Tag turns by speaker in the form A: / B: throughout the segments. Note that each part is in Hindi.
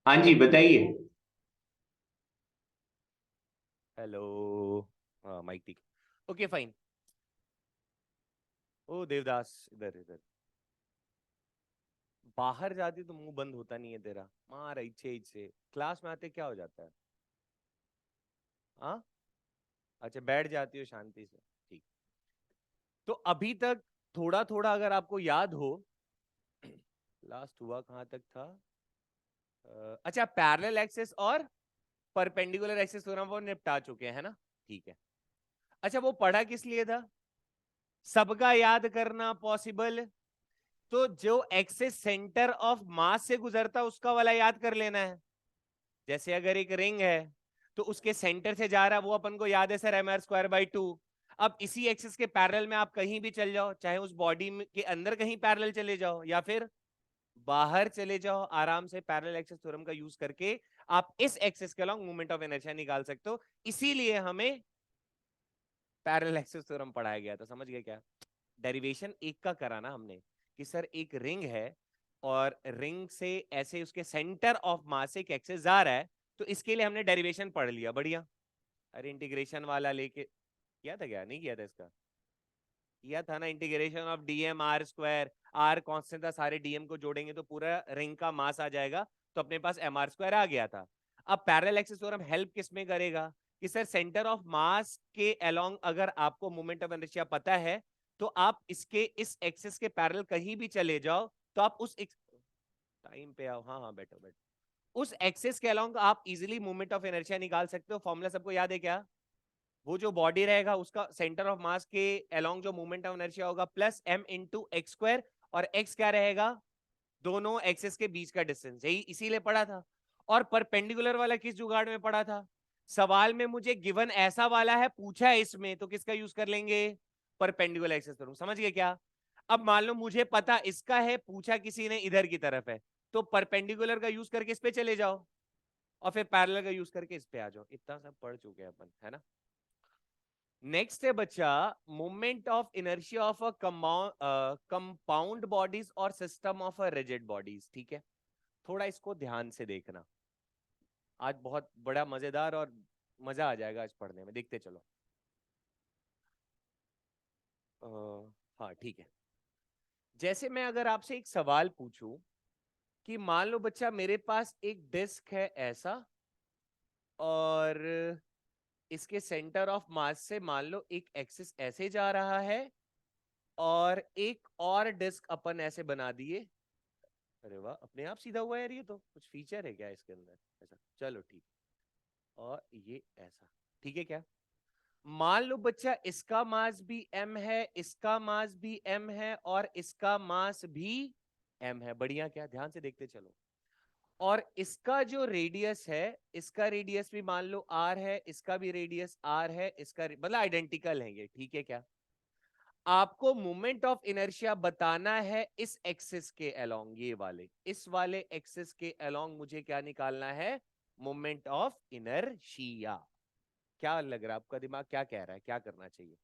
A: हाँ जी, बताइए।
B: हेलो। हाँ, माइक ठीक। Okay fine. ओ देवदास, इधर इधर। बाहर जाती तो मुंह बंद होता नहीं है तेरा। मार इच्छे इच्छे क्लास में आते क्या हो जाता है? हाँ। अच्छा, बैठ जाती हो शांति से। ठीक। तो अभी तक थोड़ा थोड़ा अगर आपको याद हो, लास्ट हुआ कहाँ तक था? अच्छा, पैरेलल एक्सिस और परपेंडिकुलर एक्सिस थ्योरम वो निपटा चुके हैं ना। ठीक है। अच्छा, वो पढ़ा किस लिए था? सबका याद करना पॉसिबल? तो जो एक्सिस सेंटर ऑफ मास से गुजरता उसका वाला याद कर लेना है। जैसे अगर एक रिंग है तो उसके सेंटर से जा रहा है, वो अपन को याद है सर, mr² by 2। अब इसी एक्सिस के पैरेलल में आप कहीं भी चल जाओ, चाहे उस बॉडी के अंदर कहीं पैरेलल चले जाओ या फिर बाहर चले जाओ, आराम से पैरेलल एक्सिस थ्योरम का यूज करके आप इस एक्सिस के अलॉन्ग मोमेंट ऑफ इनर्शिया निकाल सकते हो। इसीलिए हमें पैरेलल एक्सिस थ्योरम पढ़ाया गया था। समझ गए क्या? डेरिवेशन एक का कराना हमने कि सर एक रिंग है और रिंग से ऐसे उसके सेंटर ऑफ मास एक एक्सिस जा रहा है, तो इसके लिए हमने डेरिवेशन पढ़ लिया। बढ़िया। अरे इंटीग्रेशन वाला लेके किया था क्या? नहीं किया था इसका? किया था ना, integration of dm r²। R constant था, सारे डीएम को जोड़ेंगे तो पूरा रिंग का मास आ जाएगा। तो अपने पास mr² आ गया था। अब पैरेलल एक्सिस थ्योरम हेल्प किस में करेगा कि सर सेंटर ऑफ मास के अलोंग अगर आपको मोमेंट ऑफ इनर्शिया पता है, तो आप इसके इस एक्सिस के पैरेलल कहीं भी चले जाओ तो आप उस टाइम पे आओ। हाँ हाँ, बैठो बैठो। उस एक्सिस के अलोंग आप इजीली मोमेंट ऑफ इनर्शिया निकाल सकते हो। फॉर्मूला सबको याद है क्या? वो जो बॉडी रहेगा उसका सेंटर ऑफ मास के अलोंग जो मोमेंट ऑफ इनर्शिया होगा प्लस m × x²। और x क्या रहेगा? दोनों एक्सिस के बीच का डिस्टेंस। यही इसीलिए पढ़ा था। और परपेंडिकुलर वाला किस जुगाड़ में पढ़ा था? सवाल में मुझे गिवन ऐसा वाला है, पूछा है इसमें, तो किसका यूज कर लेंगे? Perpendicular axis theorem. समझ गए क्या? अब मान लो मुझे पता इसका है, पूछा किसी ने इधर की तरफ है, तो परपेंडिकुलर का यूज करके इस पे चले जाओ और फिर पैरेलल का यूज करके इस पे आ जाओ। इतना सब पढ़ चुके हैं अपन, है ना। नेक्स्ट है बच्चा, moment of inertia of a compound bodies और system of a rigid bodies. ठीक है, थोड़ा इसको ध्यान से देखना। आज बहुत बड़ा मजेदार और मजा आ जाएगा आज पढ़ने में, देखते चलो। अ, हाँ ठीक है। जैसे मैं अगर आपसे एक सवाल पूछूं कि मान लो बच्चा मेरे पास एक डिस्क है ऐसा, और इसके सेंटर ऑफ मास से मान लो एक एक्सिस ऐसे जा रहा है, और एक और डिस्क अपन ऐसे बना दिए। अरे वाह, अपने आप सीधा हुआ यार, ये तो कुछ फीचर है क्या इसके अंदर? ऐसा, चलो ठीक। और ये ऐसा, ठीक है क्या? मान लो बच्चा इसका मास भी m है, इसका मास भी m है, और इसका मास भी m है। बढ़िया, क्या? ध्यान से देखते चलो। और इसका जो रेडियस है, इसका रेडियस भी मान लो r है, इसका भी रेडियस r है, इसका मतलब आइडेंटिकल है ये। ठीक है क्या? आपको मोमेंट ऑफ इनर्शिया बताना है इस एक्सिस के अलोंग, ये वाले, इस वाले एक्सिस के अलोंग मुझे क्या निकालना है? Moment of inertia. क्या लग रहा है आपका दिमाग क्या कह रहा है, क्या करना चाहिए?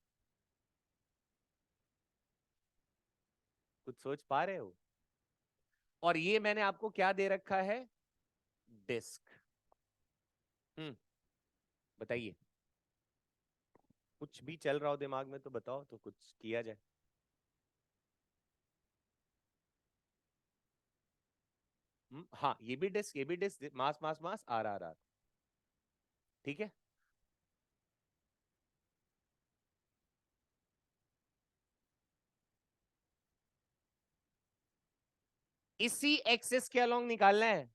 B: कुछ सोच पा रहे हो? और ये मैंने आपको क्या दे रखा है? डिस्क। बताइए। कुछ भी चल रहा हो दिमाग में तो बताओ, तो कुछ किया जाए। हाँ, ये भी डिस्क, ये भी disc, mass mass mass, r r r. ठीक है। इसी एक्सिस के अलोंग निकालना है।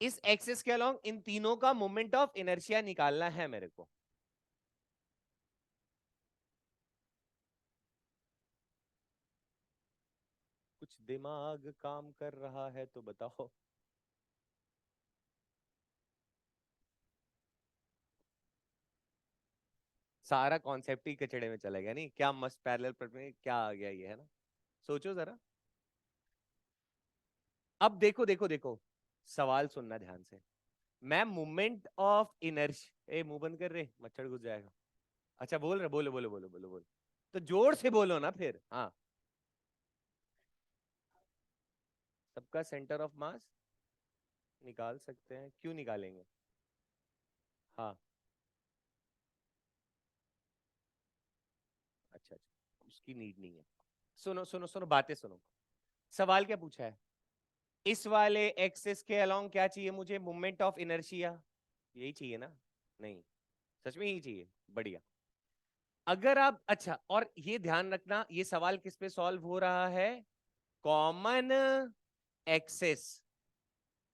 B: इस एक्सिस के अलोंग इन तीनों का मोमेंट ऑफ इनर्शिया निकालना है मेरे को। कुछ दिमाग काम कर रहा है तो बताओ। सारा कॉन्सेप्ट ही कचड़े में चला गया। नहीं, क्या मस्त पैरेलल पर में क्या आ गया ये, है ना। सोचो जरा। अब देखो देखो देखो, सवाल सुनना ध्यान से। मैं मोमेंट ऑफ इनर्शिया, ए मुंह बंद कर रहे, मच्छर घुस जाएगा। अच्छा बोल रहे, बोलो बोलो बोलो बोलो बोलो। तो जोर से बोलो ना फिर। हाँ। सबका सेंटर ऑफ मास निकाल सकते हैं, क्यों निकालेंगे? हाँ। अच्छा अच्छा, उसकी नीड नहीं है। सुनो सुनो सुनो, बातें सुनो। सवाल क्या पूछा है? इस वाले एक्सिस के अलोंग क्या चाहिए मुझे? मोमेंट ऑफ इनर्शिया, यही चाहिए ना? नहीं, सच में यही चाहिए। बढ़िया। अगर आप, अच्छा, और ये ध्यान रखना, ये सवाल किस पे सॉल्व हो रहा है? Common axis.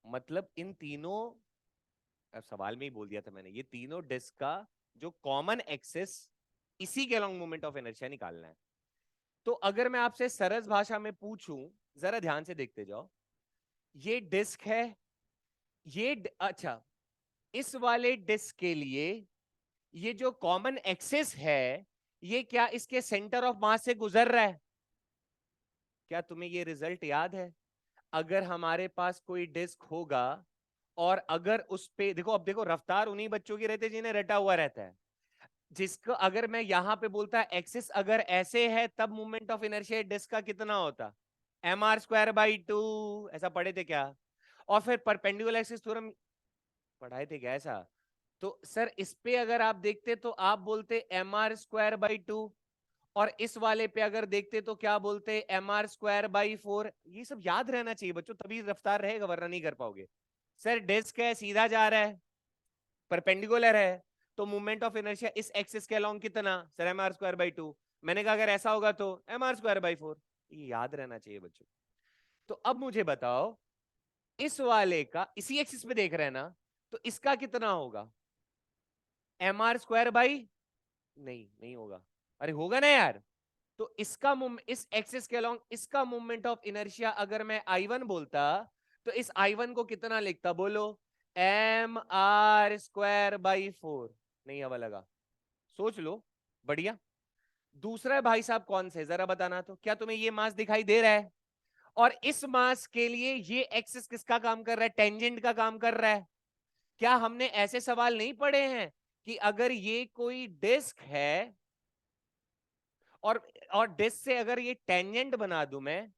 B: मतलब इन तीनों, अब सवाल में ही बोल दिया था मैंने, ये तीनों डिस्क का जो कॉमन एक्सिस, इसी के अलोंग मोमेंट ऑफ इनर्शिया निकालना है। तो अगर मैं आपसे सरल भाषा में पूछूं, जरा ध्यान से देखते जाओ। ये डिस्क है, अच्छा, इस वाले डिस्क के लिए ये जो कॉमन एक्सिस है, ये क्या इसके सेंटर ऑफ मास से गुजर रहा है? क्या तुम्हें ये रिजल्ट याद है? अगर हमारे पास कोई डिस्क होगा, और अगर उस पे देखो, अब देखो, रफ्तार उन्हीं बच्चों की रहती है जिन्हें रटा हुआ रहता है। जिसको अगर मैं यहां पे बोलता एक्सिस अगर ऐसे है, तब मोमेंट ऑफ इनर्शिया डिस्क का कितना होता? mr²/2, ऐसा पढ़े थे क्या? और फिर परपेंडिकुलर एक्सिस थ्योरम पढ़ाए थे क्या ऐसा? तो सर इस पे अगर आप देखते तो आप बोलते mr²/2, और इस वाले पे अगर देखते तो क्या बोलते? mr²/4। ये सब याद रहना चाहिए बच्चों, तभी रफ्तार रहेगा, वरना नहीं कर पाओगे। सर डिस्क है, सीधा जा रहा है, परपेंडिकुलर है, तो मूवमेंट ऑफ इनर्शिया इस एक्सिस के अलोंग कितना? Sir mr²/2। मैंने कहा अगर ऐसा होगा तो mr²/4। ये याद रहना चाहिए बच्चों। तो अब मुझे बताओ, इस वाले का इसी एक्सिस पे देख रहे हैं ना, तो इसका कितना होगा? mr², नहीं नहीं होगा। अरे होगा ना यार। तो इसका इस एक्सिस के अलोंग इसका मूवमेंट ऑफ इनर्शिया अगर मैं I1 बोलता, तो इस I1 को कितना लिखता बोलो? mr²/4। नहीं हवा लगा, सोच लो। बढ़िया। दूसरा भाई साहब कौन से, जरा बताना तो, क्या तुम्हें ये मास दिखाई दे रहा है? और इस मास के लिए ये एक्सिस किसका काम कर रहा है? टेंजेंट का काम कर रहा है। क्या हमने ऐसे सवाल नहीं पढ़े हैं कि अगर ये कोई डिस्क है, और और डिस्क से अगर ये टेंजेंट बना दूं मैं,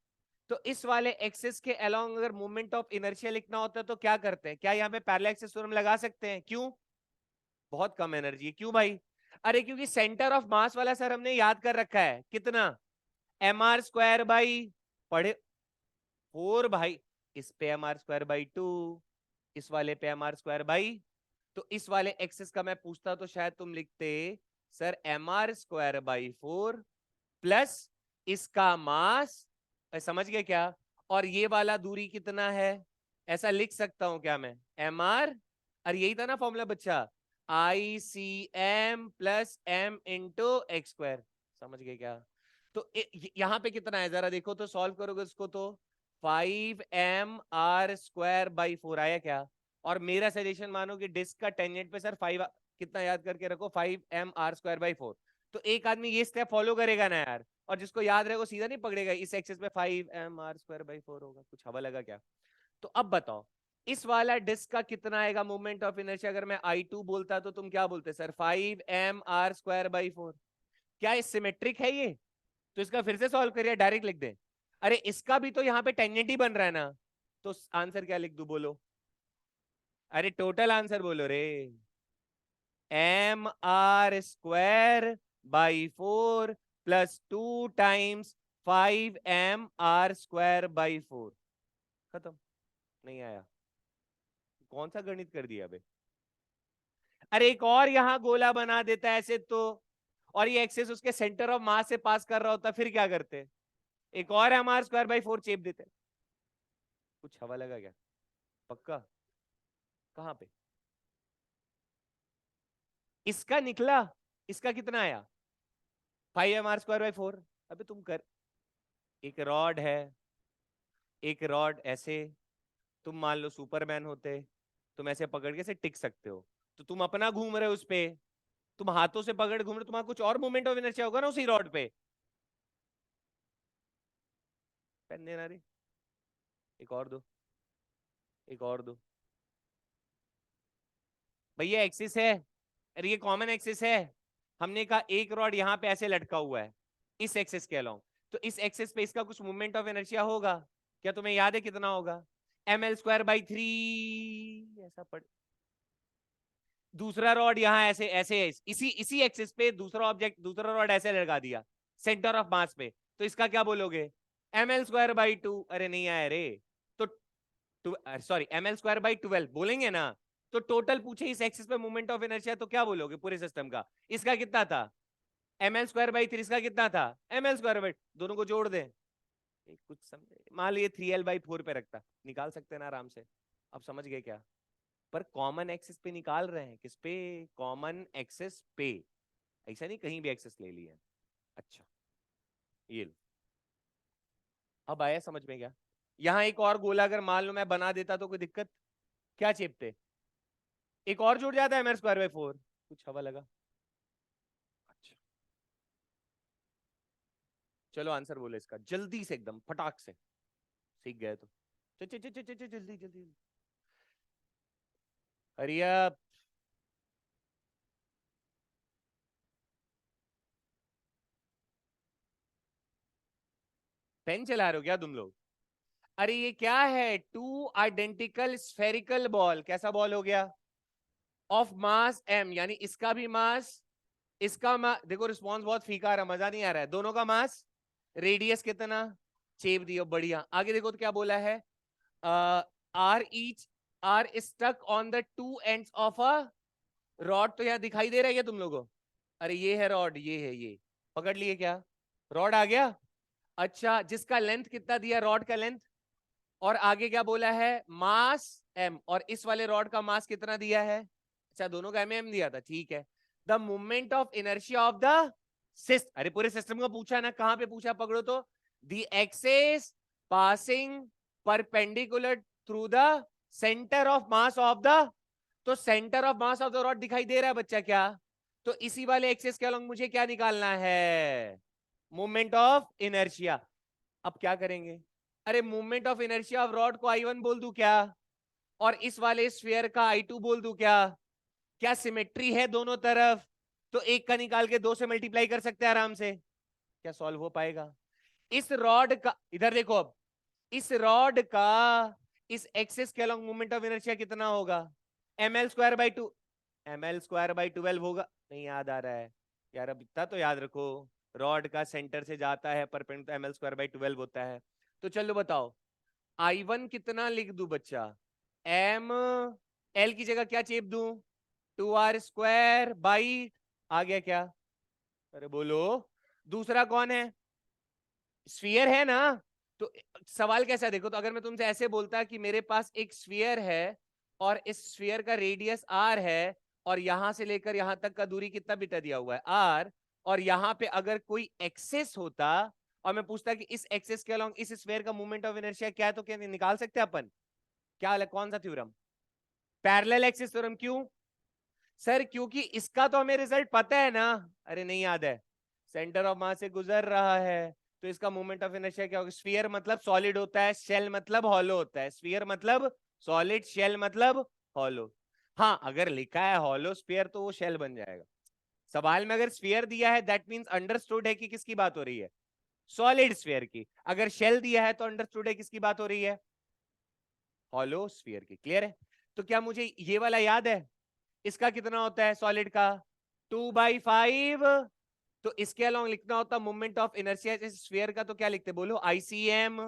B: तो इस वाले एक्सिस के अलोंग अगर मोमेंट ऑफ इनर्शिया लिखना होता है तो क्या करते हैं? क्या यहाँ पे पैरेलल एक्सिस थ्योरम लगा सकते हैं? क्यों? बहुत कम एनर्जी है। क्यों भाई? अरे क्योंकि सेंटर ऑफ मास वाला सर हमने याद कर रखा है, कितना? mr², पढ़े 4 भाई। इस पे mr²/2, इस वाले पे mr²। तो इस वाले एक्सिस का मैं पूछता तो शायद तुम लिखते सर mr²/4 प्लस इसका मास, समझ गए क्या? और ये वाला दूरी कितना है? ऐसा लिख सकता हूं क्या मैं? mr, अरे यही था ना फॉर्मूला बच्चा, ICM plus m into x²। समझ गए क्या? तो यहां पे कितना है जरा देखो तो, सॉल्व करोगे उसको तो 5mr²/4 आया क्या? और मेरा सजेशन मानो कि डिस्क का टेंजेंट पे सर 5 कितना याद करके रखो, 5mr²/4। तो एक आदमी ये स्टेप फॉलो करेगा ना यार, और जिसको याद रहेगा सीधा नहीं पकड़ेगा, इस एक्सिस पे 5mr²/4 होगा। कुछ हवा लगा क्या? तो अब बताओ, इस वाला डिस्क का कितना आएगा मोमेंट ऑफ इनर्शिया? अगर मैं I2 बोलता तो तुम क्या बोलते सर? 5mr²/4। क्या ये सिमेट्रिक है ये? तो इसका फिर से सॉल्व करिए, डायरेक्ट लिख दे। अरे इसका भी तो यहाँ पे टेंजेंट ही बन रहा है ना, तो आंसर क्या लिख दू बोलो? अरे टोटल आंसर बोलो रे। mr²/4 plus 2 times 5mr²/4। खत्म। नहीं आया? कौन सा गणित कर दिया बे? अरे एक और यहां गोला बना देता है ऐसे तो, और ये एक्सेस उसके सेंटर ऑफ मास से पास कर रहा होता, फिर क्या करते? एक और mr²/4 चेप देते। कुछ हवा लगा क्या? पक्का? कहां पे? इसका निकला, इसका कितना आया? 5mr²/4। अबे तुम कर, एक रॉड है, एक रॉड ऐसे, तुम मान लो सुपरमैन होते, तुम ऐसे पकड़ के से टिक सकते हो, तो तुम अपना घूम रहे हो उस पे, तुम हाथों से पकड़ घूम रहे हो, तुम्हारा कुछ और मोमेंट ऑफ इनर्शिया होगा ना उसी रॉड पे। पेन देना रे, एक और दो, एक और दो। भैया एक्सिस है, अरे ये कॉमन एक्सिस है। हमने कहा एक रॉड यहाँ पे ऐसे लटका हुआ है इस एक्सिस के अलोंग, तो इस एक्सिस पे इसका कुछ मूवमेंट ऑफ इनर्शिया होगा। क्या तुम्हें याद है कितना होगा? ml² 3 ऐसा पढ़। दूसरा रॉड यहाँ ऐसे ऐसे है, इसी इसी एक्सिस पे दूसरा ऑब्जेक्ट, दूसरा रॉड ऐसे लगा दिया सेंटर ऑफ मास पे, तो इसका क्या बोलोगे? ml²/2। अरे नहीं आया रे, तो सॉरी ml²/12 बोलेंगे ना। तो टोटल पूछे इस एक्सिस पे मोमेंट ऑफ इनर्शिया, तो क्या बोलोगे पूरे सिस्टम का? इसका कितना था? ml²/3। इसका कितना था? ml²/, दोनों को जोड़ दें। कुछ समझे? मान लीजिए 3l/4 पे रखता, निकाल सकते हैं ना आराम से। अब समझ गए क्या? पर कॉमन एक्सिस पे निकाल रहे हैं, किस पे? कॉमन एक्सिस पे, ऐसा नहीं कहीं भी एक्सिस ले लिया। अच्छा, ये लो। अब आया समझ में क्या? यहां एक और गोला अगर मान लो मैं बना देता तो कोई दिक्कत? क्या चेपते? एक और जुड़ जाता है ml²/4। कुछ हवा लगा? अच्छा, चलो आंसर बोलो इसका जल्दी से, एकदम फटाक से। सीख गए तो जल्दी जल्दी। हरिया। पेन चला रहे हो क्या तुम लोग? अरे ये क्या है? टू आइडेंटिकल स्फेरिकल बॉल, कैसा बॉल हो गया? ऑफ मास m, यानी इसका भी मास, इसका मास। देखो रिस्पॉन्स बहुत फीका आ रहा, मजा नहीं आ रहा है। दोनों का मास, रेडियस कितना? चेप दियो, बढ़िया। आगे देखो तो क्या बोला है? R each r stuck on the two ends of a rod. तो यहाँ दिखाई दे रहा है क्या तुम लोगों को? अरे ये है रॉड, ये है, ये पकड़ लिए क्या? रॉड आ गया। अच्छा, जिसका लेंथ कितना दिया रॉड का लेंथ, और आगे क्या बोला है? मास m, और इस वाले रॉड का मास कितना दिया है? अच्छा, दोनों का mm दिया था, ठीक है। The moment of inertia of the cyst, अरे पूरे सिस्टम को पूछा ना, कहां पे पूछा पकड़ो तो। The axis passing perpendicular through the centre of mass of the, तो centre of mass of the rod दिखाई दे रहा है बच्चा क्या? तो इसी वाले एक्सेस के अलोंग मुझे क्या निकालना है? Moment of inertia. अब क्या करेंगे? अरे movement of inertia of rod को I1 बोल दूं क्या, और इस वाले स्फीयर का I2 बोल दूं क्या? क्या सिमेट्री है दोनों तरफ? तो एक का निकाल के दो से मल्टीप्लाई कर सकते हैं आराम से। क्या सॉल्व हो पाएगा? इस रॉड का, इधर देखो अब, इस रॉड का इस एक्सिस के अलॉन्ग मोमेंट ऑफ इनर्शिया कितना होगा? ml²/2। ml²/12 होगा, नहीं याद आ रहा है यार? अब इतना तो याद रखो, रॉड का सेंटर से जाता है परपेंडिकुलर, ml²/12 होता है। तो चलो बताओ, I1 कितना लिख दूं बच्चा? m, l की जगह क्या चेप दूं? 2r² आ गया क्या? अरे बोलो। दूसरा कौन है? स्फीयर है ना। तो सवाल कैसा है देखो, तो अगर मैं तुमसे ऐसे बोलता कि मेरे पास एक स्फीयर है, और इस स्फीयर का रेडियस r है, और यहां से लेकर यहां तक का दूरी कितना बीटा दिया हुआ है? r, और यहां पे अगर कोई एक्सेस होता, और मैं पूछता कि इस एक्सेस के अलोंग इस स्फीयर का मोमेंट ऑफ इनर्शिया क्या है, तो क्या निकाल सकते हैं अपन? क्या अलग, कौन सा थ्योरम? Parallel axis theorem. क्यों सर? क्योंकि इसका तो हमें रिजल्ट पता है ना। अरे नहीं याद है? सेंटर ऑफ मास से गुजर रहा है, तो इसका मोमेंट ऑफ इनर्शिया क्या होगा? स्फीयर मतलब सॉलिड होता है, शेल मतलब हॉलो होता है। स्फीयर मतलब सॉलिड, शेल मतलब हॉलो। हाँ, अगर लिखा है हॉलो स्फीयर तो वो शेल बन जाएगा। सवाल में अगर स्फीयर दिया है दैट मींस अंडरस्टूड है कि किसकी बात हो रही है? सॉलिड स्फीयर की। अगर शेल दिया है तो अंडरस्टूड है किसकी बात हो रही है? हॉलो स्फीयर की। क्लियर है? तो क्या मुझे ये वाला याद है? इसका कितना होता है सॉलिड का? 2/5। तो इसके अलोंग लिखना होता मोमेंट ऑफ इनर्शिया इस स्फीयर का, तो क्या लिखते बोलो? ICM।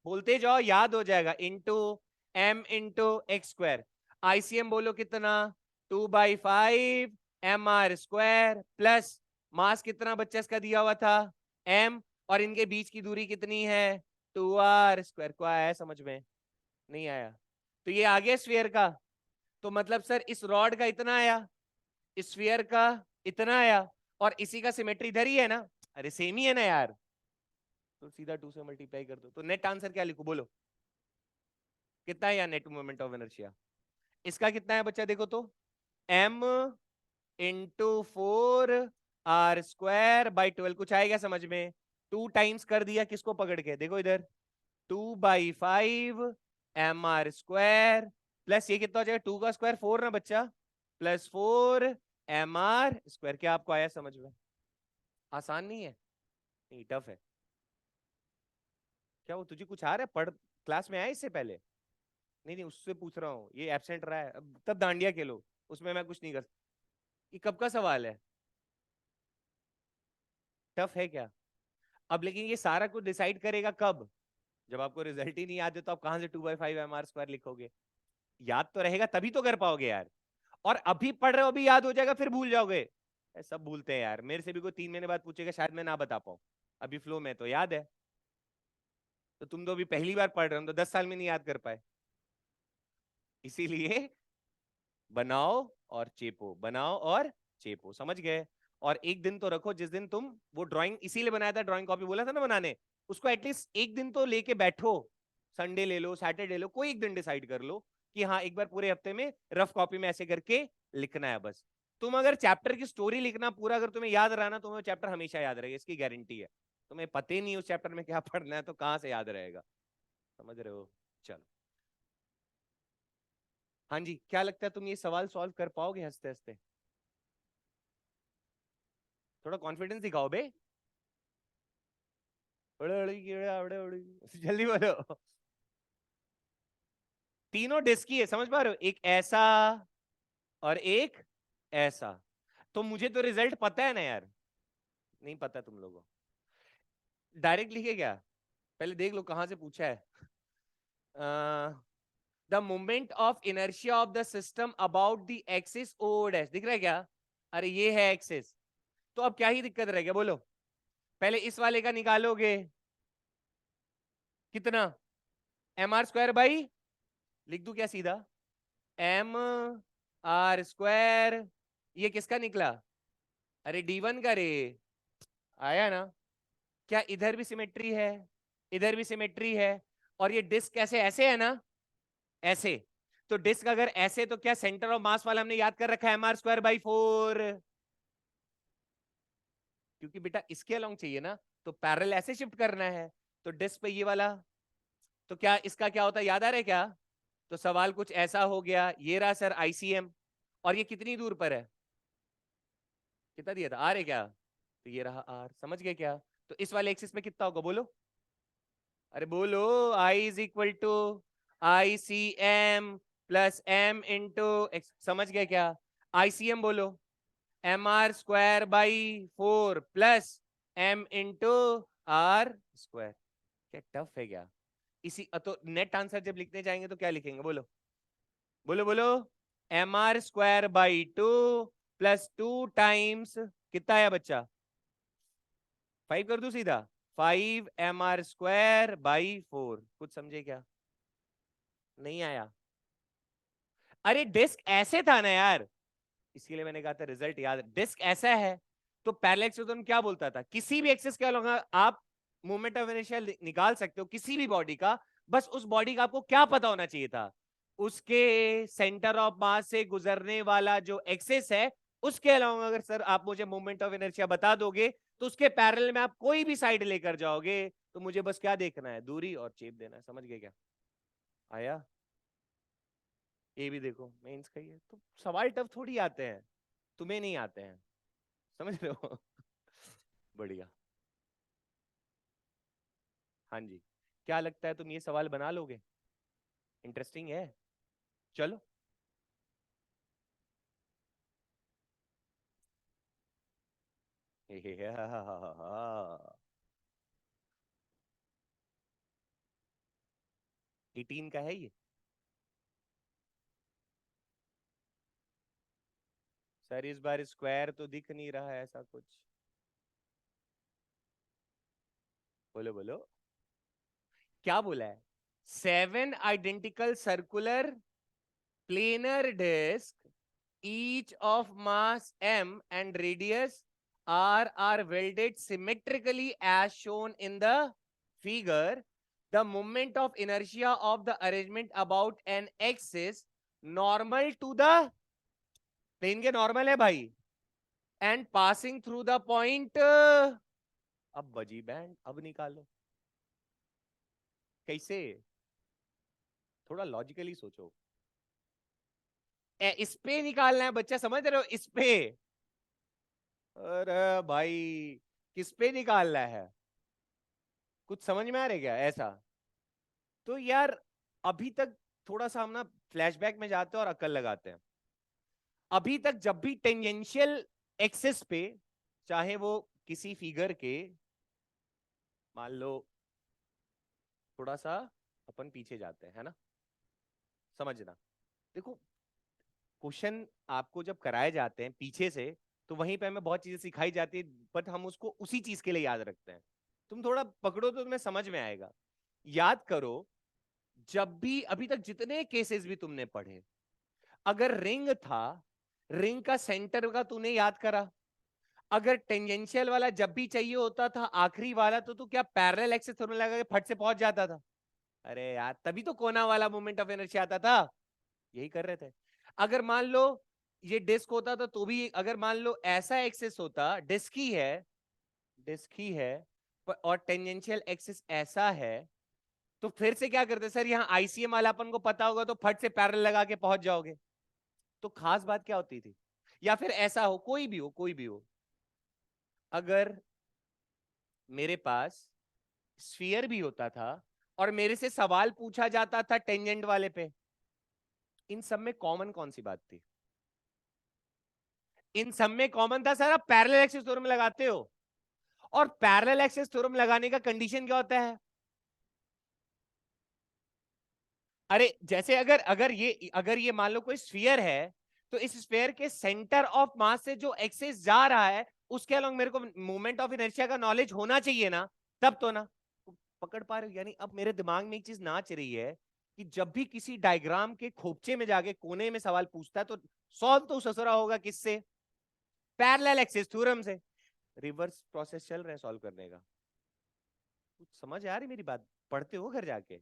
B: बोलते जाओ, याद हो जाएगा। Into m into x²। ICM बोलो कितना? 2/5 mr² प्लस मास कितना बच्चा इसका दिया हुआ था? m, और इनके बीच की दूरी कितनी है? 2r²। को आया समझ में? नहीं आया? तो ये आ गया स्फीयर का। तो मतलब सर इस रॉड का इतना आया, स्फीयर का इतना आया, और इसी का सिमेट्री इधर ही है ना। अरे सेम ही है ना यार। तो सीधा 2 से मल्टीप्लाई कर दो, तो नेट आंसर क्या लिखू बोलो? कितना है यार नेट मोमेंट ऑफ इनर्शिया? इसका कितना है बच्चा देखो तो? m into 4r²/12। कुछ आएगा समझ में? 2 टाइम्स कर दिया, किसको पकड़ के देखो इधर, 2/5 mr² प्लस ये कितना हो जाएगा? 2 का स्क्वायर 4 ना बच्चा, प्लस 4 mr²। क्या आपको आया समझ में? आसान नहीं है? नहीं, टफ है। क्या वो तुझे कुछ आ रहा है? पढ़, क्लास में आया इससे पहले? नहीं नहीं, उससे पूछ रहा हूँ, ये एब्सेंट रहा है, तब डांडिया खेलो, उसमें मैं कुछ नहीं कर। ये कब का सवाल है? टफ है क्या? अब लेकिन ये सारा कुछ डिसाइड करेगा कब? जब आपको रिजल्ट ही नहीं याद है तो आप कहां से 2/5 mr² लिखोगे? याद तो रहेगा तभी तो कर पाओगे यार। और अभी पढ़ रहे हो, अभी याद हो जाएगा, फिर भूल जाओगे। सब भूलते हैं यार, मेरे से भी कोई 3 महीने बाद पूछेगा शायद मैं ना बता पाऊं। अभी फ्लो में तो याद है। तो तुम तो अभी पहली बार पढ़ रहे हो, तो 10 साल में नहीं याद कर पाए। इसीलिए बनाओ और चेपो, बनाओ और चेपो, समझ गए? और एक दिन तो रखो जिस दिन तुम वो ड्राइंग इसीलिए बनाया था, ड्राइंग कॉपी बोला था ना बनाने, उसको एटलीस्ट एक दिन तो लेके बैठो। संडे ले लो, सैटरडे ले लो, कोई एक दिन डिसाइड कर लो कि हाँ एक बार पूरे हफ्ते में रफ कॉपी में ऐसे करके लिखना है बस। तुम अगर चैप्टर की स्टोरी लिखना पूरा, अगर तुम्हें याद रहा ना, तुम्हें चैप्टर हमेशा याद रहेगा, इसकी गारंटी है। तुम्हें पता ही नहीं उस चैप्टर में क्या पढ़ना है तो कहां से याद रहेगा? समझ रहे हो? चलो। हाँ जी, क्या लगता है तुम ये सवाल सॉल्व कर पाओगे हंसते हंसते? थोड़ा कॉन्फिडेंस दिखाओ बे। जल्दी बोलो। तीनों डिस्क ही है, समझ पा रहे हो? एक ऐसा और एक ऐसा। तो मुझे तो रिजल्ट पता है ना यार। नहीं पता तुम लोगों को? डायरेक्ट लिखे क्या? पहले देख लो कहां से पूछा है। The moment of inertia of the system about the axis O dash, दिख रहा है क्या? अरे ये है एक्सिस। तो अब क्या ही दिक्कत रह गया बोलो? पहले इस वाले का निकालोगे, कितना? mr², लिख दूं क्या सीधा? mr²। ये किसका निकला? अरे d1 का रे। आया ना? क्या इधर भी सिमेट्री है? इधर भी सिमेट्री है। और ये डिस्क कैसे, ऐसे है ना? ऐसे। तो डिस्क अगर ऐसे, तो क्या सेंटर ऑफ मास वाला हमने याद कर रखा है mr²/4? क्योंकि बेटा इसके अलोंग चाहिए ना, तो पैरेलल ऐसे शिफ्ट करना है। तो डिस्क पे ये वाला, तो क्या इसका क्या होता है, याद आ रहा है क्या? तो सवाल कुछ ऐसा हो गया, ये रहा सर आईसीएम। और ये कितनी दूर पर है? कितना दिया था, आर है क्या? तो ये रहा आर, समझ गए क्या? तो इस वाले एक्सिस पे कितना होगा बोलो? अरे बोलो। I is equal to I C M plus M into X, समझ गए क्या? आईसीएम बोलो। mr²/4 plus m into r²। क्या टफ है क्या? इसी तो नेट आंसर जब लिखने जाएंगे तो क्या लिखेंगे बोलो? बोलो बोलो। mr²/2 प्लस 2 टाइम्स, कितना है बच्चा? 5 कर दू सीधा? 5mr²/4। कुछ समझे क्या? नहीं आया? अरे डिस्क ऐसे था ना यार, इसीलिए मैंने कहा था रिजल्ट याद। डिस्क ऐसा है तो पैरेलल एक्सिस तो क्या बोलता था, किसी भी एक्सिस के अलॉन्ग आप मोमेंट ऑफ इनर्शिया निकाल सकते हो किसी भी बॉडी का। बस उस बॉडी का आपको क्या पता होना चाहिए था? उसके सेंटर ऑफ मास से गुजरने वाला जो एक्सिस है, उसके अलावा अगर सर आप मुझे मोमेंट ऑफ इनर्शिया बता दोगे, तो उसके पैरेलल में आप कोई भी साइड लेकर जाओगे, तो मुझे बस क्या देखना है, दूरी और चेप देना है। समझ गए क्या? आया? ये भी देखो मेंस का ही है, तो सवाल टफ थोड़ी आते हैं, तुम्हें नहीं आते हैं। समझ रहे हो? बढ़िया। हाँ जी, क्या लगता है तुम ये सवाल बना लोगे? इंटरेस्टिंग है। चलो। हाँ। 18 का है ये? सर इस बार स्क्वायर तो दिख नहीं रहा है ऐसा कुछ। बोलो बोलो। क्या बोला है? 7 identical circular planar disc, each of mass m and radius r are welded symmetrically as shown in the figure. The moment of inertia of the arrangement about an axis normal to the plane के normal है भाई, and passing through the point अब बजी बैंड, अब निकालो। कैसे? थोड़ा लॉजिकली सोचो। इस पे निकालना है बच्चा, समझ रहे हो? इस पे। अरे भाई, किस पे निकालना है? कुछ समझ में आ रहा है क्या ऐसा? तो यार अभी तक थोड़ा सा हम ना फ्लैशबैक में जाते हैं और अक्ल लगाते हैं। अभी तक जब भी टेंजेंशियल एक्सिस पे, चाहे वो किसी फिगर के, मान लो थोड़ा सा अपन पीछे जाते हैं, है ना, समझना। देखो, क्वेश्चन आपको जब कराए जाते हैं पीछे से, तो वहीं पे हमें बहुत चीजें सिखाई जाती है, बट हम उसको उसी चीज के लिए याद रखते हैं। तुम थोड़ा पकड़ो तो तुम्हें समझ में आएगा। याद करो, जब भी अभी तक जितने केसेस भी तुमने पढ़े, अगर रिंग था, रिंग का सेंटर का तूने याद करा। अगर टेंजेंशियल वाला जब भी चाहिए होता था आखिरी वाला, तो तू क्या पैरेलल एक्सिस थ्योरम लगा के फट से पहुंच जाता था? अरे यार, तभी तो कोना वाला मोमेंट ऑफ इनर्शिया आता था। यही कर रहे थे। अगर मान लो ये डिस्क होता था तो भी, अगर मान लो ऐसा एक्सिस होता, डिस्क ही है, डिस्क ही है, और टेंजेंशियल एक्सिस ऐसा है, तो फिर से क्या करते सर, यहाँ आईसीएम वाला अपन को पता होगा तो फट से पैरेलल लगा के पहुंच जाओगे। तो खास बात क्या होती थी? या फिर ऐसा हो, कोई भी हो, कोई भी हो, अगर मेरे पास स्फीयर भी होता था और मेरे से सवाल पूछा जाता था टेंजेंट वाले पे, इन सब में कॉमन कौन सी बात थी? इन सब में कॉमन था सर, आप पैरेलल एक्सिस थ्योरम लगाते हो। और पैरेलल एक्सिस थ्योरम लगाने का कंडीशन क्या होता है? अरे जैसे अगर अगर ये मान लो कोई स्फीयर है, तो इस स्फीयर के सेंटर ऑफ मास से जो एक्सिस जा रहा है, उसके अलोंग मेरे को मोमेंट ऑफ इनर्शिया का नॉलेज होना चाहिए ना, तब तो ना। पकड़ पा रहे हो? यानी अब मेरे दिमाग में एक चीज नाच रही है कि जब भी किसी डायग्राम के खोपचे में जाके कोने में सवाल पूछता है, तो सॉल्व तो ससुरा होगा किससे? पैरेलल एक्सिस थ्योरम से। रिवर्स प्रोसेस चल रहा है सॉल्व करने का। कुछ समझ आ रही मेरी बात? पढ़ते हो घर जाके?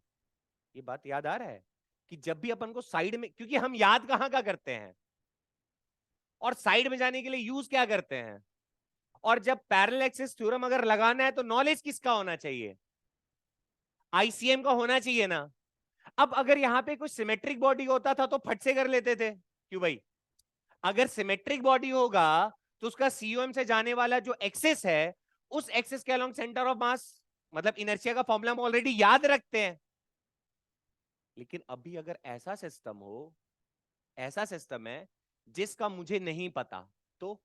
B: ये बात याद आ रहा है कि जब भी अपन को साइड में, क्योंकि हम याद कहां का करते हैं, और साइड में जाने के लिए यूज क्या करते हैं? और जब पैरेलल एक्सिस थ्योरम अगर लगाना है, तो नॉलेज किसका होना चाहिए? आईसीएम का होना चाहिए ना। अब अगर यहां पे कोई सिमेट्रिक बॉडी होता था तो फट से कर लेते थे, क्यों भाई? अगर सिमेट्रिक बॉडी होगा, तो उसका सीओएम से जाने वाला जो एक्सिस है, उस एक्सिस के अलोंग सेंटर ऑफ मास, मतलब इनर्शिया का फॉर्मूला हम ऑलरेडी याद रखते हैं। लेकिन अभी अगर ऐसा सिस्टम हो, ऐसा सिस्टम है जिसका मुझे नहीं पता, तो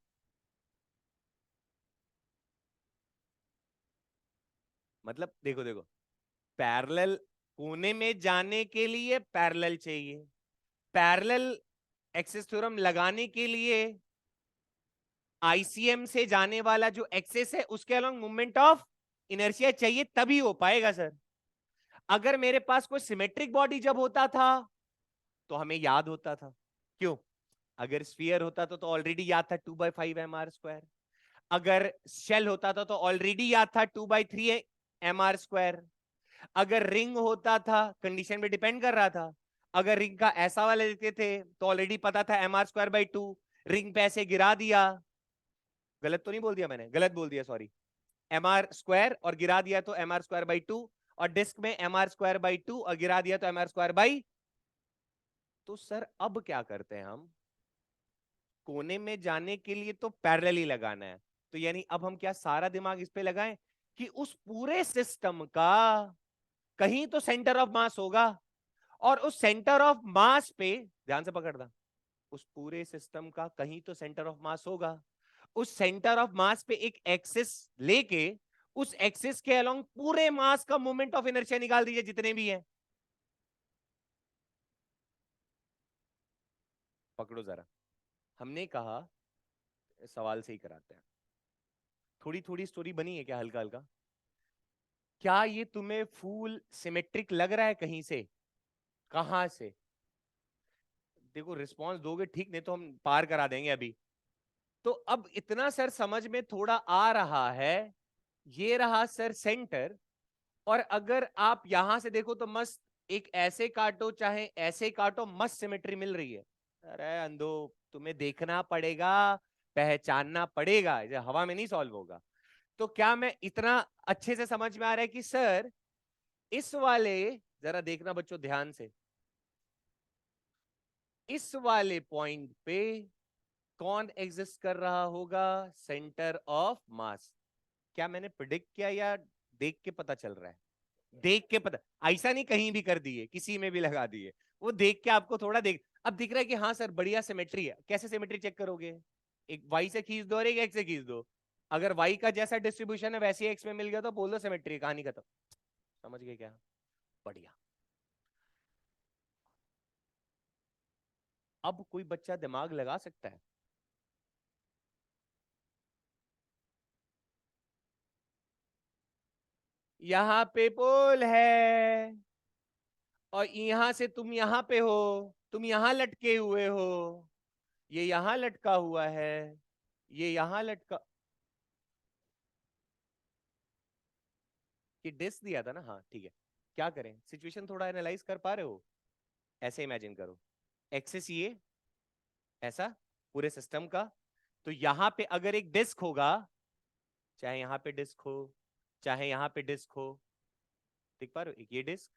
B: मतलब देखो देखो, पैरेलल, कोने में जाने के लिए पैरेलल चाहिए, पैरेलल एक्सिस थ्योरम लगाने के लिए आईसीएम से जाने वाला जो एक्सेस है, उसके अलोंग मोमेंट ऑफ इनर्शिया चाहिए, तभी हो पाएगा सर। अगर मेरे पास कोई सिमेट्रिक बॉडी जब होता था, तो हमें याद होता था। क्यों? अगर स्फीयर होता तो ऑलरेडी याद था 2/5 mr²। अगर शेल होता था तो ऑलरेडी याद था 2/3 mr²। अगर रिंग होता था, कंडीशन पे डिपेंड कर रहा था, अगर रिंग का ऐसा वाला लेते थे तो ऑलरेडी पता था mr²/2। रिंग पे ऐसे गिरा दिया, गलत तो नहीं बोल दिया मैंने? गलत बोल दिया, सॉरी। mr² और गिरा दिया तो mr²/2, और डिस्क में mr²/2 और गिरा दिया तो mr²। तो सर अब क्या करते हैं हम? कोने में जाने के लिए तो पैरेलल ही लगाना है, तो यानी अब हम क्या सारा दिमाग इस पे लगाएं कि उस पूरे सिस्टम का कहीं तो सेंटर ऑफ मास होगा, और उस सेंटर ऑफ मास पे, ध्यान से पकड़ना, उस पूरे सिस्टम का कहीं तो सेंटर ऑफ मास होगा। उस सेंटर ऑफ मास पे एक एक्सिस लेके, उस एक्सिस के अलोंग पूरे मास का मोमेंट ऑफ इनर्शिया निकाल दीजिए, जितने भी हैं। पकड़ो जरा, हमने कहा सवाल से ही कराते हैं। थोड़ी थोड़ी स्टोरी बनी है क्या, हल्का हल्का? क्या ये तुम्हें फुल सिमेट्रिक लग रहा है कहीं से? कहां से? देखो, रिस्पांस दोगे ठीक, नहीं तो हम पार करा देंगे अभी। तो अब इतना सर समझ में थोड़ा आ रहा है। ये रहा सर सेंटर, और अगर आप यहां से देखो तो मस्त, एक ऐसे काटो चाहे ऐसे काटो, मस्त सिमेट्री मिल रही है। अरे अंधो, तुम्हें देखना पड़ेगा, पहचानना पड़ेगा, ये हवा में नहीं सॉल्व होगा। तो क्या मैं इतना अच्छे से समझ में आ रहा है कि सर इस वाले, जरा देखना बच्चों ध्यान से, इस वाले पॉइंट पे कौन एग्जिस्ट कर रहा होगा? सेंटर ऑफ मास। क्या मैंने प्रिडिक्ट किया या देख के पता चल रहा है? देख के पता, ऐसा नहीं कहीं भी कर दिए, किसी में भी लगा दिए, वो देख के आपको थोड़ा देख, अब दिख रहा है कि हाँ सर बढ़िया सिमेट्री है। कैसे सिमेट्री चेक करोगे? एक वाई से खींच दो और एक एक्स से खींच दो, अगर वाई का जैसा डिस्ट्रीब्यूशन है वैसे ही एक्स में मिल गया तो बोल दो सिमेट्री, कहानी खत्म। समझ गए क्या? बढ़िया। अब कोई बच्चा दिमाग लगा सकता है? यहाँ पे पोल है और यहां से तुम यहाँ पे हो, तुम यहाँ लटके हुए हो, ये यहाँ लटका हुआ है, ये यहाँ लटका, ये डिस्क दिया था ना, हाँ ठीक है। क्या करें, सिचुएशन थोड़ा एनालाइज कर पा रहे हो? ऐसे इमेजिन करो, एक्सिस ये ऐसा पूरे सिस्टम का, तो यहां पे अगर एक डिस्क होगा, चाहे यहां पे डिस्क हो चाहे यहां पे डिस्क हो, देख पा रहे हो, एक ये डिस्क,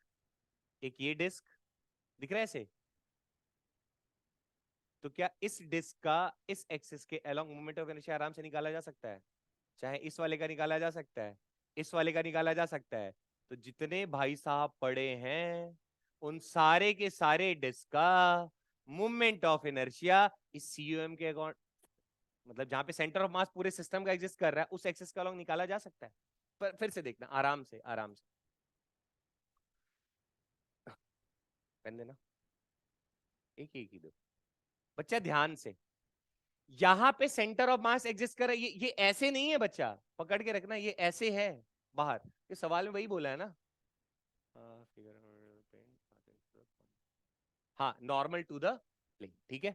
B: एक ये डिस्क, दिख रहा है ऐसे? तो क्या इस डिस्क का इस एक्सिस के अलोंग मोमेंट ऑफ इनर्शिया आराम से निकाला जा सकता है? चाहे इस वाले का निकाला जा सकता है, इस वाले का निकाला जा सकता है। तो जितने भाई साहब पड़े हैं उन सारे के सारे डिस्क का मूवमेंट ऑफ इनर्शिया इस सीयूएम के अकॉर्ड, मतलब जहां पे सेंटर ऑफ मास पूरे सिस्टम का एग्जिस्ट कर रहा है उस एक्सिस का अलोंग निकाला जा सकता है। पर फिर से देखना आराम से, आराम से पेन देना, एक एक ही दो, बच्चा ध्यान से। यहां पे सेंटर ऑफ मास एग्जिस्ट कर रहा है, ये ऐसे नहीं है बच्चा, पकड़ के रखना, ये ऐसे है बाहर, ये सवाल में वही बोला है ना। हाँ नॉर्मल टू द प्लेन, ठीक है,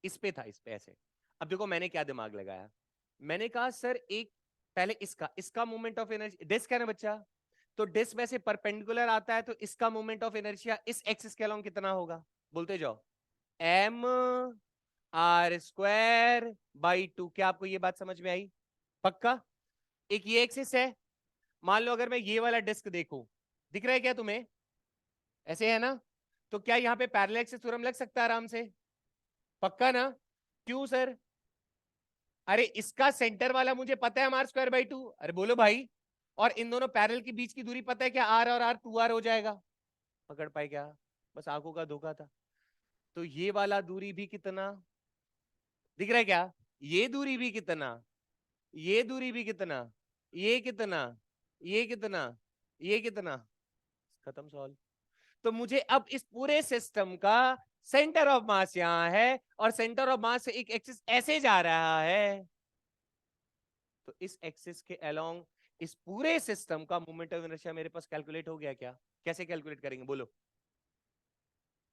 B: इस पे था, इस पे ऐसे। अब देखो मैंने क्या दिमाग लगाया, मैंने कहा सर एक पहले इसका इसका मोमेंट ऑफ एनर्जी, डिस्क है ना बच्चा, तो डिस्क में से परपेंडिकुलर आता है तो इसका मोमेंट ऑफ इनर्शिया इस एक्सिस के अलोंग कितना होगा? बोलते जाओ, m are square by two. क्या आपको ये बात समझ में आई? पक्का? एक ये एक्सिस है, मान लो अगर मैं ये वाला डिस्क देखूं, दिख रहा है क्या तुम्हें? ऐसे है ना, तो क्या यहाँ पे पैरेलल एक्सिस थ्योरम लग सकता है आराम से? पक्का ना? क्यों सर? अरे इसका सेंटर वाला मुझे पता है आर स्क्वायर बाई टू, अरे बोलो भाई, और इन दोनों पैरेलल के बीच की दूरी पता है क्या? आर और आर 2r हो जाएगा। पकड़ पाए क्या? बस आंखों का धोखा था। तो ये वाला दूरी भी कितना दिख रहा है क्या? ये दूरी भी कितना, ये दूरी भी कितना, ये कितना, ये कितना, ये कितना, खत्म सवाल। तो मुझे अब इस पूरे सिस्टम का सेंटर ऑफ मास यहां है और सेंटर ऑफ मास से एक एक्सिस ऐसे जा रहा है, तो इस एक्सिस के अलोंग इस पूरे सिस्टम का मोमेंट ऑफ इनर्शिया मेरे पास कैलकुलेट हो गया क्या? कैसे कैलकुलेट करेंगे बोलो?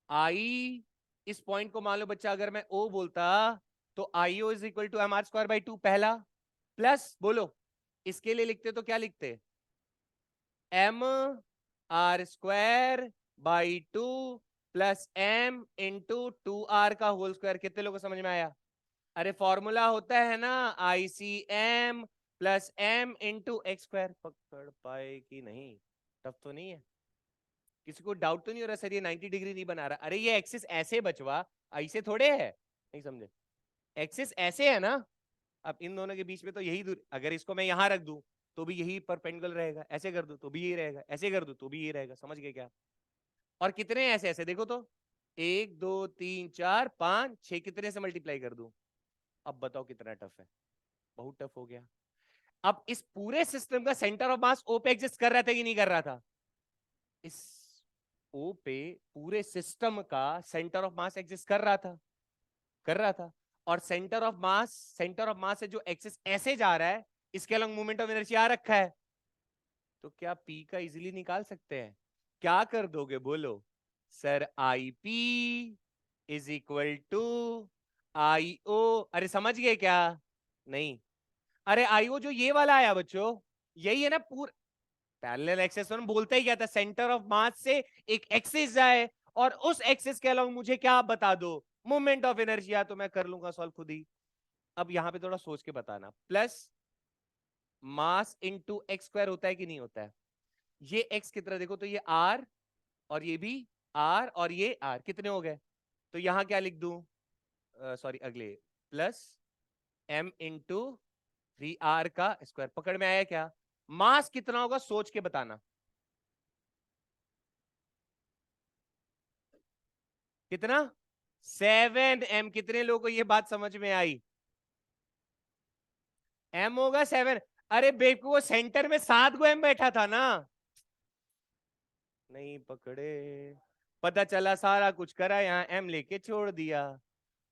B: आई, इस पॉइंट को मान लो बच्चा अगर मैं ओ बोलता तो I O is equal to M R square by two पहला, प्लस बोलो इसके लिए लिखते तो क्या लिखते? M are square by two plus M into two are का होल स्क्वायर। कितने लोगों को समझ में आया? अरे फॉर्मूला होता है ना I C M plus M into X square. पकड़ पाए कि नहीं? टफ तो नहीं है? किसी को डाउट तो नहीं हो रहा सर ये 90 डिग्री नहीं बना रहा? अरे ये एक्सिस ऐसे बचवा, ऐसे थोड़े है, नहीं समझे? एक्सिस ऐसे है ना, अब इन दोनों के बीच में तो यही दूर, अगर इसको मैं यहां रख दूं तो भी यही परपेंडिकुलर रहेगा, ऐसे कर दूं तो भी यही रहेगा, ऐसे कर दूं तो भी यही रहेगा। समझ गए क्या? और कितने ऐसे ऐसे देखो तो, एक दो तीन चार पांच छह, कितने से मल्टीप्लाई कर दूं? अब बताओ कितना टफ है? बहुत टफ हो गया। अब इस पूरे सिस्टम का सेंटर ऑफ मास ओ पे एग्जिस्ट कर रहा था कि नहीं कर रहा था? इस ओ पे पूरे सिस्टम का सेंटर ऑफ मास एग्जिस्ट कर रहा था, कर रहा था। और सेंटर ऑफ मास से जो एक्सिस ऐसे जा रहा है इसके अलॉन्ग मोमेंट ऑफ इनर्शिया आ रखा है, तो क्या पी का इजीली निकाल सकते हैं? क्या कर दोगे बोलो? Sir I P is equal to I O, अरे समझ गए क्या? नहीं, अरे आई ओ जो ये वाला आया बच्चों, यही है ना पूरा पैरेलल एक्सिस। हम बोलते ही क्या था, सेंटर ऑफ मास से एक एक्सिस जाए और उस एक्सिस के अलावा मुझे क्या आप बता दो? Moment of inertia. तो मैं कर लूंगा सॉल्व खुद ही। अब यहां पे थोड़ा सोच के बताना, plus mass into x square होता है कि नहीं होता है? ये एक्स की तरह देखो तो ये आर और ये भी आर और ये आर, कितने हो गए? तो यहां क्या लिख दूं? सॉरी अगले, प्लस एम इंटू 3r का स्क्वायर। पकड़ में आया क्या? मास कितना होगा सोच के बताना। कितना 7m। कितने लोगों को ये बात समझ में आई? m होगा 7। अरे बेवकूफ, सेंटर में 7 गो m बैठा था ना। नहीं पकड़े, पता चला सारा कुछ करा, यहाँ m लेके छोड़ दिया।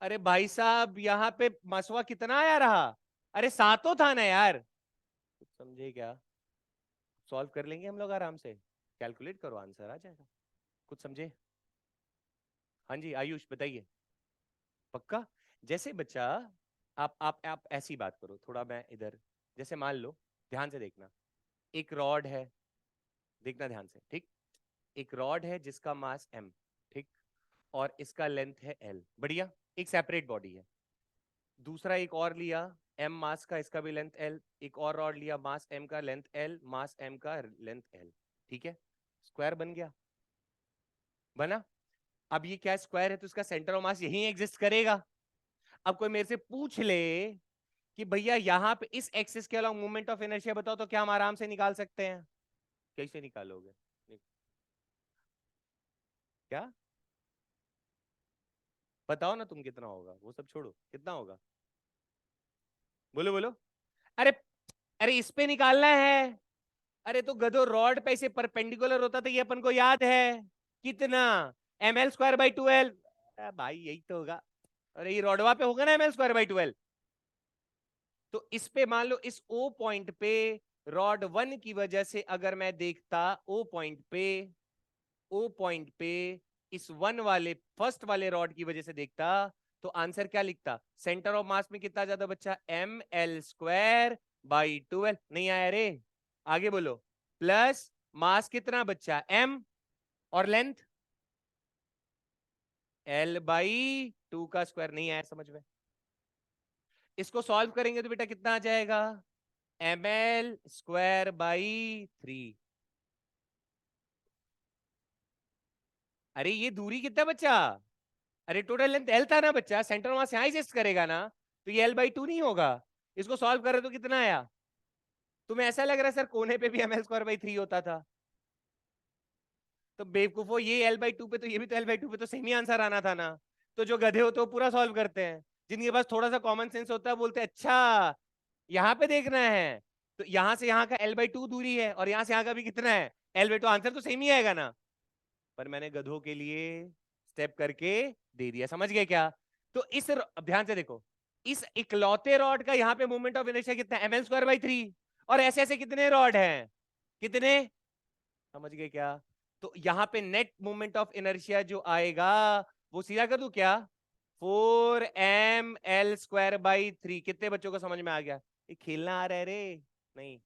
B: अरे भाई साहब, यहाँ पे मसवा कितना आया रहा? अरे सातों था ना यार। कुछ समझे क्या? सॉल्व कर लेंगे हम लोग आराम से, कैलकुलेट करो आंसर आ जाएगा। कुछ समझे? हाँ जी आयुष बताइए। पक्का? जैसे बच्चा, आप ऐसी बात करो थोड़ा, मैं इधर, जैसे मान लो, ध्यान से देखना, एक रॉड है, देखना ध्यान से, ठीक। एक रॉड है जिसका मास m, ठीक, और इसका लेंथ है l, बढ़िया, एक सेपरेट बॉडी है। दूसरा एक और लिया m मास का, इसका भी लेंथ l, एक और रॉड लिया मास m का, लेंथ l, मास m का, लेंथ l, ठीक है। स्क्वायर बन गया, बना। अब ये क्या स्क्वायर है, तो इसका सेंटर ऑफ मास यही एग्जिस्ट करेगा। अब कोई मेरे से पूछ ले कि भैया यहाँ पे इस एक्सिस के अलॉन्ग मोमेंट ऑफ इनर्शिया बताओ, तो क्या हम आराम से निकाल सकते हैं? कैसे निकालोगे? क्या बताओ ना तुम, कितना होगा? वो सब छोड़ो, कितना होगा? बोलो बोलो। अरे, अरे इस पे निकालना है। अरे तो गधो, रॉड पे से परपेंडिकुलर होता तो ये अपन को याद है। कितना? ml²/12। भाई यही तो होगा। अरे ये रॉडवा पे होगा ना ml²/12। तो इस पे मान लो, इस ओ पॉइंट पे रॉड 1 की वजह से अगर मैं देखता, ओ पॉइंट पे इस 1 वाले फर्स्ट वाले रॉड की वजह से देखता, तो आंसर क्या लिखता? सेंटर ऑफ मास में कितना ज्यादा बच्चा? ml²/12। नहीं आया रे? आगे बोलो। प्लस मास कितना बच्चा? m, और लेंथ l/2 का स्क्वायर। नहीं आया समझ में? इसको सॉल्व करेंगे तो बेटा कितना आ जाएगा? ml²/3। अरे ये दूरी कितना बच्चा? अरे टोटल लेंथ l था ना बच्चा, सेंटर मास यहां एग्जिस्ट करेगा ना, तो ये l/2 नहीं होगा। इसको सॉल्व करे तो कितना आया? तुम्हें ऐसा लग रहा है सर कोने पे भी ml²/3 होता था? तो बेवकूफो, ये l/2 पे तो ये भी तो l/2 पे, तो सेम ही आंसर आना था ना। तो जो गधे होते हैं वो पूरा सॉल्व करते हैं, जिनके पास थोड़ा सा कॉमन सेंस होता है बोलते हैं अच्छा यहाँ पे देखना है, तो यहाँ से यहाँ का l/2 दूरी है, और यहाँ से यहाँ का भी कितना है? l/2। आंसर तो सेम ही आएगा ना। पर मैंने गधों के लिए स्टेप करके दे दिया, समझ गए क्या? तो अब ध्यान से देखो, इस इकलौते रॉड का यहाँ पे मोमेंट ऑफ इनर्शिया कितना है? ml²/3। और ऐसे ऐसे कितने रॉड हैं? कितने? समझ गए क्या? तो यहाँ पे नेट मोमेंट ऑफ इनर्शिया जो आएगा, वो सीधा कर दूं क्या? 4ml²/3। कितने बच्चों को समझ में आ गया? ये खेलना आ रहा है रे? नहीं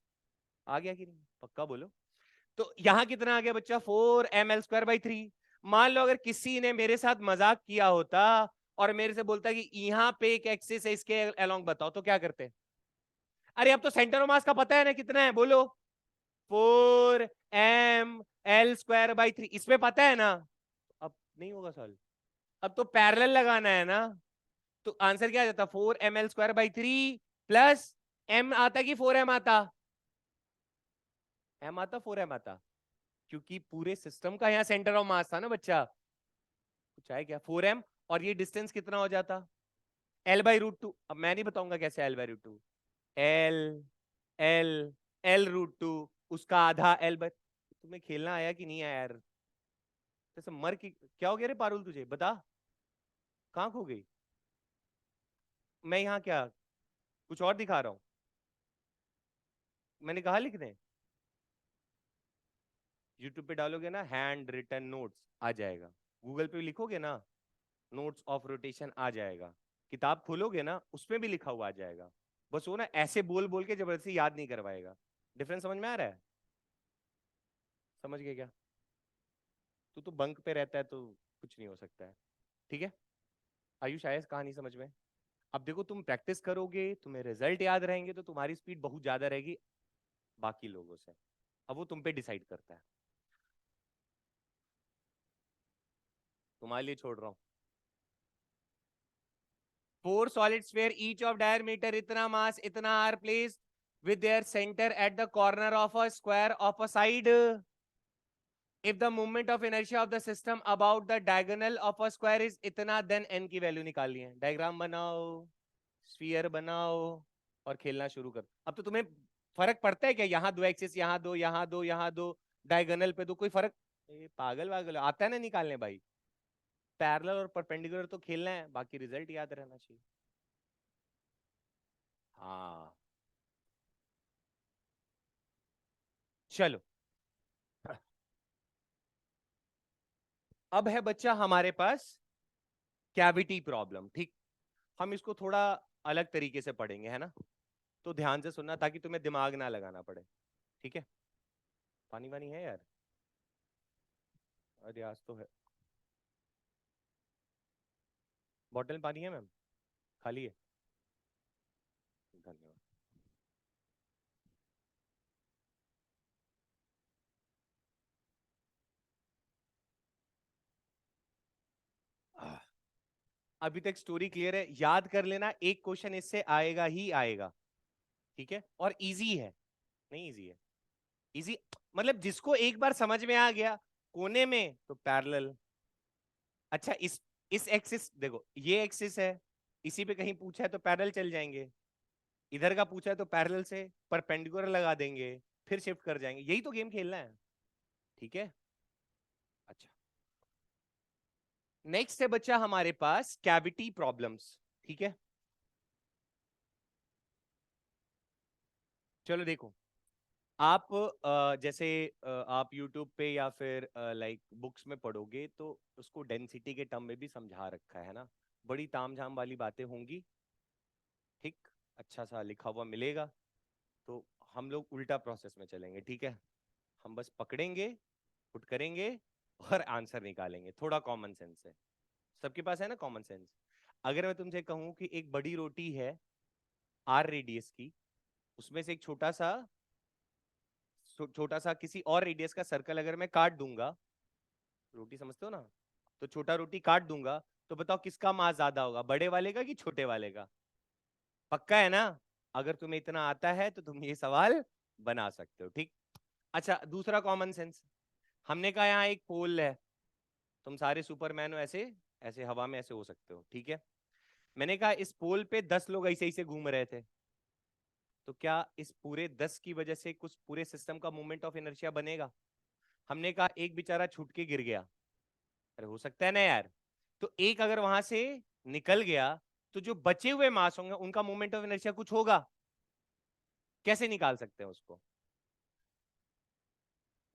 B: आ गया कि नहीं? पक्का बोलो। तो यहां कितना आ गया बच्चा? 4ml²/3। मान लो अगर किसी ने मेरे साथ मजाक किया होता और मेरे से बोलता कि यहाँ पे एक एक्सिस है, इसके अलोंग बताओ, तो क्या करते? अरे अब तो सेंटर ऑफ मास का पता है ना कितना है, बोलो। 4ml²/3, इसमें पता है ना। अब नहीं होगा सॉल्व, अब तो पैरेलल लगाना है ना। तो आंसर क्या आ जाता? 4ml²/3 प्लस m आता कि 4m आता? m आता, 4m आता, क्योंकि पूरे सिस्टम का यहाँ सेंटर ऑफ मास था ना बच्चा। कुछ है क्या? 4m, और ये डिस्टेंस कितना हो जाता? l/√2। अब मैं नहीं बताऊंगा कैसे l/√2। l l l√2, उसका आधा तुम्हें खेलना आया कि नहीं आया यार? जैसे मर की क्या हो गया रे पारुल, तुझे बता, कहाँ खो गई? मैं यहाँ क्या कुछ और दिखा रहा हूँ? मैंने कहा लिखने, यूट्यूब पे डालोगे ना हैंड रिटन नोट्स आ जाएगा, गूगल पे भी लिखोगे ना नोट्स ऑफ रोटेशन आ जाएगा, किताब खोलोगे ना उसमें भी लिखा हुआ आ जाएगा। बस वो ना ऐसे बोल बोल के जबरदस्ती याद नहीं करवाएगा। डिफरेंस समझ में आ रहा है? समझ गए क्या? तू तो बंक पे रहता है तो कुछ नहीं हो सकता है, ठीक है। आयुष आया कहानी समझ में? अब देखो, तुम प्रैक्टिस करोगे, तुम्हें रिजल्ट याद रहेंगे, तो तुम्हारी स्पीड बहुत ज्यादा रहेगी बाकी लोगों से। अब वो तुम पे डिसाइड करता है, तुम्हारे लिए छोड़ रहा हूँ। 4 solid sphere each of diameter इतना mass इतना are placed with their center at the corner of a square of a side। If the moment of inertia of the system about the diagonal of a square is इतना, देन n की वैल्यू निकालनी है। डायग्राम बनाओ, स्फीयर बनाओ और खेलना शुरू कर। अब तो तुम्हें फर्क पड़ता है क्या, यहाँ दो एक्सिस, यहाँ दो, यहाँ दो, यहाँ दो, डायगोनल पे दो, कोई फर्क? पागल वागल आता है ना निकालने भाई। पैरेलल और परपेंडिकुलर तो खेलना है, बाकी रिजल्ट याद रहना चाहिए। हाँ चलो, अब है बच्चा हमारे पास कैविटी प्रॉब्लम। ठीक, हम इसको थोड़ा अलग तरीके से पढ़ेंगे, है ना? तो ध्यान से सुनना ताकि तुम्हें दिमाग ना लगाना पड़े। ठीक है? पानी वानी है यार? अरे आज तो है। बॉटल में पानी है मैम? खाली है? धन्यवाद। आह, अभी तक स्टोरी क्लियर है? याद कर लेना, एक क्वेश्चन इससे आएगा ही आएगा। ठीक है? और इजी है। नहीं इजी है, इजी मतलब जिसको एक बार समझ में आ गया कोने में तो पैरेलल। अच्छा इस एक्सिस देखो, ये एक्सिस है, इसी पे कहीं पूछा है तो पैरेलल चल जाएंगे, इधर का पूछा है तो पैरेलल से परपेंडिकुलर लगा देंगे, फिर शिफ्ट कर जाएंगे। यही तो गेम खेलना है। ठीक है? अच्छा, नेक्स्ट है बच्चा हमारे पास कैविटी प्रॉब्लम्स। ठीक है? चलो देखो, आप जैसे आप YouTube पे या फिर लाइक बुक्स में पढ़ोगे तो उसको डेंसिटी के टर्म में भी समझा रखा है ना। बड़ी तामझाम वाली बातें होंगी। ठीक, अच्छा सा लिखा हुआ मिलेगा। तो हम लोग उल्टा प्रोसेस में चलेंगे। ठीक है? हम बस पकड़ेंगे, पुट करेंगे और आंसर निकालेंगे। थोड़ा कॉमन सेंस है, सबके पास है ना कॉमन सेंस? अगर मैं तुमसे कहूं कि एक बड़ी रोटी है आर रेडियस की, उसमें से एक छोटा सा किसी और रेडियस का सर्कल अगर मैं काट दूंगा, रोटी समझते हो ना, तो छोटा रोटी काट दूंगा, तो बताओ किसका मास ज्यादा होगा, बड़े वाले का कि छोटे वाले का? पक्का है ना? अगर तुम्हें इतना आता है तो तुम ये सवाल बना सकते हो। ठीक, अच्छा दूसरा कॉमन सेंस, हमने कहा यहाँ एक पोल है, तुम सारे सुपरमैन हो, ऐसे ऐसे हवा में ऐसे हो सकते हो। ठीक है? मैंने कहा इस पोल पे 10 लोग ऐसे ऐसे घूम रहे थे, तो क्या इस पूरे 10 की वजह से कुछ पूरे सिस्टम का मोमेंट ऑफ इनर्शिया बनेगा? हमने कहा एक बेचारा छूट के गिर गया, अरे हो सकता है ना यार। तो एक अगर वहां से निकल गया तो जो बचे हुए मास होंगे उनका मोमेंट ऑफ इनर्शिया कुछ होगा। कैसे निकाल सकते हैं उसको?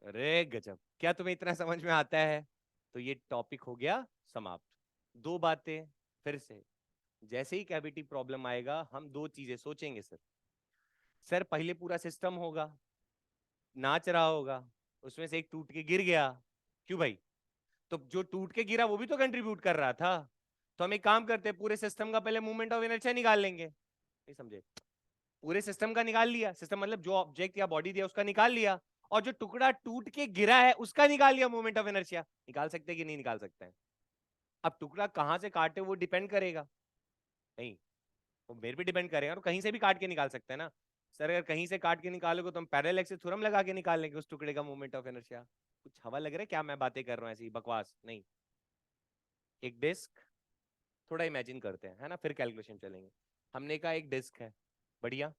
B: अरे गजब, क्या तुम्हें इतना समझ में आता है? तो ये टॉपिक हो गया समाप्त। दो बातें फिर से, जैसे ही कैविटी प्रॉब्लम आएगा हम दो चीजें सोचेंगे। सर पहले पूरा सिस्टम होगा, नाच रहा होगा, उसमें से एक टूट के गिर गया, क्यों भाई? तो जो टूट के गिरा वो भी तो कंट्रीब्यूट कर रहा था। तो हम एक काम करते हैं, पूरे सिस्टम का पहले मूवमेंट ऑफ इनर्शिया निकाल लेंगे। नहीं समझे? पूरे सिस्टम का निकाल लिया, सिस्टम मतलब जो ऑब्जेक्ट या बॉडी दिया उसका निकाल लिया, और जो टुकड़ा टूट के गिरा है उसका निकाल लिया मूवमेंट ऑफ इनर्शिया। निकाल सकते हैं कि नहीं निकाल सकते हैं? अब टुकड़ा कहां से काटे वो डिपेंड करेगा। नहीं, वो मेरे भी डिपेंड करेगा, तो कहीं से भी काट के निकाल सकते हैं ना। सर अगर कहीं से काट के निकालोगे तो हम पैरेलल एक्सिस थ्योरम लगा के निकाल लेंगे उस टुकड़े का मूवमेंट ऑफ इनर्शिया। कुछ हवा लग रहा है क्या मैं बातें कर रहा हूँ ऐसी बकवास? नहीं, एक डिस्क, थोड़ा इमेजिन करते हैं, है ना, फिर कैलकुलेशन चलेंगे। हमने कहा एक डिस्क है, बढ़िया,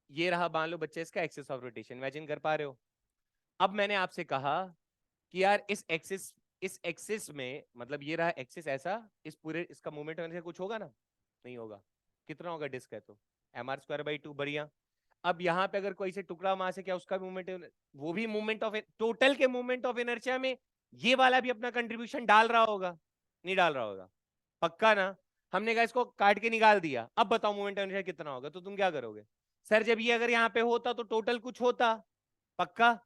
B: ये रहा मान लो बच्चे इसका एक्सिस ऑफ रोटेशन, इमेजिन कर पा रहे हो? अब मैंने आपसे कहा कि यार इस एक्सिस में, मतलब ये रहा एक्सिस ऐसा, इस पूरे इसका मूवमेंट होने से कुछ होगा ना? नहीं होगा। कितना होगा डिस्क है तो? mr²/2, बढ़िया। अब यहाँ पे अगर कोई से टुकड़ा मास है, क्या उसका मूवमेंट, वो भी मूवमेंट ऑफ टोटल के मूवमेंट ऑफ इनर्शिया में ये वाला भी अपना कंट्रीब्यूशन डाल रहा होगा? नहीं डाल रहा होगा? पक्का ना? हमने कहा इसको काट के निकाल दिया, अब बताओ मोमेंट ऑफ इनर्शिया कितना होगा, तो तुम क्या करोगे? सर जब ये अगर यहाँ पे होता तो टोटल कुछ होता। पक्का?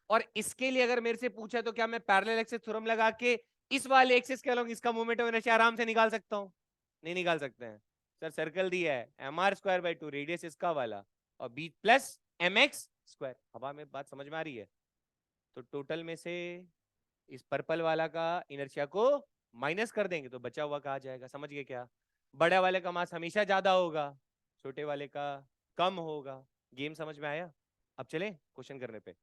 B: और इसके लिए अगर मेरे से पूछा तो क्या मैं पैरेलल एक्सिस थ्योरम लगा के इस वाले एक्सिस के अलॉन्ग इसका मोमेंट ऑफ इनर्शिया आराम से निकाल सकता हूं? नहीं निकाल सकते हैं। सर सर्कल दिया है mr²/2, रेडियस इसका वाला, और बी प्लस mx²। हवा में बात समझ में आ रही है? तो टोटल में से इस पर्पल वाला का इनर्शिया को माइनस कर देंगे तो बचा हुआ कहा जाएगा। समझ गए क्या? बड़े वाले का मास हमेशा ज्यादा होगा, छोटे वाले का कम होगा। गेम समझ में आया? अब चले क्वेश्चन करने पे।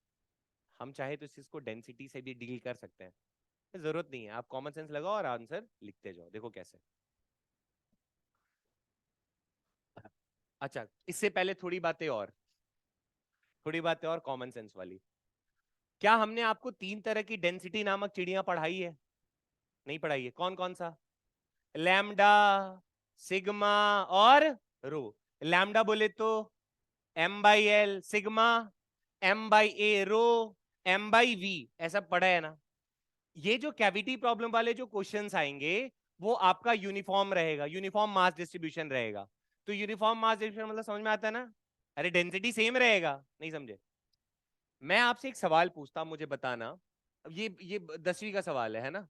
B: हम चाहे तो इस चीज को डेंसिटी से भी डील कर सकते हैं, जरूरत नहीं है, आप कॉमन सेंस लगाओ और आंसर लिखते जाओ। देखो कैसे। अच्छा, इससे पहले थोड़ी बातें और कॉमन सेंस वाली। क्या हमने आपको 3 तरह की डेंसिटी नामक चिड़ियां पढ़ाई है? नहीं पढ़ाई है? कौन कौन सा? लैम्डा, सिग्मा और रो। लैम्डा बोले तो M/L सिग्मा, M/A रो, M/V, ऐसा पढ़ा है ना? ये जो कैविटी प्रॉब्लम वाले जो क्वेश्चंस आएंगे वो आपका यूनिफॉर्म रहेगा, यूनिफॉर्म मास डिस्ट्रीब्यूशन रहेगा। तो यूनिफॉर्म मास डिस्ट्रीब्यूशन मतलब समझ में आता है ना? अरे डेंसिटी सेम रहेगा, नहीं समझे? मैं आपसे एक सवाल पूछता हूं, मुझे बताना। ये 10वीं का सवाल है ना?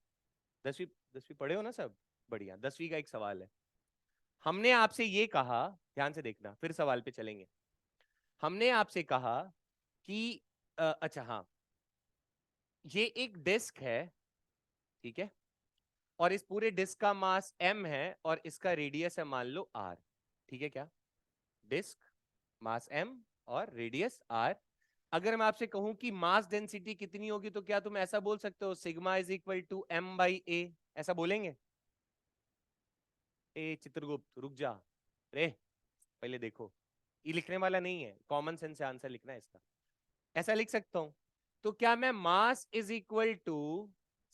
B: 10वीं 10वीं पढ़े हो ना सब? बढ़िया। 10वीं का एक सवाल है। हमने आपसे ये कहा, ध्यान से देखना, फिर सवाल पे चलेंगे। हमने आपसे कहा कि अच्छा हाँ, ये एक डिस्क है, ठीक है, और इस पूरे डिस्क का मास m है और इसका रेडियस है मान लो r। ठीक है क्या? डिस्क, मास m और रेडियस r। अगर मैं आपसे कहूं कि मास डेंसिटी कितनी होगी तो क्या तुम ऐसा बोल सकते हो, sigma is equal to M/A? ऐसा बोलेंगे? ए चित्रगुप्त रुक जा रे, पहले देखो, ये लिखने वाला नहीं है, कॉमन सेंस से आंसर लिखना है इसका। ऐसा लिख सकता हूं? तो क्या मैं mass is equal to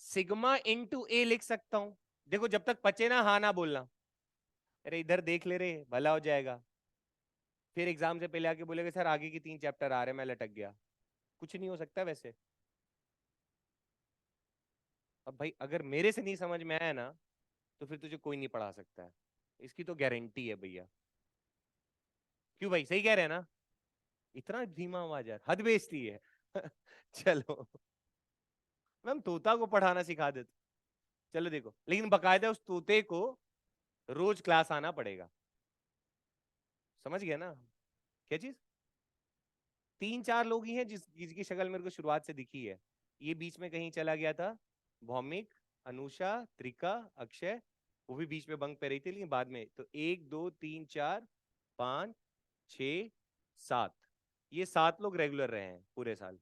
B: sigma into A लिख सकता हूं? देखो जब तक पचे ना हाँ ना बोलना। अरे इधर देख ले रे, भला हो जाएगा। फिर एग्जाम से पहले आके बोलेगा सर आगे की 3 चैप्टर आ रहे, मैं लटक गया। कुछ नहीं हो सकता वैसे। अब भाई अगर मेरे से नहीं समझ में आया ना तो फिर तुझे कोई नहीं पढ़ा सकता है, इसकी तो गारंटी है भैया। क्यों भाई, सही कह रहे हैं ना? इतना धीमा आवाज यार, हद बेइज्जती है। चलो, मैम तोता को पढ़ाना सिखा देते। चलो देखो, लेकिन बकायदा उस तोते को रोज क्लास आना पड़ेगा। समझ गया ना? क्या चीज? 3-4 लोग ही हैं जिसकी शक्ल मेरे को शुरुआत से दिखी है। ये बीच में कहीं चला गया था, भौमिक, अनुषा, त्रिका, अक्षय, वो भी बीच में बंक पे रही थी, लेकिन बाद में तो 1 2 3 4 5 6 7, ये 7 लोग रेगुलर रहे हैं पूरे साल।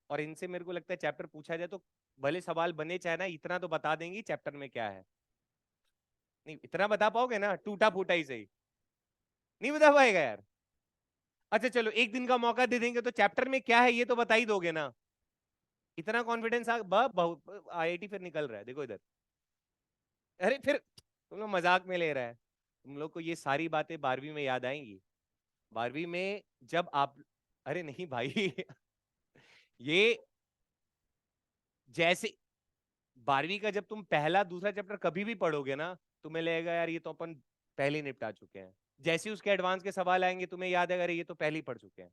B: और इनसे मेरे को लगता है चैप्टर पूछा जाए तो भले सवाल बने चाहे ना, इतना तो बता देंगे चैप्टर में क्या है। नहीं इतना बता पाओगे ना, टूटा फूटा ही सही। नहीं बता पाएगा यार? अच्छा चलो, एक दिन का मौका दे देंगे तो चैप्टर में क्या है ये तो बता ही दोगे ना? इतना कॉन्फिडेंस बहुत IIT फिर निकल रहा है, देखो इधर। अरे फिर तुम लोग मजाक में ले रहा है, तुम लोग को ये सारी बातें 12वीं में याद आएंगी। 12वीं में जब आप, अरे नहीं भाई, ये जैसे 12वीं का जब तुम पहला दूसरा चैप्टर कभी भी पढ़ोगे ना, तुम्हें लगेगा यार ये तो अपन पहले ही निपटा चुके हैं। जैसे ही उसके एडवांस के सवाल आएंगे तुम्हें याद आएगा अरे ये तो पहले ही पढ़ चुके हैं।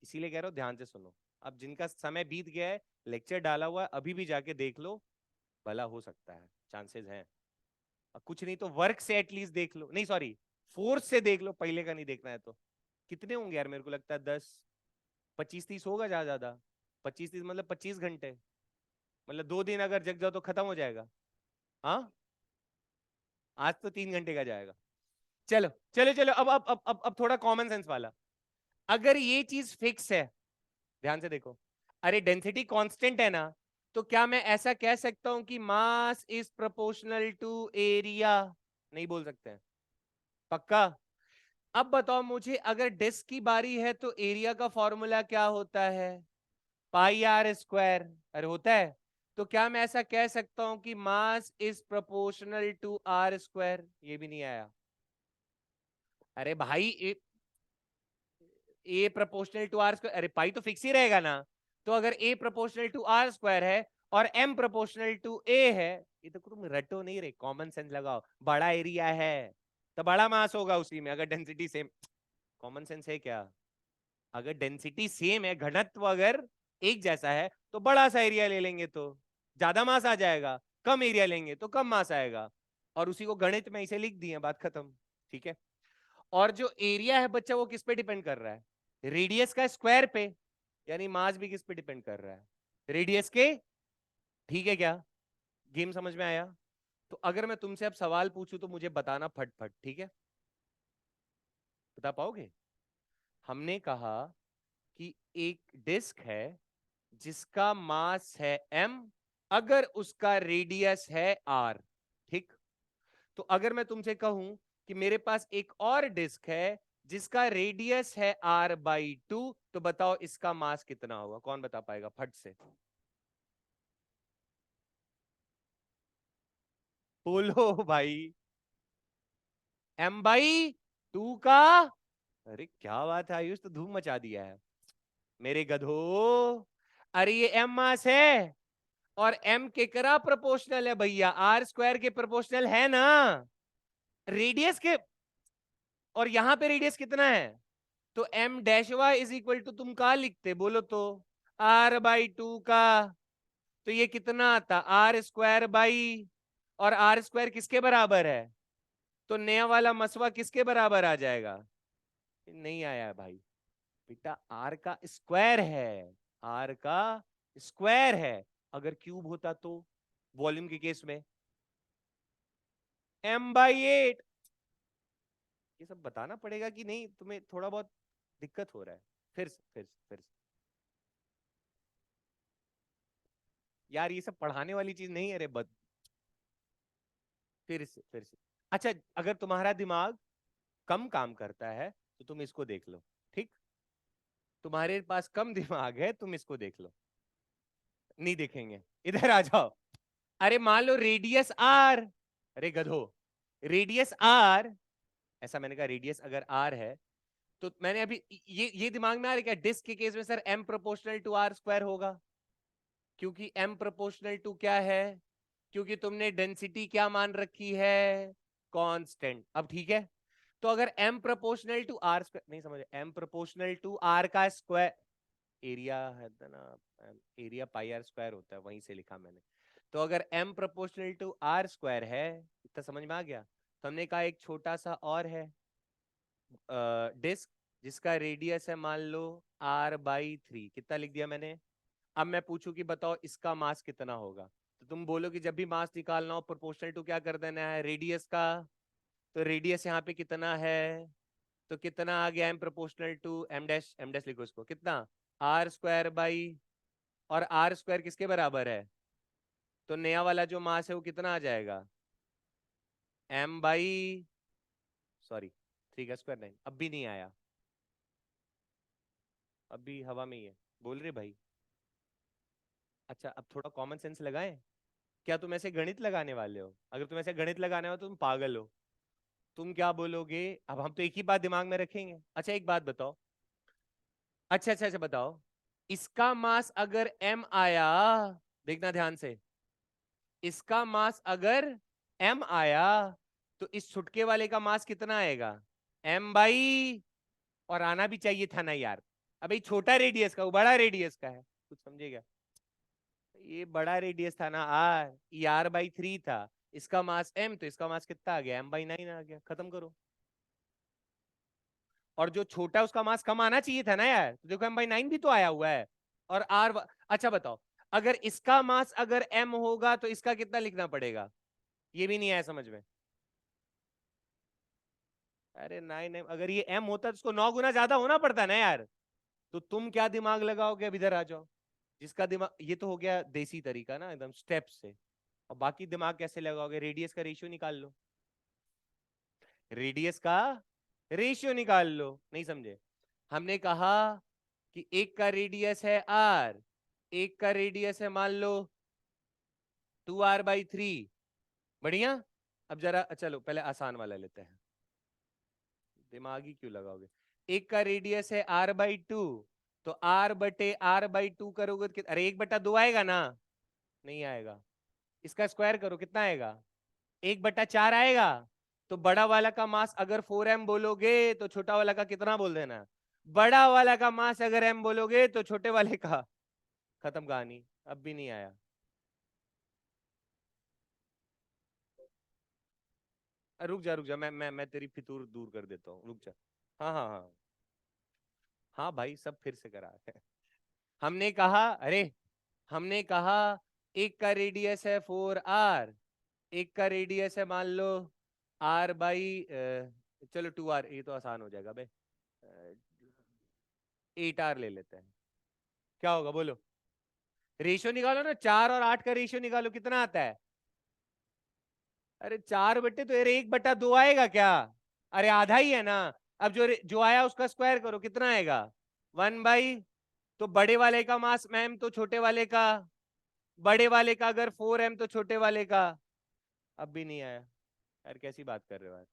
B: इसीलिए कह रहा हूँ ध्यान से सुनो। अब जिनका समय बीत गया है, लेक्चर डाला हुआ है, अभी भी जाके देख लो, भला हो सकता है, चांसेस हैं। कुछ नहीं तो वर्क से एटलीस्ट देख लो, नहीं सॉरी, फोर्स से देख लो, पहले का नहीं देखना है तो। कितने होंगे यार, मेरे को लगता है 10 25 30 होगा ज्यादा ज्यादा। 25 30 मतलब 25 घंटे, मतलब 2 दिन अगर जग जाओ तो खत्म हो जाएगा। हाँ, आज तो 3 घंटे का जाएगा। चलो चलो चलो, अब थोड़ा कॉमन सेंस वाला। अगर ये चीज फिक्स है, ध्यान से देखो, अरे डेंसिटी कांस्टेंट है ना, तो क्या मैं ऐसा कह सकता हूं कि mass is proportional to area? नहीं बोल सकते हैं? पक्का? अब बताओ मुझे, अगर डिस्क की बारी है तो एरिया का फॉर्मूला क्या होता है? πr²। अरे होता है। तो क्या मैं ऐसा कह सकता हूं कि mass is proportional to r²? ये भी नहीं आया। अरे भाई ए प्रोपोर्शनल टू r², अरे पाई तो फिक्स ही रहेगा ना। तो अगर ए प्रोपोर्शनल टू r² है और m प्रोपोर्शनल टू a है, ये तो तुम रटो नहीं रे, कॉमन सेंस लगाओ। बड़ा एरिया है तो बड़ा मास होगा उसी में, अगर डेंसिटी सेम। कॉमन सेंस है क्या? अगर डेंसिटी सेम है, घनत्व अगर एक जैसा है, तो बड़ा सा एरिया ले लेंगे तो ज्यादा मास आ जाएगा, कम एरिया लेंगे तो कम मास आएगा। और उसी को गणित में इसे लिख दिए, बात खत्म। ठीक है? और जो एरिया है बच्चा, वो किस पे डिपेंड कर रहा है? रेडियस का स्क्वायर पे। यानी मास भी किस पे डिपेंड कर रहा है? रेडियस के। ठीक है क्या? गेम समझ में आया? तो अगर मैं तुमसे अब सवाल पूछूं तो मुझे बताना फटफट, ठीक है? बता पाओगे? हमने कहा कि एक डिस्क है, जिसका मास है m, अगर उसका रेडियस है r। ठीक। तो अगर मैं तुमसे कहूं कि मेरे पास एक और डिस्क है जिसका रेडियस है r/2, तो बताओ इसका मास कितना होगा? कौन बता पाएगा फट से? बोलो भाई। m/2 का। अरे क्या बात है आयुष, तो धूम मचा दिया है मेरे गधो। अरे ये m मास है, और m केकरा प्रोपोर्शनल है भैया? आर स्क्वायर के प्रोपोर्शनल है ना, रेडियस के। और यहां पे रेडियस कितना है? तो m dash y is equal to, तुम कहा लिखते बोलो तो, r/2 का। तो ये कितना आता? आर स्क्वायर बाई, और आर स्क्वायर किसके बराबर है? तो नया वाला मसवा किसके बराबर आ जाएगा? नहीं आया है भाई। बेटा आर का स्क्वायर है, आर का स्क्वायर है। अगर क्यूब होता तो वॉल्यूम के केस में m/8। ये सब बताना पड़ेगा कि नहीं तुम्हें? थोड़ा बहुत दिक्कत हो रहा है। फिर से यार, ये सब पढ़ाने वाली चीज नहीं है रे बद। फिर से अच्छा, अगर तुम्हारा दिमाग कम काम करता है तो तुम इसको देख लो। ठीक। तुम्हारे पास कम दिमाग है, तुम इसको देख लो। नहीं देखेंगे, इधर आ जाओ। अरे मान लो रेडियस आर। अरे गधो, रेडियस आर। ऐसा मैंने कहा रेडियस अगर आर है, तो मैंने अभी ये दिमाग में आ रहा है क्या? डिस्क के केस में sir m proportional to r square होगा, क्योंकि m प्रोपोर्शनल टू क्या है? क्योंकि तुमने डेंसिटी क्या मान रखी है? कांस्टेंट। अब ठीक है। तो अगर m proportional to r square, नहीं समझे, m प्रोपोर्शनल टू आर का स्क्वायर, एरिया है ना, एरिया पाई आर स्क्वायर होता है, वहीं से लिखा मैंने। तो अगर m proportional to r square है, इतना समझ में आ गया? तो हमने कहा एक छोटा सा और है डिस्क, जिसका रेडियस है मान लो r/3। कितना लिख दिया मैंने? अब मैं पूछूं कि बताओ इसका मास कितना होगा, तो तुम बोलो कि जब भी मास निकालना हो प्रोपोर्शनल टू क्या कर देना है? रेडियस का। तो रेडियस यहाँ पे कितना है? तो कितना आ गया? m proportional to m dash लिखो इसको, कितना? आर स्क्वायर बाई, और आर स्क्वायर किसके बराबर है? तो नया वाला जो मास है वो कितना आ जाएगा? m/, सॉरी, 3 का स्क्वायर 9। अब भी नहीं आया, अब भी हवा में ही है। बोल रहे भाई। अच्छा अब थोड़ा कॉमन सेंस लगाएं। क्या तुम ऐसे गणित लगाने वाले हो? अगर तुम ऐसे गणित लगाने हो तो तुम पागल हो। तुम क्या बोलोगे? अब हम तो एक ही बात दिमाग में रखेंगे। अच्छा एक बात बताओ, अच्छा बताओ, इसका मास अगर m आया, देखना ध्यान से, इसका मास अगर m आया, तो इस छुटके वाले का मास कितना आएगा? m/, और आना भी चाहिए था ना यार। अबे छोटा रेडियस का, वो बड़ा रेडियस का है, कुछ समझेगा? ये बड़ा रेडियस था ना आर, ये r/3 था। इसका मास m, तो इसका मास कितना आ गया? m/9 आ गया। खत्म करो। और जो छोटा है उसका मास कम आना चाहिए था ना यार, तो देखो m/9 भी तो आया हुआ है। और अच्छा बताओ, अगर इसका मास अगर m होगा तो इसका कितना लिखना पड़ेगा? ये भी नहीं आया समझ में? अरे 9 अगर ये m होता तो उसको 9 गुना ज्यादा होना पड़ता ना यार। तो तुम क्या दिमाग लगाओगे? अब इधर आ जाओ। जिसका दिमाग, ये तो हो गया देसी तरीका ना एकदम स्टेप से। और बाकी दिमाग कैसे लगाओगे? रेडियस का रेशियो निकाल लो, रेडियस का रेशियो निकाल लो। नहीं समझे? हमने कहा कि एक का रेडियस है आर, एक का रेडियस है मान लो 2r/3। बढ़िया। अब जरा चलो पहले आसान वाला लेते हैं। दिमाग ही क्यों लगाओगे? एक का रेडियस है r/2, तो r/r/2 करोगे तो अरे 1/2 आएगा ना? नहीं आएगा। इसका स्क्वायर करो, कितना आएगा? 1/4 आएगा। तो बड़ा वाला का मास अगर 4m बोलोगे तो छोटा वाला का कितना बोल देना? बड़ा वाला का मास अगर m बोलोगे तो छोटे वाले का। खत्म कहानी। अब भी नहीं आया। रुक जा, मैं तेरी फितूर दूर कर देता हूँ, रुक जा। हाँ हाँ हाँ। हाँ भाई सब फिर से करा है। हमने कहा, अरे हमने कहा एक का रेडियस है 4r, एक का रेडियस है मान लो r/, चलो 2r, ये तो आसान हो जाएगा भाई। 8r ले लेते हैं। क्या होगा बोलो? रेशियो निकालो ना, 4 और 8 का रेशियो निकालो, कितना आता है? अरे 4 बटे तो यार 1/2 आएगा क्या? अरे आधा ही है ना। अब जो आया उसका स्क्वायर करो, कितना आएगा? 1/। तो बड़े वाले का मास m तो छोटे वाले का, बड़े वाले का अगर 4m तो छोटे वाले का। अब भी नहीं आया यार, कैसी बात कर रहे हो यार?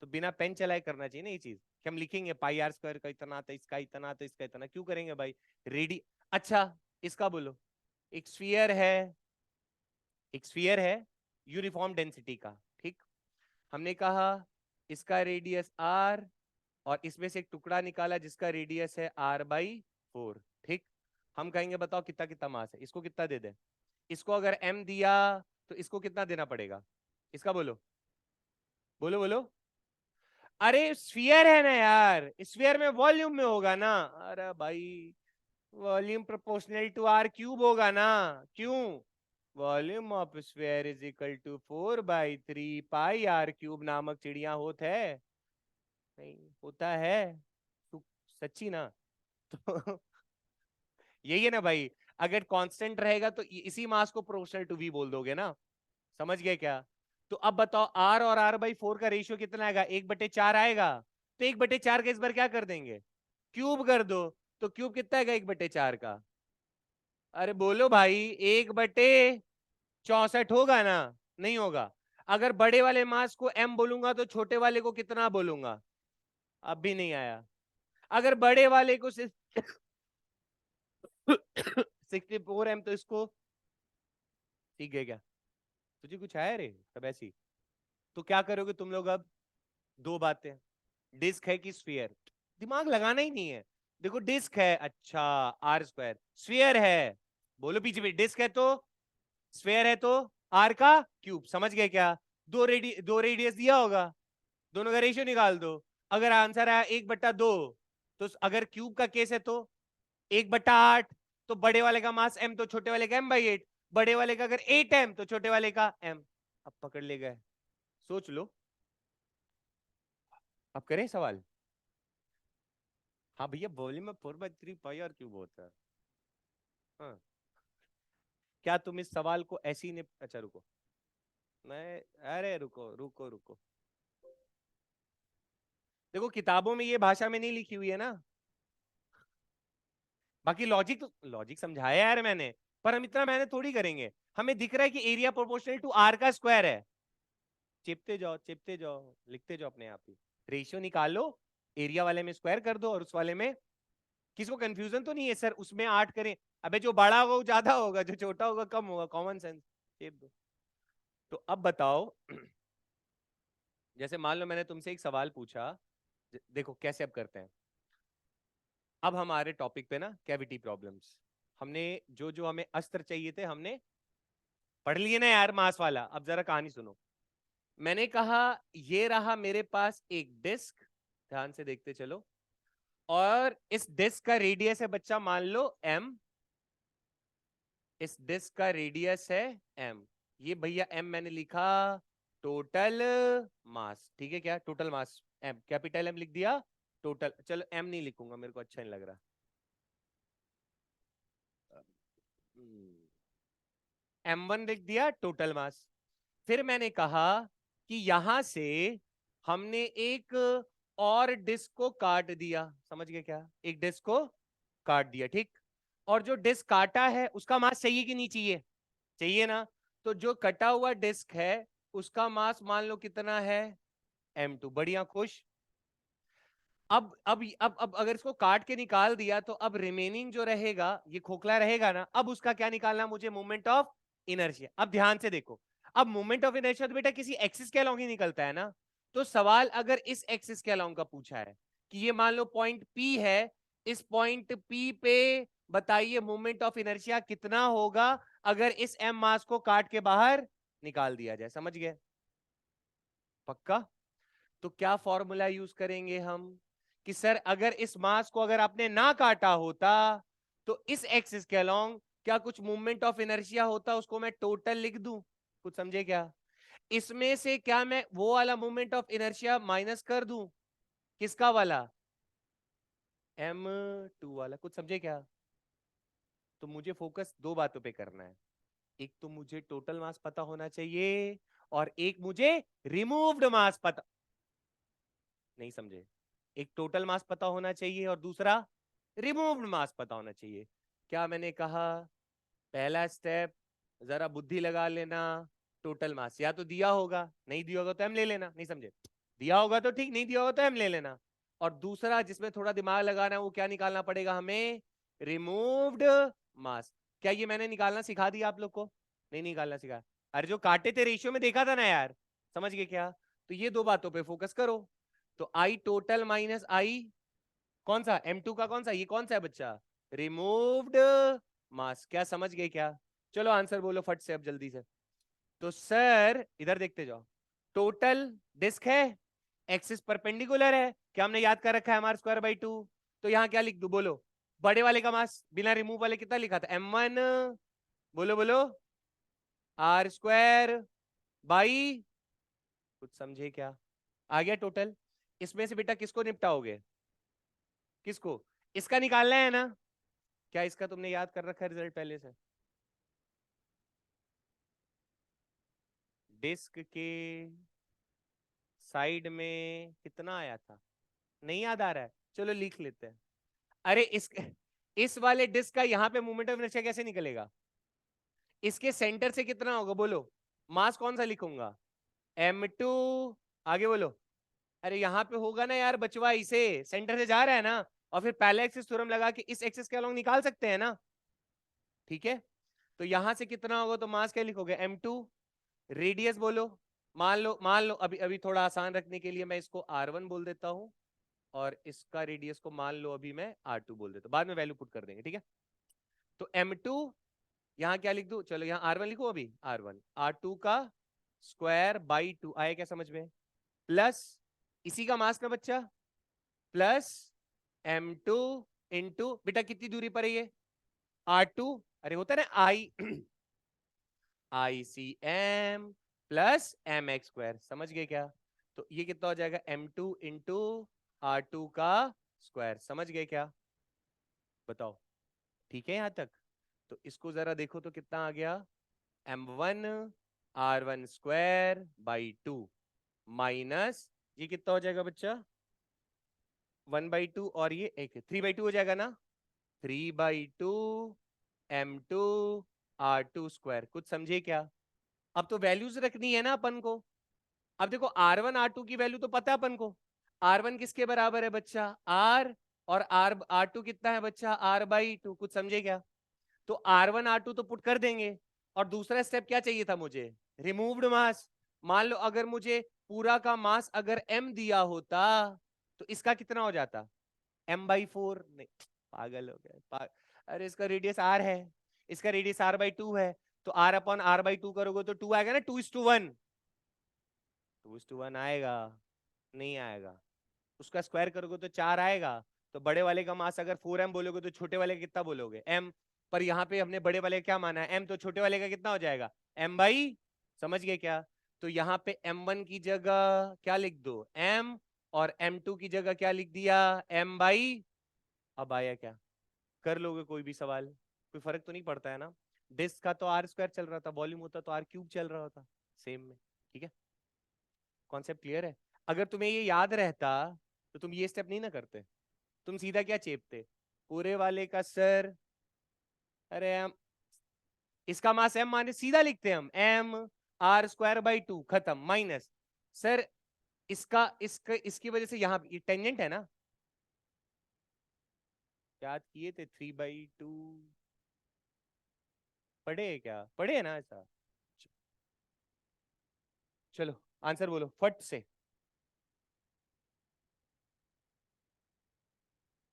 B: तो बिना पेन चलाए करना चाहिए ना ये चीज, कि हम लिखेंगे πr² का इतना आता, इसका इतना आता, इसका इतना क्यों करेंगे भाई? रेडी। अच्छा, इसका बोलो। एक स्फीयर है, एक स्फीयर है यूनिफॉर्म डेंसिटी का, ठीक। हमने कहा इसका रेडियस r, और इसमें से एक टुकड़ा निकाला जिसका रेडियस है r/4, ठीक। हम कहेंगे बताओ कितना कितना मास है, इसको कितना दे दे? इसको अगर m दिया तो इसको कितना देना पड़ेगा? इसका बोलो, बोलो बोलो। अरे स्फीयर है ना यार, स्फीयर में वॉल्यूम में होगा ना। अरे भाई, वॉल्यूम प्रोपोर्शनल टू r³ होगा ना। क्यों? Volume of sphere is equal to 4/3 πr³ नामक चिड़िया होता है, नहीं होता है? तू सच्ची ना? तो यही है ना भाई, अगर कांस्टेंट रहेगा तो इसी मास को प्रोपोर्शनल टू v बोल दोगे ना। समझ गए क्या? तो अब बताओ r और r/4 का रेशियो कितना आएगा? 1/4 आएगा। तो 1/4 का इस बार क्या कर देंगे? क्यूब कर दो। तो क्यूब कितना आएगा 1/4 का? अरे बोलो भाई, 1/64 होगा ना? नहीं होगा। अगर बड़े वाले मास को m बोलूंगा तो छोटे वाले को कितना बोलूंगा? अब भी नहीं आया। अगर बड़े वाले को 64m तो इसको, ठीक है क्या? तुझे कुछ आया रे सब ऐसी? तो क्या करोगे तुम लोग अब? दो बातें, डिस्क है कि स्फीयर, दिमाग लगाना ही नहीं है। देखो डिस्क है, अच्छा r², स्फीयर है, बोलो पीछे पीछे, डिस्क है तो, स्फीयर है तो r का क्यूब। समझ गए क्या? दो रेडियस दिया होगा, दोनों का रेशियो निकाल दो। अगर आंसर आया 1/2, तो अगर क्यूब का केस है तो 1/8। तो बड़े वाले का मास m तो छोटे वाले का m/8, बड़े वाले का अगर 8m तो छोटे वाले का m। अब पकड़ ले गए। सोच लो, अब करें सवाल? हाँ भैया, वॉल्यूम में 4/3 πr³ होता है। हाँ, क्या तुम इस सवाल को ऐसे ही अच्छा रुको, मैं, अरे रुको रुको रुको, देखो किताबों में ये भाषा में नहीं लिखी हुई है ना। बाकी लॉजिक तो लॉजिक समझाया यार मैंने, पर हम इतना मेहनत थोड़ी करेंगे। हमें दिख रहा है कि एरिया प्रोपोर्शनल टू r का स्क्वायर है। चिपते जाओ चिपते जाओ, लिखते जाओ अपने आप ही। रेशियो निकालो, एरिया वाले में स्क्वायर कर दो और उस वाले में। किसी को कंफ्यूजन तो नहीं है सर उसमें 8 करें? अबे जो बड़ा होगा वो ज्यादा होगा, जो छोटा होगा कम होगा, कॉमन सेंस। चेप दो। तो अब बताओ, जैसे मान लो मैंने तुमसे एक सवाल पूछा, देखो कैसे अब करते हैं। अब हमारे टॉपिक पे ना कैविटी प्रॉब्लम्स, हमने जो जो हमें अस्त्र चाहिए थे हमने पढ़ लिए ना यार, मास वाला। अब जरा कहानी सुनो। मैंने कहा ये रहा मेरे पास एक डिस्क, ध्यान से देखते चलो, और इस डिस्क का रेडियस है बच्चा मान लो m, इस डिस्क का रेडियस है m। ये भैया m मैंने लिखा टोटल मास, ठीक है क्या? Total mass m, capital M लिख दिया। टोटल, चलो m नहीं लिखूंगा, मेरे को अच्छा नहीं लग रहा। m1 लिख दिया टोटल मास। फिर मैंने कहा कि यहां से हमने एक और डिस्क को काट दिया। समझ गए क्या? एक डिस्क को काट दिया, ठीक। और जो डिस्क काटा है उसका मास चाहिए कि नहीं चाहिए? चाहिए ना। तो जो कटा हुआ डिस्क है उसका मास मान लो कितना है? m2। बढ़िया, खुश। अब अगर इसको काट के निकाल दिया तो अब रिमेनिंग जो रहेगा ये खोखला रहेगा ना। अब उसका क्या निकालना मुझे? Moment of inertia. अब ध्यान से देखो, अब मोमेंट ऑफ इनर्शिया तो बेटा किसी एक्सिस के अलोंग ही निकलता है ना। तो सवाल अगर इस एक्सिस के अलोंग का पूछा है कि ये मान लो पॉइंट P है, इस पॉइंट P पे बताइए मोमेंट ऑफ इनर्शिया कितना होगा अगर इस m मास को काट के बाहर निकाल दिया जाए। समझ गए? पक्का? तो क्या फॉर्मूला यूज करेंगे हम कि सर अगर इस मास को अगर आपने ना काटा होता तो इस एक्सिस के अलोंग क्या कुछ मूवमेंट ऑफ इनर्शिया होता, उसको मैं टोटल लिख दूं। कुछ समझे क्या? इसमें से क्या मैं वो वाला मूवमेंट ऑफ इनर्शिया माइनस कर दूं? किसका वाला? m2 वाला। कुछ समझे क्या? तो मुझे फोकस दो बातों पे करना है। एक तो मुझे टोटल मास पता होना चाहिए, और एक मुझे रिमूव्ड मास पता, नहीं समझे? एक टोटल मास पता होना चाहिए और दूसरा रिमूव्ड मास पता होना चाहिए। क्या मैंने कहा? पहला स्टेप, जरा बुद्धि लगा लेना। टोटल मास या तो दिया होगा, नहीं दिया होगा तो एम ले लेना, नहीं समझे? दिया होगा तो ठीक, नहीं दिया होगा तो एम ले लेना। और दूसरा जिसमें थोड़ा दिमाग लगाना है, वो क्या निकालना पड़ेगा हमें? रिमूव्ड मास। क्या ये मैंने निकालना सिखा दिया आप लोग को? नहीं निकालना सिखा? अरे जो काटे थे रेशियो में देखा था ना यार, समझ गए क्या? तो ये दो बातों पे फोकस करो। तो आई टोटल माइनस आई कौन सा, M2 का कौन सा, ये कौन सा है बच्चा? रिमूव्ड मास। क्या समझ गए क्या? चलो आंसर बोलो फट से अब जल्दी से। तो सर इधर देखते जाओ, टोटल डिस्क है, एक्सिस परपेंडिकुलर है, क्या हमने याद कर रखा है? m r²/2। तो यहां क्या लिख दू बोलो? बड़े वाले का मास बिना रिमूव वाले कितना लिखा था? m1, बोलो बोलो, r²/, कुछ समझे क्या? आ गया टोटल। इसमें से बेटा किसको निपटाओगे? किसको? इसका निकालना है ना? क्या इसका तुमने याद कर रखा है रिजल्ट पहले से? डिस्क के साइड में कितना आया था? नहीं याद आ रहा है? चलो लिख लेते हैं। अरे इस वाले डिस्क का यहाँ पे मोमेंट ऑफ इनर्शिया कैसे निकलेगा? इसके सेंटर से कितना होगा बोलो? मास कौन सा लिखूंगा? M2। आगे बोलो। अरे यहाँ पे होगा ना यार बचवा, इसे सेंटर से जा रहा है ना, और फिर पहले एक्सिस थ्योरम लगा के इस एक्सिस के अलोंग निकाल सकते हैं ना? ठीक है। तो यहां से कितना होगा तो मास क्या लिखोगे? M2। रेडियस बोलो। मान लो अभी अभी थोड़ा आसान रखने के लिए मैं इसको R1 बोल देता हूं, और इसका रेडियस को मान लो अभी मैं R2 बोल देता हूं, बाद में वैल्यू पुट कर देंगे, ठीक है? तो M2 यहाँ क्या लिख दूं? चलो यहाँ R1 लिखो, अभी R1 R2 का स्क्वायर/2 आया क्या समझ में? प्लस इसी का मास ना बच्चा, प्लस M2 इंटू बेटा कितनी दूरी पर है ये? R2। अरे होता है ना ICM प्लस mx², समझ गए क्या? तो ये कितना हो जाएगा? M2 इंटू R2 का स्क्वायर, समझ गए क्या? बताओ, ठीक है यहां तक? तो इसको जरा देखो तो कितना आ गया? M1 R1² / 2 माइनस ये कितना हो जाएगा बच्चा? 1/2, और ये एक 3/2 हो जाएगा ना? 3/2 M2 R2²। कुछ समझे क्या? अब तो वैल्यूज रखनी है ना अपन को। अब देखो R1 R2 की वैल्यू तो पता है अपन को। R1 किसके बराबर है बच्चा? R। और R2 कितना है बच्चा? R/2। कुछ समझे क्या? तो R1 R2 तो पुट कर देंगे, और दूसरा स्टेप क्या चाहिए था मुझे? रिमूव्ड मास। मान लो अगर मुझे पूरा का मास अगर M दिया होता, तो इसका कितना हो जाता? M/4। नहीं, पागल हो गया अरे इसका रेडियस R है, इसका रेडियस R/2 है, तो R/R/2 करोगे तो 2 आएगा ना, 2:1। 2:1 आएगा? नहीं आएगा। उसका स्क्वायर करोगे तो 4 आएगा। तो बड़े वाले का मास अगर 4m बोलोगे तो छोटे वाले का कितना बोलोगे? m। पर यहाँ पे हमने बड़े वाले का क्या माना है? m, तो छोटे वाले का कितना हो जाएगा? m/, समझ गए क्या? तो यहाँ पे m1 की जगह क्या लिख दो? m, और m2 की जगह क्या लिख दिया? m/। अब आया क्या? कर लोगे कोई भी सवाल? कोई फर्क तो नहीं पड़ता है ना? डिस्क का तो R² चल रहा था, वॉल्यूम होता तो R³ चल रहा होता, सेम में। ठीक है, कॉन्सेप्ट क्लियर है? अगर तुम्हें ये याद रहता तो तुम ये स्टेप नहीं ना करते, तुम सीधा क्या चेपते? पूरे वाले का सर, अरे हम इसका मास m माने सीधा लिखते हैं हम M r²/2, खत्म, माइनस सर इसका इसका इसकी वजह से यहाँ ये टेंजेंट है ना, याद किए थे 3/2, पढ़े है क्या? पढ़े है ना ऐसा? चलो आंसर बोलो फट से।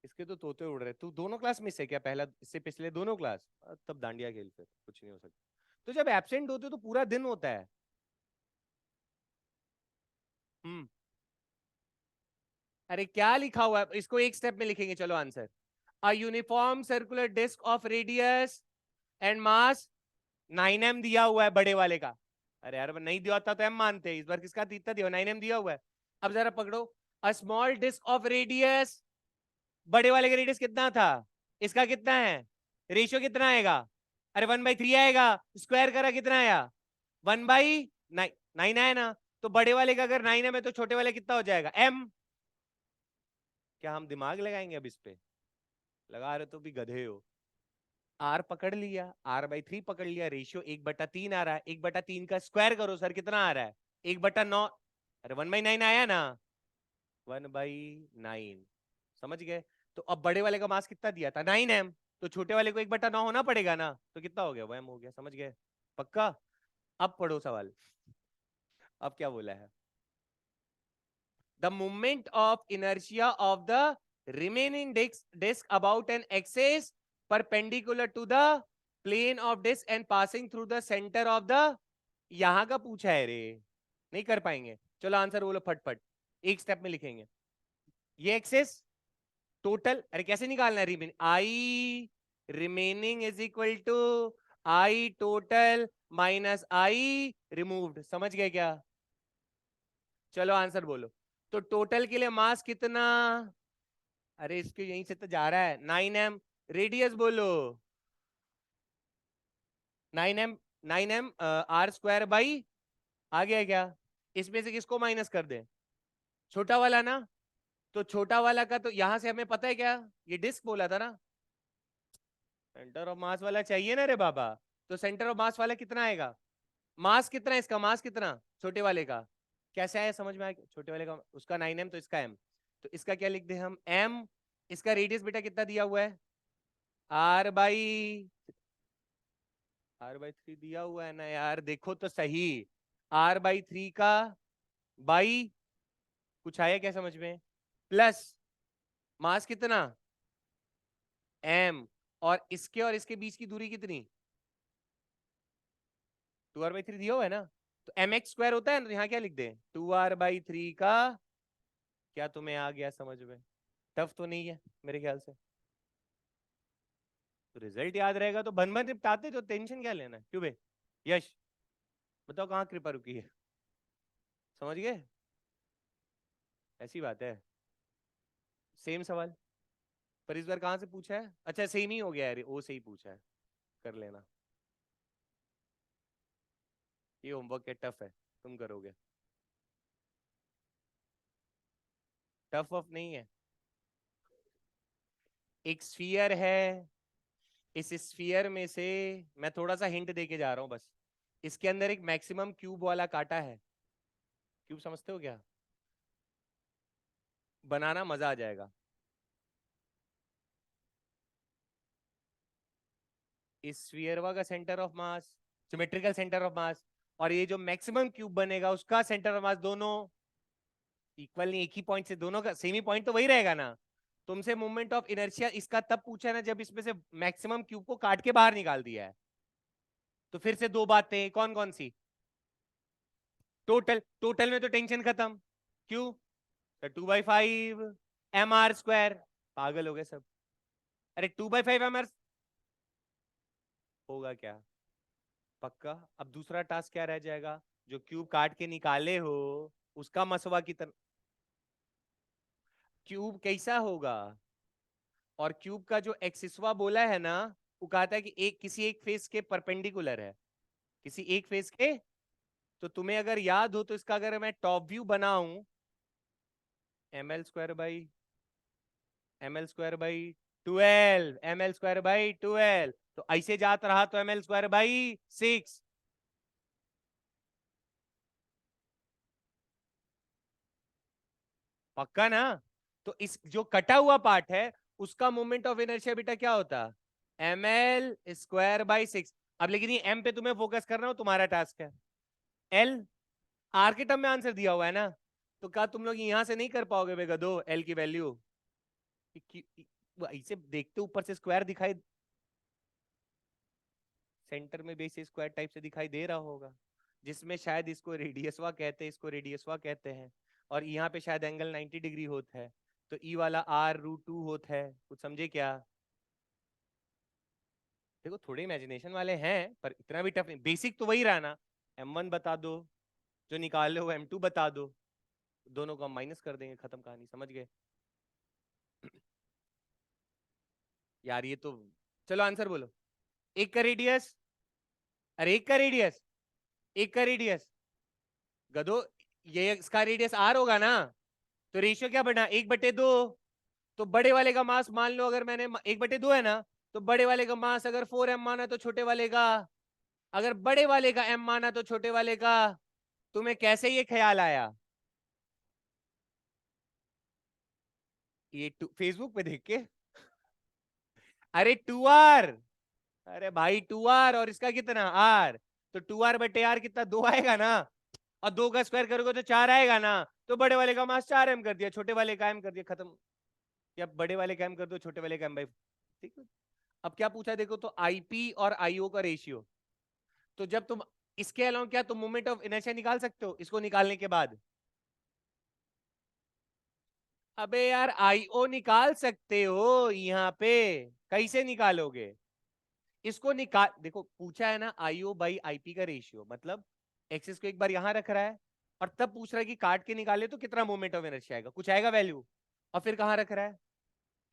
B: इसके तो तोते उड़ रहे। तू दोनों क्लास मिस है क्या? पहला इससे पिछले दोनों क्लास? तब डांडिया खेल, फिर कुछ नहीं हो सकता। तो जब एब्सेंट होते तो पूरा दिन होता है। हम्म। अरे क्या लिखा हुआ है इसको एक स्टेप में लिखेंगे, चलो answer. A uniform circular disc of radius and mass 9m दिया हुआ है बड़े वाले का। अरे यार नहीं दिया होता तो m मानते हैं, इस बार किसका इतना दिया? 9m दिया हुआ है। अब जरा पकड़ो, a small disc of radius, बड़े वाले का रेडियस कितना था? इसका कितना है? रेशियो कितना आएगा? अरे 1/3 आएगा, स्क्वायर करा कितना आया? 1/9, 9 आया ना। तो बड़े वाले का अगर 9 है तो छोटे वाले कितना हो जाएगा? m। क्या हम दिमाग लगाएंगे अब इस पे? लगा रहे तो भी गधे हो। r पकड़ लिया, r/3 पकड़ लिया, रेशियो 1/3 आ रहा है, 1/3 का स्क्वायर करो सर, कितना आ रहा है? 1/9। अरे 1/9 आया ना, 1/9। समझ गए? तो अब बड़े वाले का मास कितना दिया था? 9m। तो छोटे वाले को 1/9 होना पड़ेगा ना, तो कितना हो गया? वो m हो गया। समझ गए? पक्का? अब पढ़ो सवाल। अब क्या बोला है? The moment of inertia of the remaining disk about an axis perpendicular to the plane of disk and passing through the center of the, यहां का पूछा है रे, नहीं कर पाएंगे। चलो आंसर बोलो फटफट, एक स्टेप में लिखेंगे। ये एक्सेस टोटल, अरे कैसे निकालना है? Remain I remaining is equal to I total minus I removed. समझ गए क्या? चलो आंसर बोलो। तो टोटल के लिए मास कितना? अरे इसके यहीं से तो जा रहा है 9m। रेडियस बोलो 9m, 9m are square by, आ गया क्या? इसमें से किसको माइनस कर दे? छोटा वाला ना। तो छोटा वाला का तो यहां से हमें पता है क्या, ये डिस्क बोला था ना, सेंटर ऑफ मास वाला चाहिए ना रे बाबा। तो सेंटर ऑफ मास वाला कितना आएगा? मास कितना है इसका? मास कितना छोटे वाले का? कैसे आया समझ में आया? छोटे वाले का उसका 9m तो इसका m, तो इसका क्या लिख दे हम? m। इसका रेडियस बेटा कितना दिया हुआ है? r/3 दिया हुआ है ना यार, देखो तो सही। r/3 का बाई, कुछ आया क्या समझ में? प्लस मास कितना? m। और इसके बीच की दूरी कितनी? 2r/3 दिया हुआ है ना। तो mx² होता है ना, तो यहाँ क्या लिख दे? 2r/3 का। क्या तुम्हें आ गया समझ में? टफ तो नहीं है मेरे ख्याल से। तो रिजल्ट याद रहेगा तो भन भन निपटाते, तो टेंशन क्या लेना है? क्यों बे? यश बताओ कहाँ कृपा रुकी है? समझ गए? ऐसी बात है। सेम सवाल, पर इस बार कहाँ से पूछा है? अच्छा सेम ही हो गया है, ओ से ही पूछा है। कर लेना, ये होमवर्क है, टफ है, तुम करोगे। टफ वफ नहीं है। एक स्फीयर है, इस स्फीयर में से मैं थोड़ा सा हिंट देके जा रहा हूं बस। इसके अंदर एक मैक्सिमम क्यूब वाला कांटा है। क्यूब समझते हो क्या? बनाना मजा आ जाएगा। इस स्फीयर का centre of mass, symmetrical centre of मास, और ये जो मैक्सिमम क्यूब बनेगा उसका सेंटर ऑफ मास, दोनों इक्वल नहीं, एक ही पॉइंट से, दोनों का सेम ही पॉइंट तो वही रहेगा ना। तुमसे मोमेंट ऑफ इनर्शिया इसका तब पूछा है ना जब इसमें से मैक्सिमम क्यूब को काट के बाहर निकाल दिया है। तो फिर से दो बातें, कौन कौन सी? टोटल, टोटल में तो टेंशन खत्म। क्यों? 2/5 mr²। पागल हो गए सब। अरे 2/5 mr होगा क्या? पक्का? अब दूसरा टास्क क्या रह जाएगा? जो क्यूब काट के निकाले हो उसका मसवा कितना? क्यूब कैसा होगा? और क्यूब का जो एक्सिसवा बोला है ना, वो कहता है कि एक किसी एक फेस के परपेंडिकुलर है, किसी एक फेस के। तो तुम्हें अगर याद हो तो इसका अगर मैं टॉप व्यू बनाऊं, ml² बाई 12, तो ऐसे जात रहा तो ml²बाई 6। पक्का ना? तो इस जो कटा हुआ पार्ट है उसका मोमेंट ऑफ इनर्शिया बेटा क्या होता? ml²बाई 6। अब लेकिन ये m पे तुम्हें फोकस करना हो, तुम्हारा टास्क है। l r के टर्म में आंसर दिया हुआ है ना, तो क्या तुम लोग यहां से नहीं कर पाओगे बे गधो l की वैल्यू? ऐसे देखते ऊपर से स्क्वायर दिखाई, सेंटर में बेस स्क्वायर टाइप से दिखाई दे रहा होगा, जिसमें शायद इसको रेडियसवा कहते हैं, इसको रेडियसवा कहते हैं, और यहाँ पे शायद एंगल 90 डिग्री होता है। तो ई वाला r√2 होता है। कुछ समझे क्या? देखो थोड़े इमेजिनेशन वाले हैं पर इतना भी टफ नहीं, बेसिक तो वही रहा ना। m1 बता दो, जो निकाले हो m2 बता दो, दोनों को हम माइनस कर देंगे, खत्म कहानी। समझ गए? यार ये तो चलो आंसर बोलो। एक का रेडियस, अरे एक का रेडियस, एक का रेडियस गधो, ये इसका रेडियस आर होगा ना, तो रेशियो क्या बढ़ना, 1/2। तो बड़े वाले का मास मान लो, अगर मैंने 1/2 है ना, तो बड़े वाले का मास अगर 4m माना तो छोटे वाले का, अगर बड़े वाले का m माना तो छोटे वाले का। तुम्हें कैसे ये ख्याल आया? ये फेसबुक पे देख के? अरे 2r, अरे भाई 2r, और इसका कितना r, तो 2r/r कितना, 2 आएगा ना, और 2 का स्क्वायर करोगे तो 4 आएगा ना। तो बड़े वाले का मास 4m कर दिया, छोटे वाले का m कर दिया, खत्म। या बड़े वाले का m कर दो, छोटे वाले का m/4। ठीक है। अब क्या पूछा देखो, तो आईपी और आईओ का रेशियो। तो जब तुम इसके अलावा क्या तुम मोमेंट ऑफ इनर्शिया निकाल सकते हो इसको निकालने के बाद? अबे यार आईओ निकाल सकते हो यहाँ पे, कैसे निकालोगे? इसको निकाल, देखो पूछा है ना आईओ बाई आईपी का रेशियो, मतलब एक्सिस को एक बार यहां रख रहा है, और तब पूछ रहा है कि काट के निकाले तो कितना मोमेंट ऑफ इनर्शिया आएगा, कुछ आएगा वैल्यू, और फिर कहां रख रहा है,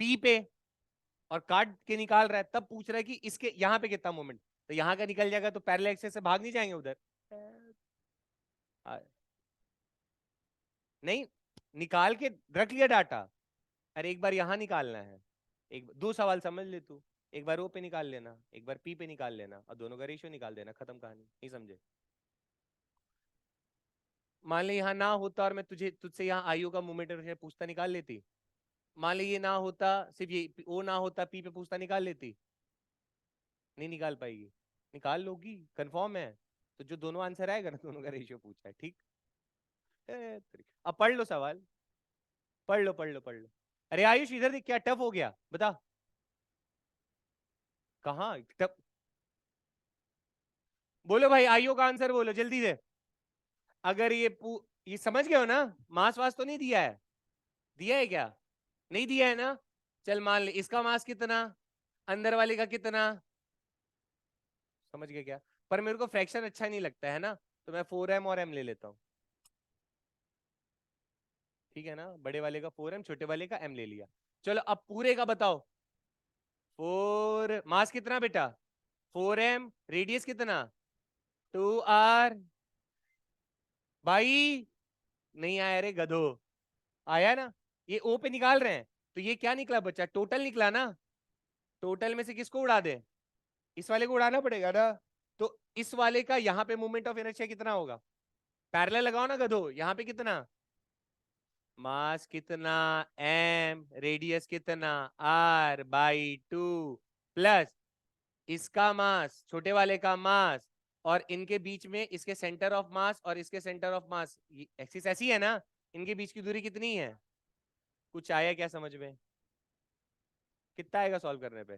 B: पी पे, और काट के निकाल रहा है, तब पूछ रहा है कि इसके यहाँ पे कितना मोमेंट। तो यहाँ का निकल जाएगा तो पैरेलल एक्सिस से भाग नहीं जाएंगे उधर? आ, नहीं, निकाल के रख लिया डाटा। अरे एक बार यहाँ निकालना है, एक दो सवाल समझ ले तू, एक बार ओ पे निकाल लेना, एक बार पी पे निकाल लेना, और दोनों का रेशियो निकाल देना, खत्म कहानी। नहीं समझे? मान ले यहाँ ना होता और मैं तुझसे यहाँ आईओ का मोमेंट पूछता, निकाल लेती। मान ले ये ना होता, सिर्फ ये ओ ना होता, पी पे पूछता, निकाल लेती? नहीं निकाल पाएगी। निकाल लोगी, कंफर्म है? तो जो दोनों आंसर आएगा ना, दोनों का रेशियो पूछा है, ठीक। अब पढ़ लो सवाल, पढ़ लो पढ़ लो पढ़ लो। अरे आयुष इधर देख, क्या टफ हो गया बता। कहाँ टफ? बोलो भाई, आईओ का आंसर बोलो जल्दी से। अगर ये समझ गए हो ना, मास वास तो नहीं दिया है? दिया है क्या? नहीं दिया है ना? चल मान ले इसका मास कितना, अंदर वाले का कितना, समझ गए क्या? पर मेरे को फ्रैक्शन अच्छा नहीं लगता है ना, तो मैं 4m और m ले लेता हूँ। ठीक है ना, बड़े वाले का 4m, छोटे वाले का m ले लिया। चलो अब पूरे का बताओ। 4 मास कितना बेटा, 4m, रेडियस कितना, 2r। भाई नहीं आया रे गधो, आया ना? ये ओ पे निकाल रहे हैं, तो ये क्या निकला बच्चा, टोटल निकला ना। टोटल में से किसको उड़ा दे, इस वाले को उड़ाना पड़ेगा ना। तो इस वाले का यहाँ पे मोमेंट ऑफ इनर्शिया कितना होगा, पैरेलल लगाओ ना गधो, यहाँ पे कितना, मास कितना, एम, रेडियस कितना, r/2, प्लस इसका मास, छोटे वाले का मास, और इनके बीच में इसके सेंटर ऑफ मास और इसके सेंटर ऑफ मास, एक्सिस ऐसी है ना, इनके बीच की दूरी कितनी है? कुछ आया क्या समझ में? कितना आएगा सॉल्व करने पे?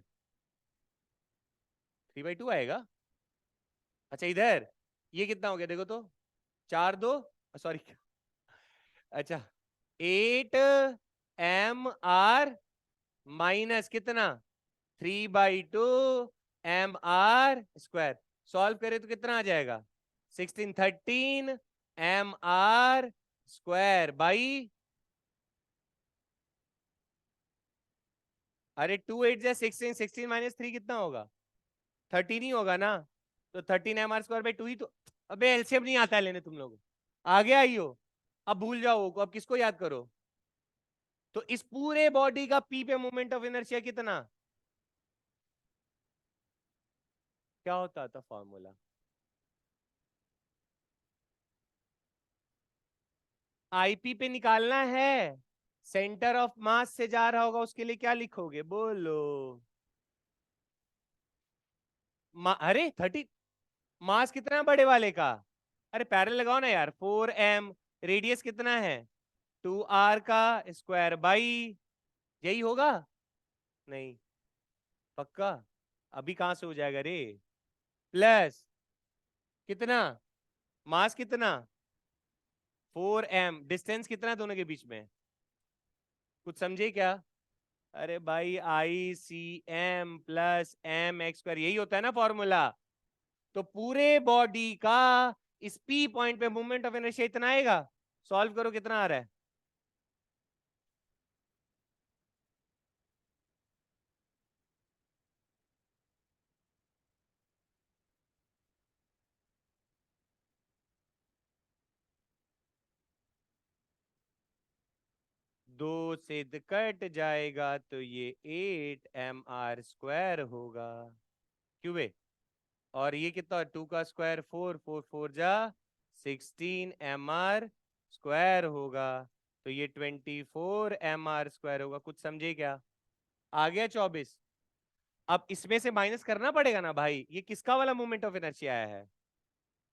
B: 3/2 आएगा। अच्छा इधर ये कितना हो गया देखो तो, 4 2, सॉरी, अच्छा 8m r कितना, 3/2 mr²। सॉल्व करे तो कितना आ जाएगा, 1613 mr² बाई, अरे 2 8 16, 16 - 3 कितना होगा, 13 ही होगा ना। तो 13 mr²/2 ही तो। अबे एलसीएम नहीं आता है लेने तुम लोग, आगे आई हो। अब भूल जाओ को, अब किसको याद करो? तो इस पूरे बॉडी का पी पे मोमेंट ऑफ इनर्शिया कितना, क्या होता था फॉर्मूला? आईपी पे निकालना है, सेंटर ऑफ मास से जा रहा होगा, उसके लिए क्या लिखोगे बोलो? अरे 30, मास कितना बड़े वाले का, अरे पैरेलल लगाओ ना यार, 4m, रेडियस कितना है, 2r का स्क्वायर बाई, यही होगा? नहीं, पक्का? अभी कहां से हो जाएगा रे, प्लस कितना, मास कितना, 4m, डिस्टेंस कितना है दोनों के बीच में, कुछ समझे क्या? अरे भाई ICM प्लस mx², यही होता है ना फॉर्मूला। तो पूरे बॉडी का इस P पॉइंट पे मूवमेंट ऑफ इनर्शिया इतना आएगा। सॉल्व करो कितना आ रहा है, 2 से कट जाएगा तो ये 8 mr² होगा, क्यों बे? और ये कितना, 2 का स्क्वायर 4, 4 4 जा 16 mr² होगा, तो ये 24 mr² होगा। कुछ समझे क्या? आ गया 24। अब इसमें से माइनस करना पड़ेगा ना भाई, ये किसका वाला मोमेंट ऑफ इनर्शिया आया है?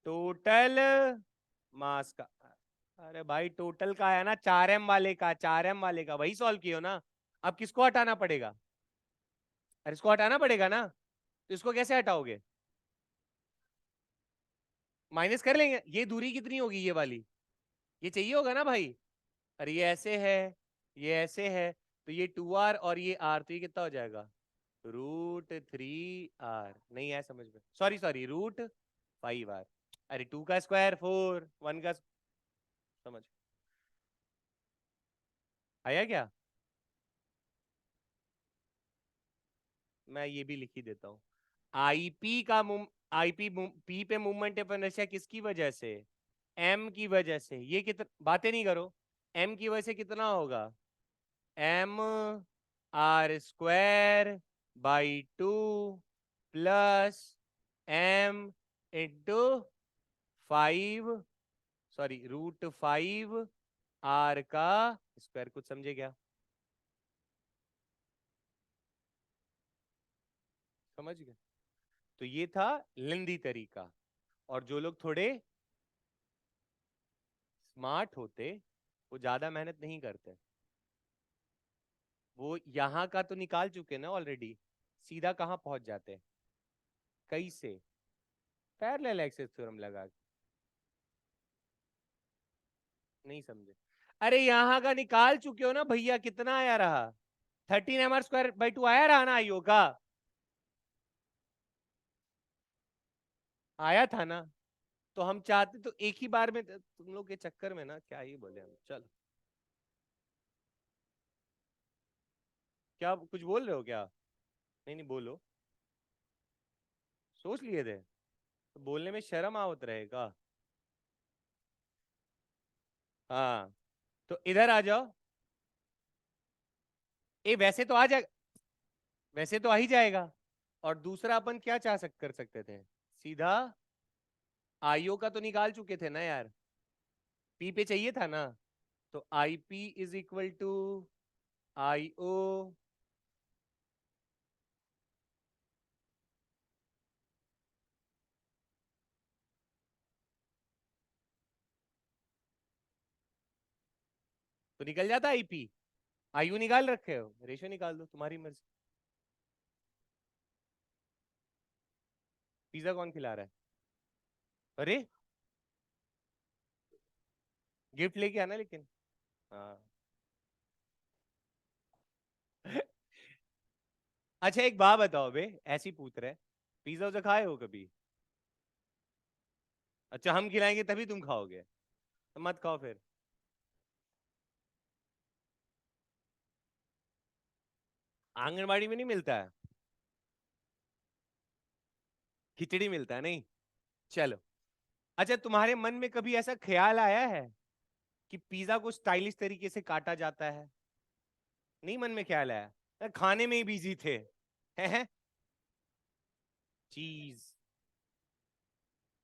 B: टोटल मास का। अरे भाई टोटल का आया ना, 4m वाले का, 4m वाले का, वही सॉल्व किया ना। अब किसको हटाना पड़ेगा? अरे इसको हटाना पड़ेगा ना, तो इसको कैसे हटाओगे? माइनस कर लेंगे। ये दूरी कितनी होगी ये वाली? ये चाहिए होगा ना भाई। अरे ये ऐसे है, ये ऐसे है, तो ये 2r और ये r, तो ये कितना हो जाएगा? √3r। नहीं है समझ में, सॉरी सॉरी, √5r। अरे 2 का स्क्वायर 4, 1 का समझ आया क्या? मैं ये भी लिख ही देता हूँ। आईपी का आईपी पी पे मूवमेंट ऑफ इनर्शिया किसकी वजह से? एम की वजह से। ये कितना, बातें नहीं करो, एम की वजह से कितना होगा? mr² / 2 plus m × 5, sorry √5r का स्क्वायर। कुछ समझे क्या? समझ गए? तो ये था लेंदी तरीका। और जो लोग थोड़े स्मार्ट होते, वो ज्यादा मेहनत नहीं करते, वो यहां का तो निकाल चुके ना ऑलरेडी, सीधा कहां पहुंच जाते? कई से पैरेलल एक्सिस थ्योरम लगा के। नहीं समझे? अरे यहां का निकाल चुके हो ना भैया, कितना आया रहा? 13 mr² / 2 आया रहा ना आईओ का? आया था ना? तो हम चाहते तो एक ही बार में, तुम लोग के चक्कर में ना क्या ही बोले हम। चलो, क्या कुछ बोल रहे हो क्या? नहीं नहीं बोलो। सोच लिए थे? तो बोलने में शर्म आवत रहेगा। हाँ, तो इधर आ जाओ। ए वैसे तो आ जाएगा, वैसे तो आ ही जाएगा। और दूसरा अपन क्या कर सकते थे? सीधा आईओ का तो निकाल चुके थे ना यार, पी पे चाहिए था ना। तो I P is equal to I O. तो निकल जाता आईपी। आईयू निकाल रखे हो, रेशियो निकाल दो, तुम्हारी मर्जी। पिज्जा कौन खिला रहा है? अरे गिफ्ट लेके आना लेकिन। हाँ। अच्छा एक बात बताओ बे, ऐसी पूछ रहे, पिज्जा उजा खाए हो कभी? अच्छा हम खिलाएंगे तभी तुम खाओगे, तो मत खाओ फिर। आंगनबाड़ी में नहीं मिलता है, खिचड़ी मिलता है नहीं। चलो। अच्छा तुम्हारे मन में कभी ऐसा ख्याल आया है कि पिज्जा को स्टाइलिश तरीके से काटा जाता है? नहीं मन में ख्याल आया? खाने में ही बिजी थे, हैं? चीज।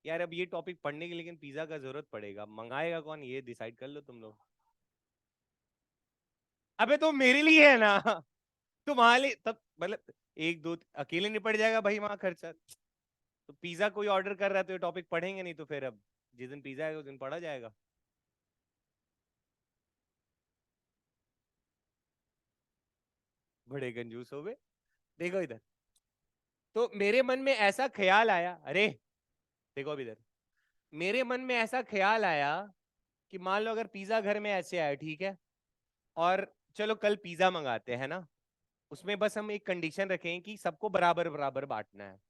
B: यार अब ये टॉपिक पढ़ने के, लेकिन पिज्जा का जरूरत पड़ेगा, मंगाएगा कौन ये डिसाइड कर लो तुम लोग। अबे तो मेरे लिए है ना, तुम्हारे लिए तब मतलब, एक दो अकेले निपट जाएगा भाई वहां खर्चा। तो पिज्जा कोई ऑर्डर कर रहा है तो ये टॉपिक पढ़ेंगे नहीं, तो फिर अब जिस दिन पिज्जा है उस दिन पढ़ा जाएगा। बड़े कंजूस हो गए। देखो इधर, तो मेरे मन में ऐसा ख्याल आया, अरे देखो अब इधर, मेरे मन में ऐसा ख्याल आया कि मान लो अगर पिज्जा घर में ऐसे आया, ठीक है, और चलो कल पिज्जा मंगाते हैं ना, उसमें बस हम एक कंडीशन रखें कि सबको बराबर बराबर बांटना है,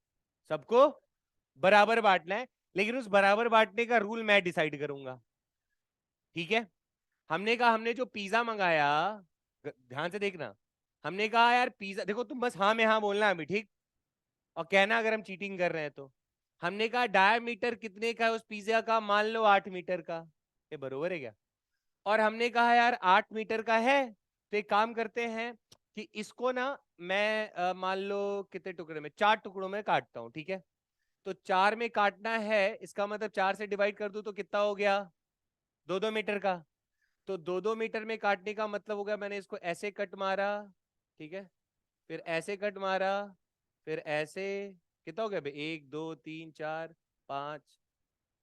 B: सबको बराबर बांटना है, लेकिन उस बराबर बांटने का रूल मैं डिसाइड करूंगा। ठीक है? हमने कहा हमने जो पिज्जा मंगाया, ध्यान से देखना, हमने कहा यार पिज्जा, देखो तुम बस हाँ में हाँ बोलना अभी, ठीक? और कहना अगर हम चीटिंग कर रहे हैं तो। हमने कहा डायमीटर कितने का है उस पिज्जा का, मान लो 8 मीटर का, ये बरोबर है क्या? और हमने कहा यार 8 मीटर का है, तो एक काम करते हैं कि इसको ना मैं मान लो कितने टुकड़े में, 4 टुकड़ों में काटता हूं, ठीक है। तो 4 में काटना है, इसका मतलब 4 से डिवाइड कर दूं तो कितना हो गया, 2-2 मीटर का। तो 2-2 मीटर में काटने का मतलब हो गया, मैंने इसको ऐसे कट मारा, ठीक है, फिर ऐसे कट मारा, फिर ऐसे, कितना हो गया भाई, 1 2 3 4 5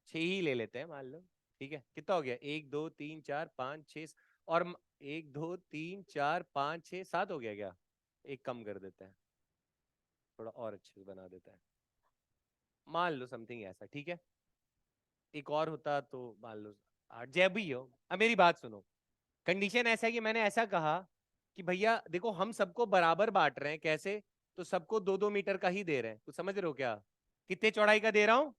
B: 6 ही ले लेते हैं मान लो, ठीक है। कितना हो गया, 1 2 3 4 5 6, और 1 2 3 4 5 6 7 हो गया क्या, एक कम कर देते हैं, थोड़ा और अच्छे से बना देता है, मान लो समथिंग ऐसा, ठीक है। एक और होता तो मान लो 8, जय भी हो। अब मेरी बात सुनो, कंडीशन ऐसा है कि मैंने ऐसा कहा कि भैया देखो हम सबको बराबर बांट रहे हैं, कैसे, तो सबको 2-2 मीटर का ही दे रहे हैं, कुछ समझ रहे हो क्या, कितने चौड़ाई का दे रहा हूं,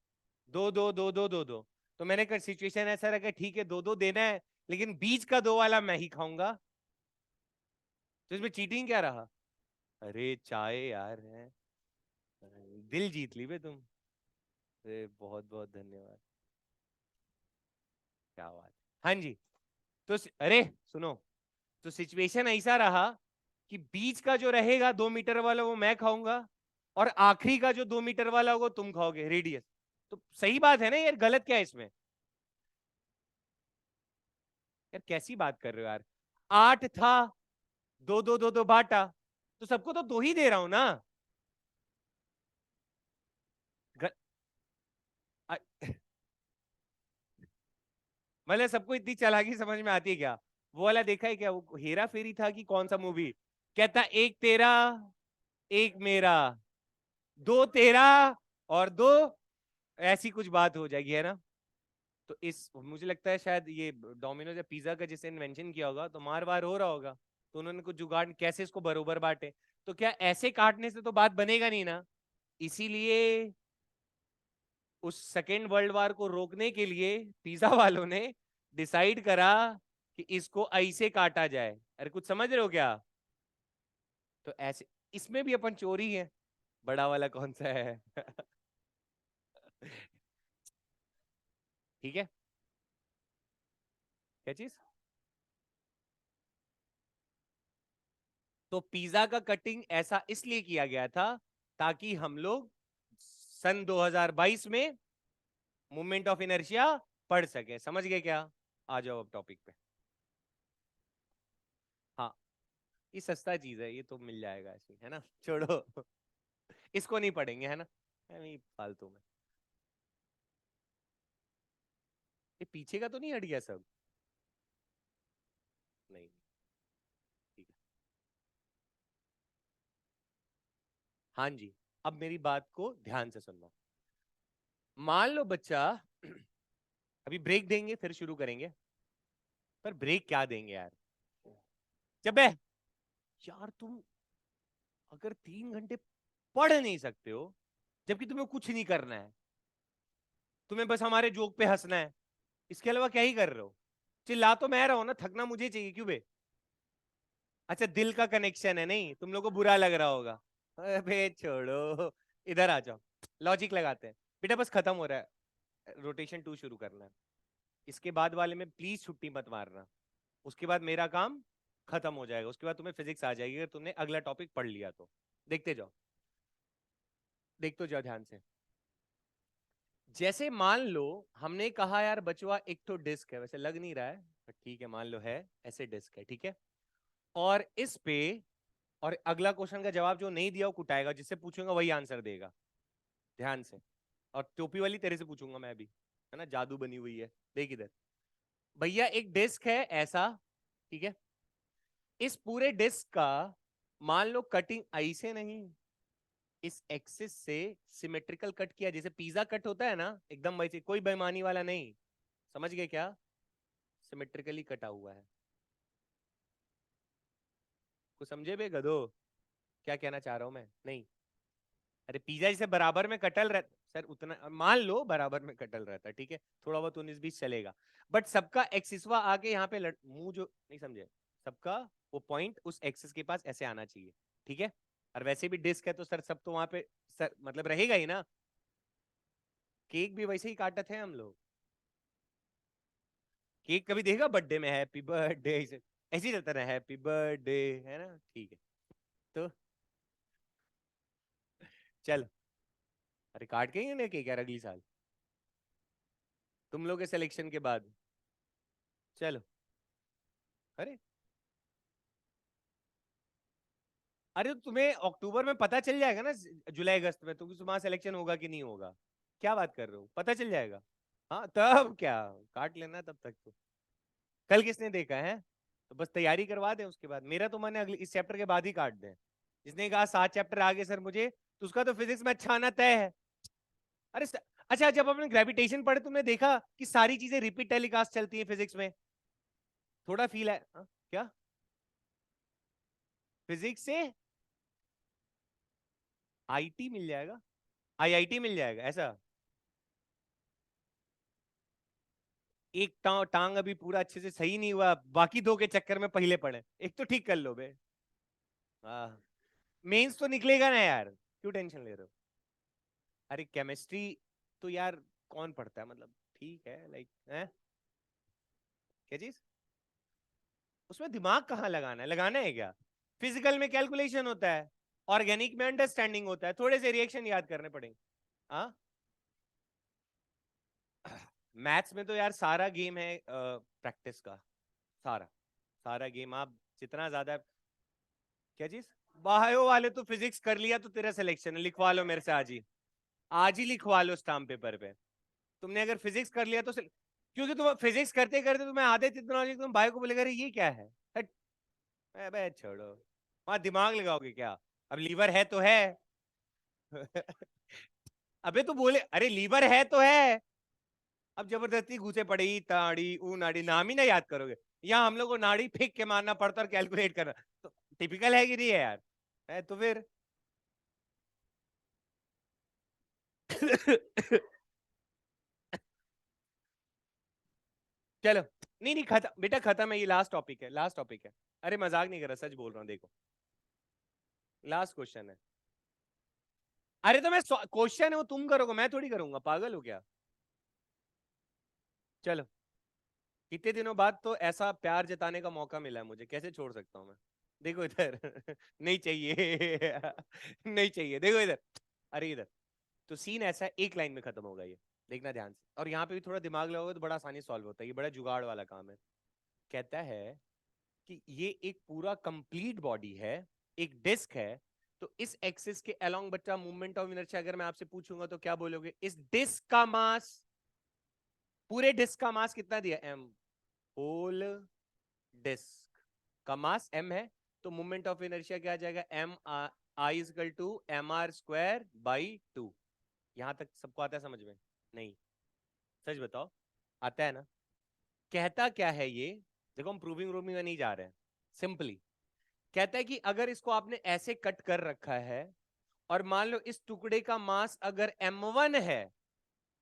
B: 2 2 2 2 2 2। तो मैंने कहा सिचुएशन ऐसा रखा, ठीक है 2-2 देना है, लेकिन बीच का 2 वाला मैं ही खाऊंगा, तो इसमें चीटिंग क्या रहा। अरे चाय यार है, दिल जीत ली बे तुम। अरे बहुत बहुत धन्यवाद, क्या बात। हाँ जी। तो अरे सुनो, तो सिचुएशन ऐसा रहा कि बीच का जो रहेगा 2 मीटर वाला वो मैं खाऊंगा, और आखिरी का जो 2 मीटर वाला होगा तुम खाओगे, रेडियस। तो सही बात है ना यार, गलत क्या है इसमें, यार कैसी बात कर रहे हो यार। 8 था, 2 2 2 2 बांटा, तो सबको तो 2 ही दे रहा हूं ना। ग- अ- मतलब सबको इतनी चालाकी समझ में आती है क्या, वो वाला देखा है क्या, वो हेरा फेरी था कि कौन सा मूवी, कहता एक तेरा एक मेरा, 2 तेरा और 2, ऐसी कुछ बात हो जाएगी है ना। तो इस मुझे लगता है शायद ये डोमिनोज या पिज्जा का जिसे इन्वेंशन किया होगा, तो मार वार हो रहा होगा, तो उन्होंने कुछ जुगाड़ कैसे इसको बरोबर बांटे। तो क्या ऐसे काटने से तो बात बनेगा नहीं ना, इसीलिए उस सेकेंड वर्ल्ड वार को रोकने के लिए पिज्जा वालों ने डिसाइड करा कि इसको ऐसे काटा जाए। अरे कुछ समझ रहे हो क्या, तो ऐसे इसमें भी अपन चोरी है, बड़ा वाला कौन सा है ठीक है, क्या चीज। तो पिज्जा का कटिंग ऐसा इसलिए किया गया था ताकि हम लोग सन 2022 में मूवमेंट ऑफ इनर्शिया पढ़ सके, समझ गए क्या। आ जाओ अब टॉपिक पे। हाँ, ये सस्ता चीज है, ये तो मिल जाएगा ऐसे, है ना, छोड़ो इसको नहीं पढ़ेंगे, है ना, नहीं फालतू में। ये पीछे का तो नहीं हट गया सब, नहीं, ठीक है। हाँ जी, अब मेरी बात को ध्यान से सुनना। मान लो बच्चा अभी ब्रेक देंगे फिर शुरू करेंगे, पर ब्रेक क्या देंगे यार, जब यार तुम अगर 3 घंटे पढ़ नहीं सकते हो, जबकि तुम्हें कुछ नहीं करना है, तुम्हें बस हमारे जोक पे हंसना है, इसके अलावा क्या ही कर रहे हो। चिल्ला तो मैं रहा हूं ना, थकना मुझे चाहिए क्यों बे। अच्छा दिल का कनेक्शन है, नहीं तुम लोगों को बुरा लग रहा होगा, अबे छोड़ो, इधर आ जाओ, लॉजिक लगाते हैं। बेटा बस खत्म हो रहा है, रोटेशन 2 शुरू करना है, इसके बाद वाले में प्लीज छुट्टी मत मारना, उसके बाद मेरा काम खत्म हो जाएगा, उसके बाद तुम्हें फिजिक्स आ जाएगी अगर तुमने अगला टॉपिक पढ़ लिया तो। देखते जाओ, देखते जाओ ध्यान से। जैसे मान लो हमने कहा यार बचवा एक तो डिस्क है, वैसे लग नहीं रहा है पर ठीक है मान लो है, ऐसे डिस्क है, ठीक है। और इस पे, और अगला क्वेश्चन का जवाब जो नहीं दिया वो कुटाएगा, जिससे पूछूंगा वही आंसर देगा, ध्यान से। और टोपी वाली तेरे से पूछूंगा मैं भी, है ना, जादू बनी हुई है, देख इधर। भैया एक डिस्क है ऐसा, ठीक है, इस पूरे डिस्क का मान लो कटिंग ऐसे नहीं, इस एक्सिस से सिमेट्रिकल कट किया, जैसे पिज्जा कट होता है ना, एकदम वैसे, कोई बेईमानी वाला नहीं, समझ गए क्या, सिमेट्रिकली कटा हुआ है। कुछ समझे बे गधो, क्या कहना चाह रहा हूं मैं, नहीं। अरे पिज्जा जैसे बराबर में कटल रहता सर, उतना मान लो बराबर में कटल रहता है, ठीक है, थोड़ा बहुत 19-20 चलेगा, बट सबका एक्सिसवा आके यहाँ पे मुंह जो नहीं समझे, सबका वो पॉइंट उस एक्सिस के पास ऐसे आना चाहिए, ठीक है। और वैसे भी डिस्क है तो सर सब तो वहां पे सर मतलब रहेगा ही ना, केक भी वैसे ही काटते थे हम लोग, केक कभी देखा बर्थडे में हैप्पी बर्थडे ऐसे, ऐसे ही चलता ना, हैप्पी बर्थडे, है ना, ठीक है। तो चल, अरे काट के ही ना केक यार अगली साल, तुम लोग के सिलेक्शन के बाद। चलो। अरे, अरे तो तुम्हें अक्टूबर में पता चल जाएगा ना, जुलाई अगस्त में तुम तुम्हारा सिलेक्शन होगा कि नहीं होगा। क्या बात कर रहे हो, पता चल जाएगा। हाँ तब क्या, काट लेना तब तक तो। कल किसने देखा है, तो बस तैयारी करवा दें उसके बाद। मेरा तो मन है अगले इस चैप्टर के बाद ही काट दें। जिसने कहा 7 चैप्टर आगे सर मुझे, तो उसका तो फिजिक्स में अच्छा आना तय है। अरे अच्छा, जब आपने ग्रेविटेशन पढ़े तुमने देखा कि सारी चीजें रिपीट टेलीकास्ट चलती है फिजिक्स में, थोड़ा फील है हाँ? क्या फिजिक्स से आईटी मिल जाएगा, आईआईटी मिल जाएगा ऐसा। एक टांग अभी पूरा अच्छे से सही नहीं हुआ, बाकी दो के चक्कर में पहले पड़े, एक तो ठीक कर लो बे। हाँ, मेंस तो निकलेगा ना यार, क्यों टेंशन ले रहे हो। अरे केमिस्ट्री तो यार कौन पढ़ता है, मतलब ठीक है लाइक है। क्या चीज, उसमें दिमाग कहाँ लगाना है, लगाना है क्या। फिजिकल में कैलकुलेशन होता है, ऑर्गेनिक में अंडरस्टैंडिंग होता है, थोड़े से रिएक्शन याद करने पड़ेंगे। हाँ, मैथ्स में तो यार सारा गेम है प्रैक्टिस का। सारा सारा गेम आप जितना ज्यादा। क्या चीज, बायो वाले तो फिजिक्स कर लिया तो तेरा सिलेक्शन है, लिखवा लो मेरे से आज ही, आज ही लिखवा लो स्टाम्प पेपर पे। तुमने अगर फिजिक्स कर लिया तो क्योंकि तुम फिजिक्स करते करते तुम्हें आधे टेक्नोलॉजी तुम बायो को बोलेगा अरे ये क्या है, हट। अबे छोड़ो, वहां दिमाग लगाओगे क्या, अब लीवर है तो है। अबे तो बोले अरे लीवर है तो है, अब जबरदस्ती घुसे पड़े ताड़ी ऊ नाड़ी, नाम ही ना याद करोगे। यहाँ हम लोग को नाड़ी फेंक के मारना पड़ता और कैलकुलेट करना, तो टिपिकल है कि नहीं है यार, है तो फिर। चलो, नहीं नहीं खत्म बेटा, खत्म है, ये लास्ट टॉपिक है, लास्ट टॉपिक है। अरे मजाक नहीं कर रहा, सच बोल रहा हूँ, देखो लास्ट क्वेश्चन है। अरे तो मैं क्वेश्चन है वो तुम करोगे, मैं थोड़ी करूंगा, पागल हो क्या। चलो, कितने दिनों बाद तो ऐसा प्यार जताने का मौका मिला है मुझे, कैसे छोड़ सकता हूँ मैं। देखो इधर। नहीं चाहिए। नहीं चाहिए, देखो इधर, अरे इधर। तो सीन ऐसा है, एक लाइन में खत्म होगा ये, देखना ध्यान से, और यहाँ पे भी थोड़ा दिमाग लगाओगे तो बड़ा आसानी सॉल्व होता है, ये बड़ा जुगाड़ वाला काम है। कहता है कि ये एक पूरा कंप्लीट बॉडी है, एक डिस्क है, तो इस एक्सिस के अलोंग बच्चा मूवमेंट ऑफ इनर्शिया अगर मैं आपसे पूछूंगा तो क्या बोलोगे, इस डिस्क का मास, पूरे डिस्क का मास कितना दिया, एम, होल डिस्क का मास एम है, तो मूवमेंट ऑफ इनर्शिया क्या आ जाएगा, m I is equal to M R square by two. यहां तक सबको आता है समझ में, नहीं, सच बताओ, आता है ना। कहता क्या है ये, देखो हम प्रूविंग रूमिंग में नहीं जा रहे हैं, सिंपली कहता है कि अगर इसको आपने ऐसे कट कर रखा है, और मान लो इस टुकड़े का मास अगर m1 है,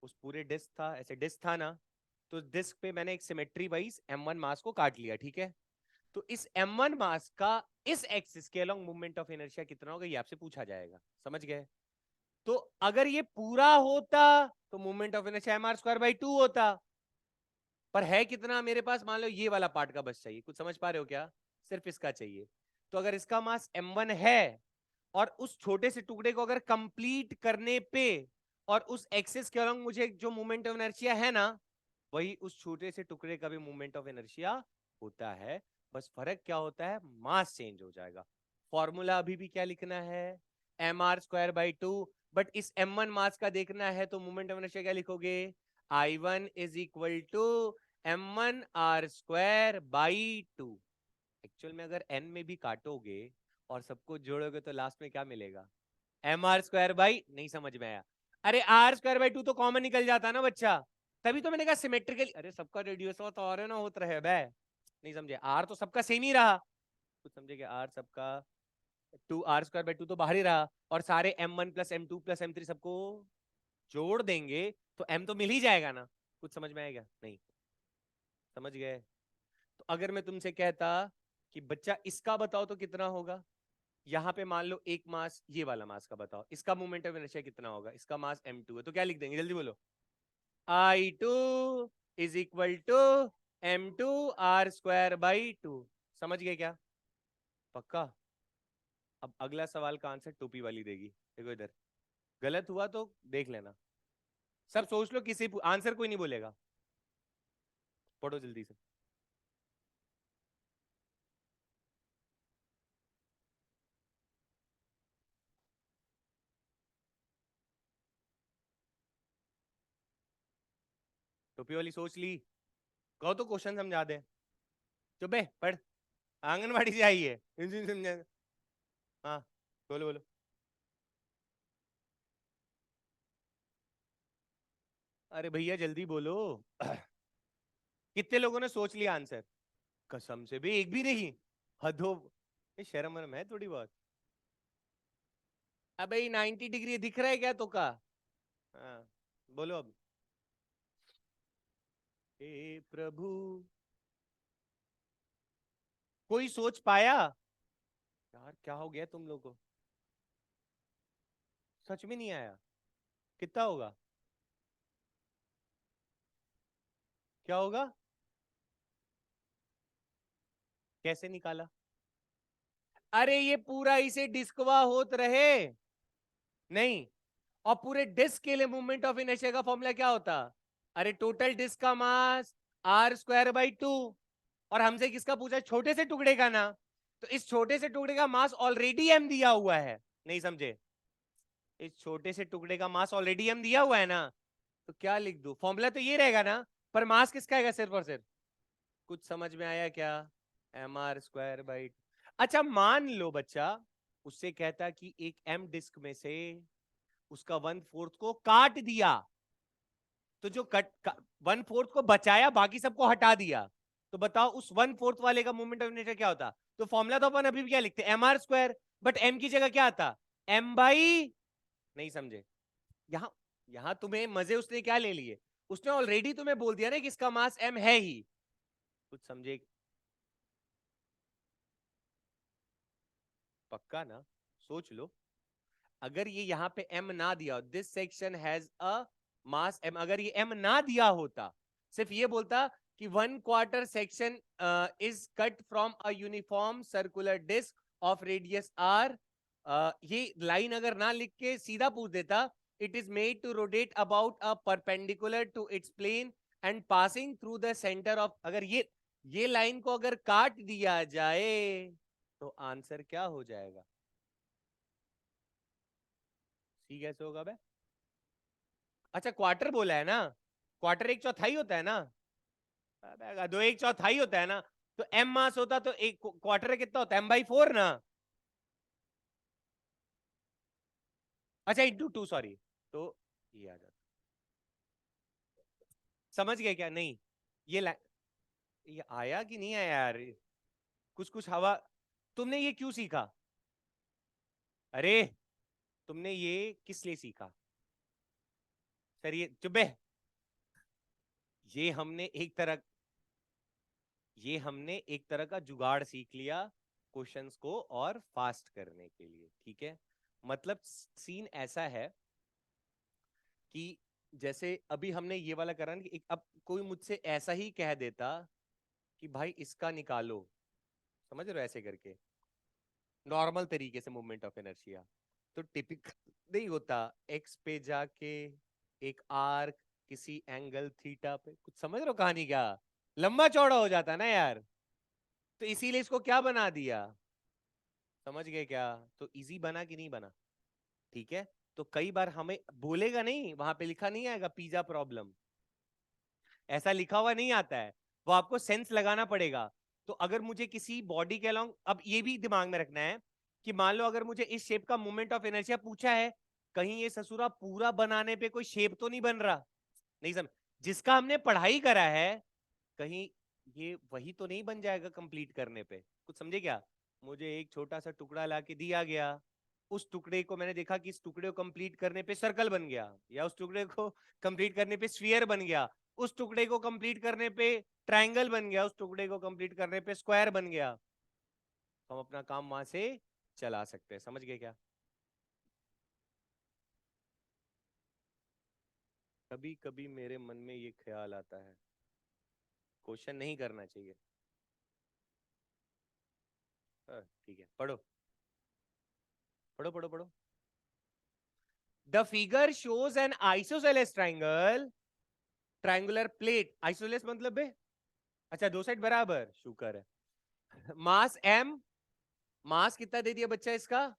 B: उस पूरे डिस्क था, ऐसे डिस्क था ना, तो डिस्क पे मैंने एक सिमेट्री वाइज m1 मास को काट लिया, ठीक है। तो इस m1 मास का इस एक्सिस के अलोंग मूवमेंट ऑफ इनर्शिया कितना होगा, ये आपसे पूछा जाएगा, समझ गए। तो अगर ये पूरा होता तो movement of inertia m are square by two होता, पर है कितना मेरे पास, मान लो ये वाला पार्ट का बस चाहिए, कुछ समझ पा रहे हो क्या, सिर्फ इसका चाहिए। तो अगर इसका मास m1 है, और उस छोटे से टुकड़े को अगर कंप्लीट करने पे, और उस एक्सिस के अलॉन्ग मुझे जो मूवमेंट ऑफ इनर्शिया है ना, वही उस छोटे से टुकड़े का भी मूवमेंट ऑफ इनर्शिया होता है। बस फर्क क्या होता है, मास चेंज हो जाएगा। फॉर्मूला अभी भी क्या लिखना है, m are square by two, but इस m1 मास का देखना है तो मूवमेंट ऑफ इनर्शिया क्या लिखोगे, I1 is equal to m1 r square by two. Actual में अगर n में भी काटोगे और सबको जोड़ोगे तो लास्ट में क्या मिलेगा, एम आर स्क्वायर बाई, नहीं समझ में आया। अरे आर स्क्वायर बाई टू तो कॉमन निकल जाता ना बच्चा, तभी तो मैंने कहा सिमेट्रिकल, अरे सबका रेडियस हो तो और है ना होता रहे बे, नहीं समझे, आर तो सबका सेम ही रहा, कुछ समझे कि आर सबका two, r square by two तो बाहर ही रहा, और सारे m1 plus m2 plus m3 सबको जोड़ देंगे तो m तो मिल ही जाएगा ना, कुछ समझ में आएगा नहीं, समझ गए। तो अगर मैं तुमसे कहता कि बच्चा इसका बताओ तो कितना होगा, यहाँ पे मान लो एक मास, ये वाला मास का बताओ, इसका मोमेंट ऑफ इनर्शिया कितना होगा, इसका मास m2 है, तो क्या लिख देंगे जल्दी बोलो, I2 is equal to m2 r square by two. समझ गए क्या? पक्का? अब अगला सवाल का आंसर टोपी वाली देगी, देखो इधर। गलत हुआ तो देख लेना। सब सोच लो, किसी आंसर कोई नहीं बोलेगा। पढ़ो जल्दी से। टोपी वाली सोच ली? कहो तो क्वेश्चन समझा दे। चुप है, पढ़। आंगनवाड़ी से आई है, समझा। हाँ, बोलो बोलो। अरे भैया जल्दी बोलो। कितने लोगों ने सोच लिया आंसर? कसम से भी एक भी नहीं? हद हो। ये शर्म वरम है थोड़ी बहुत? अबे 90 डिग्री दिख रहा है क्या तो का? हाँ, बोलो अब। हे प्रभु। कोई सोच पाया? यार क्या हो गया तुम लोगों को? सच में नहीं आया? कितना होगा? क्या होगा? कैसे निकाला? अरे ये पूरा इसे डिस्कवा होत रहे। नहीं। और पूरे डिस्क के लिए मोमेंट ऑफ इनर्शिया का फॉर्मूला क्या होता? अरे टोटल डिस्क का मास r² / 2। और हमसे किसका पूछा? छोटे से टुकड़े का ना। तो इस छोटे से टुकड़े का मास ऑलरेडी m दिया हुआ है। नहीं समझे? इस छोटे से टुकड़े का मास ऑलरेडी m दिया हुआ है ना। तो क्या लिख दूं? फॉर्मूला तो ये रहेगा ना। पर मास किसका आएगा सिर्फ और सिर्फ? कुछ समझ में आया क्या? mr²/। अच्छा मान लो बच्चा, उससे कहता कि एक m डिस्क में से उसका 1/4 को काट दिया। तो जो 1/4 को बचाया, बाकी सबको हटा दिया। तो बताओ उस 1/4 वाले का मोमेंट ऑफ इनर्शिया क्या होता? तो फॉर्मूला तो अपन अभी भी क्या लिखते हैं? mr²। बट m की जगह क्या आता? m/। नहीं समझे? यहाँ यहाँ तुम्हें मजे उसने क्या ले लिए? उसने ऑलरेडी तुम्हें बोल दिया ना कि इसका मास m है ही। कुछ समझे? पक्का ना? सोच लो। अगर ये यहाँ पे m ना दिया, this section has a mass m, अगर ये m ना दिया होता, सिर्फ ये बोलता कि 1/4 section is cut from a uniform circular disc of radius r, ये लाइन अगर ना लिख के सीधा पूछ देता, it is made to rotate about a perpendicular to its plane and passing through the centre of, अगर ये लाइन को अगर काट दिया जाए तो आंसर क्या हो जाएगा? सी कैसे होगा बे? अच्छा क्वार्टर बोला है ना? क्वार्टर एक चौथाई होता है ना? दो एक चौथाई होता है ना? तो m मास होता तो एक क्वार्टर कितना होता है? m/4 ना? अच्छा × 2, सॉरी। तो ये आ जाता। समझ गए क्या? नहीं। ये ये आया कि नहीं आया यार? कुछ कुछ हवा। तुमने ये क्यों सीखा? अरे तुमने ये किस लिए सीखा? सर ये चुप है। ये हमने एक तरह ये हमने एक तरह का जुगाड़ सीख लिया क्वेश्चंस को और फास्ट करने के लिए, ठीक है? मतलब सीन ऐसा है कि जैसे अभी हमने ये वाला करा ना कि अब कोई मुझसे ऐसा ही कह देता कि भाई इसका निकालो, समझ रहे हो, ऐसे करके नॉर्मल तरीके से मूवमेंट ऑफ इनर्शिया, तो टिपिकल नहीं होता। एक्स पे जाके एक आर्क किसी एंगल थीटा पे, कुछ समझ रहे हो कहानी? क्या लंबा चौड़ा हो जाता ना यार। तो इसीलिए इसको क्या बना दिया? समझ गए क्या? तो इजी बना कि नहीं बना? ठीक है। तो कई बार हमें बोलेगा नहीं, वहां पे लिखा नहीं आएगा पिज्जा प्रॉब्लम, ऐसा लिखा हुआ नहीं आता है। वो आपको सेंस लगाना पड़ेगा। तो अगर मुझे किसी बॉडी के अलोंग, अब ये भी दिमाग में रखना है कि मान लो अगर मुझे इस शेप का मोमेंट ऑफ इनर्शिया पूछा है, कहीं ये ससुरा पूरा बनाने पे कोई शेप तो नहीं बन रहा? नहीं समझ? जिसका हमने पढ़ाई करा है, कहीं ये वही तो नहीं बन जाएगा कंप्लीट करने पे? कुछ समझे क्या? मुझे एक छोटा सा टुकड़ा ला के दिया गया, उस टुकड़े को मैंने देखा कि इस टुकड़े को कंप्लीट करने पे सर्कल बन गया, या उस टुकड़े को कंप्लीट करने पे स्फीयर बन गया, उस टुकड़े को कंप्लीट करने पे ट्रायंगल बन गया, उस टुकड़े को कंप्लीट करने पे स्क्वायर बन गया, तो हम अपना काम वहां से चला सकते हैं। समझ गए क्या? कभी कभी मेरे मन में ये ख्याल आता है, क्वेश्चन नहीं करना चाहिए। ठीक है, पढ़ो पढ़ो पढ़ो पढ़ो। The figure shows N isosceles triangle, triangular plate, isosceles मतलब है, अच्छा दो साइड बराबर, शुक्र है। मास m, मास कितना दे दिया बच्चा इसका,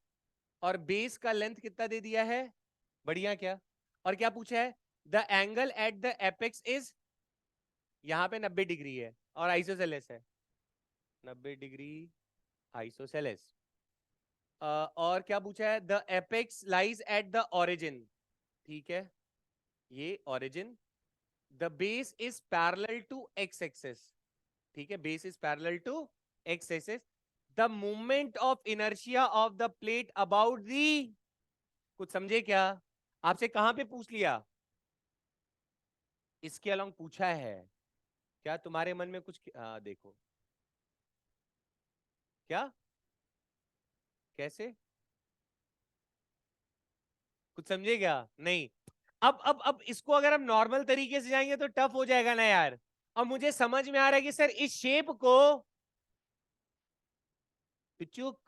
B: और बेस का लेंथ कितना दे दिया है, बढ़िया क्या। और क्या पूछा है, the angle at the apex is, यहां पे 90 डिग्री है और आइसोसेलेस है, 90 डिग्री आइसोसेलेस। और क्या पूछा है, the apex lies at the origin, ठीक है, ये origin. The base is parallel to x axis, ठीक है, base is parallel to x axis. The movement of inertia of the plate about the, कुछ समझे क्या, आपसे कहां पे पूछ लिया, इसके अलोंग पूछा है, क्या तुम्हारे मन में कुछ देखो क्या, कैसे, कुछ समझे क्या, नहीं। अब इसको अगर हम नॉर्मल तरीके से जाएंगे तो टफ हो जाएगा ना यार। अब मुझे समझ में आ रहा है कि सर इस शेप को, टुचुक,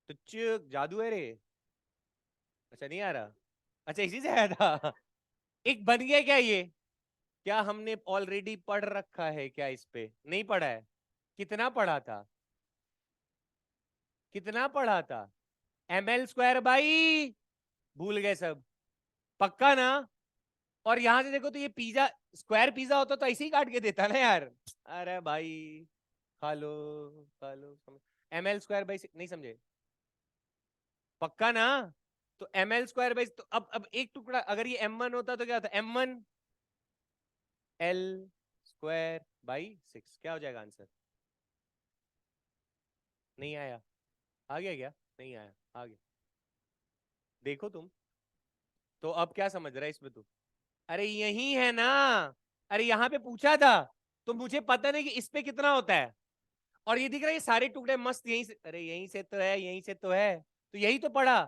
B: टुचुक जादू है रे, अच्छा नहीं आ रहा, अच्छा इसी से आया था। एक बन गया क्या ये, क्या हमने ऑलरेडी पढ़ रखा है क्या, इस पे नहीं पढ़ा है, कितना पढ़ा था, कितना पढ़ा था, ml² बाई, भूल गए सब, पक्का ना। और यहां से देखो तो ये पिज्जा, स्क्वायर पिज्जा होता तो ऐसे ही काट के देता ना यार, अरे भाई, खा लो, खा लो, ml² बाई, नहीं समझे, पक्का ना। तो ml² बाई, तो अब एक टुकड़ा, अगर ये m1 होता तो क्या होता, m1 l²/6, क्या हो जाएगा आंसर, नहीं आया, आ गया क्या, नहीं आया, आ गया, देखो तुम, तो अब क्या समझ रहा है इसमें तू, अरे यही है ना, अरे यहाँ पे पूछा था, तो मुझे पता नहीं कि इस पे कितना होता है, और ये दिख रहा है ये सारे टुकड़े मस्त यहीं से, अरे यहीं से तो है, यहीं से तो है, तो यही तो पढ़ा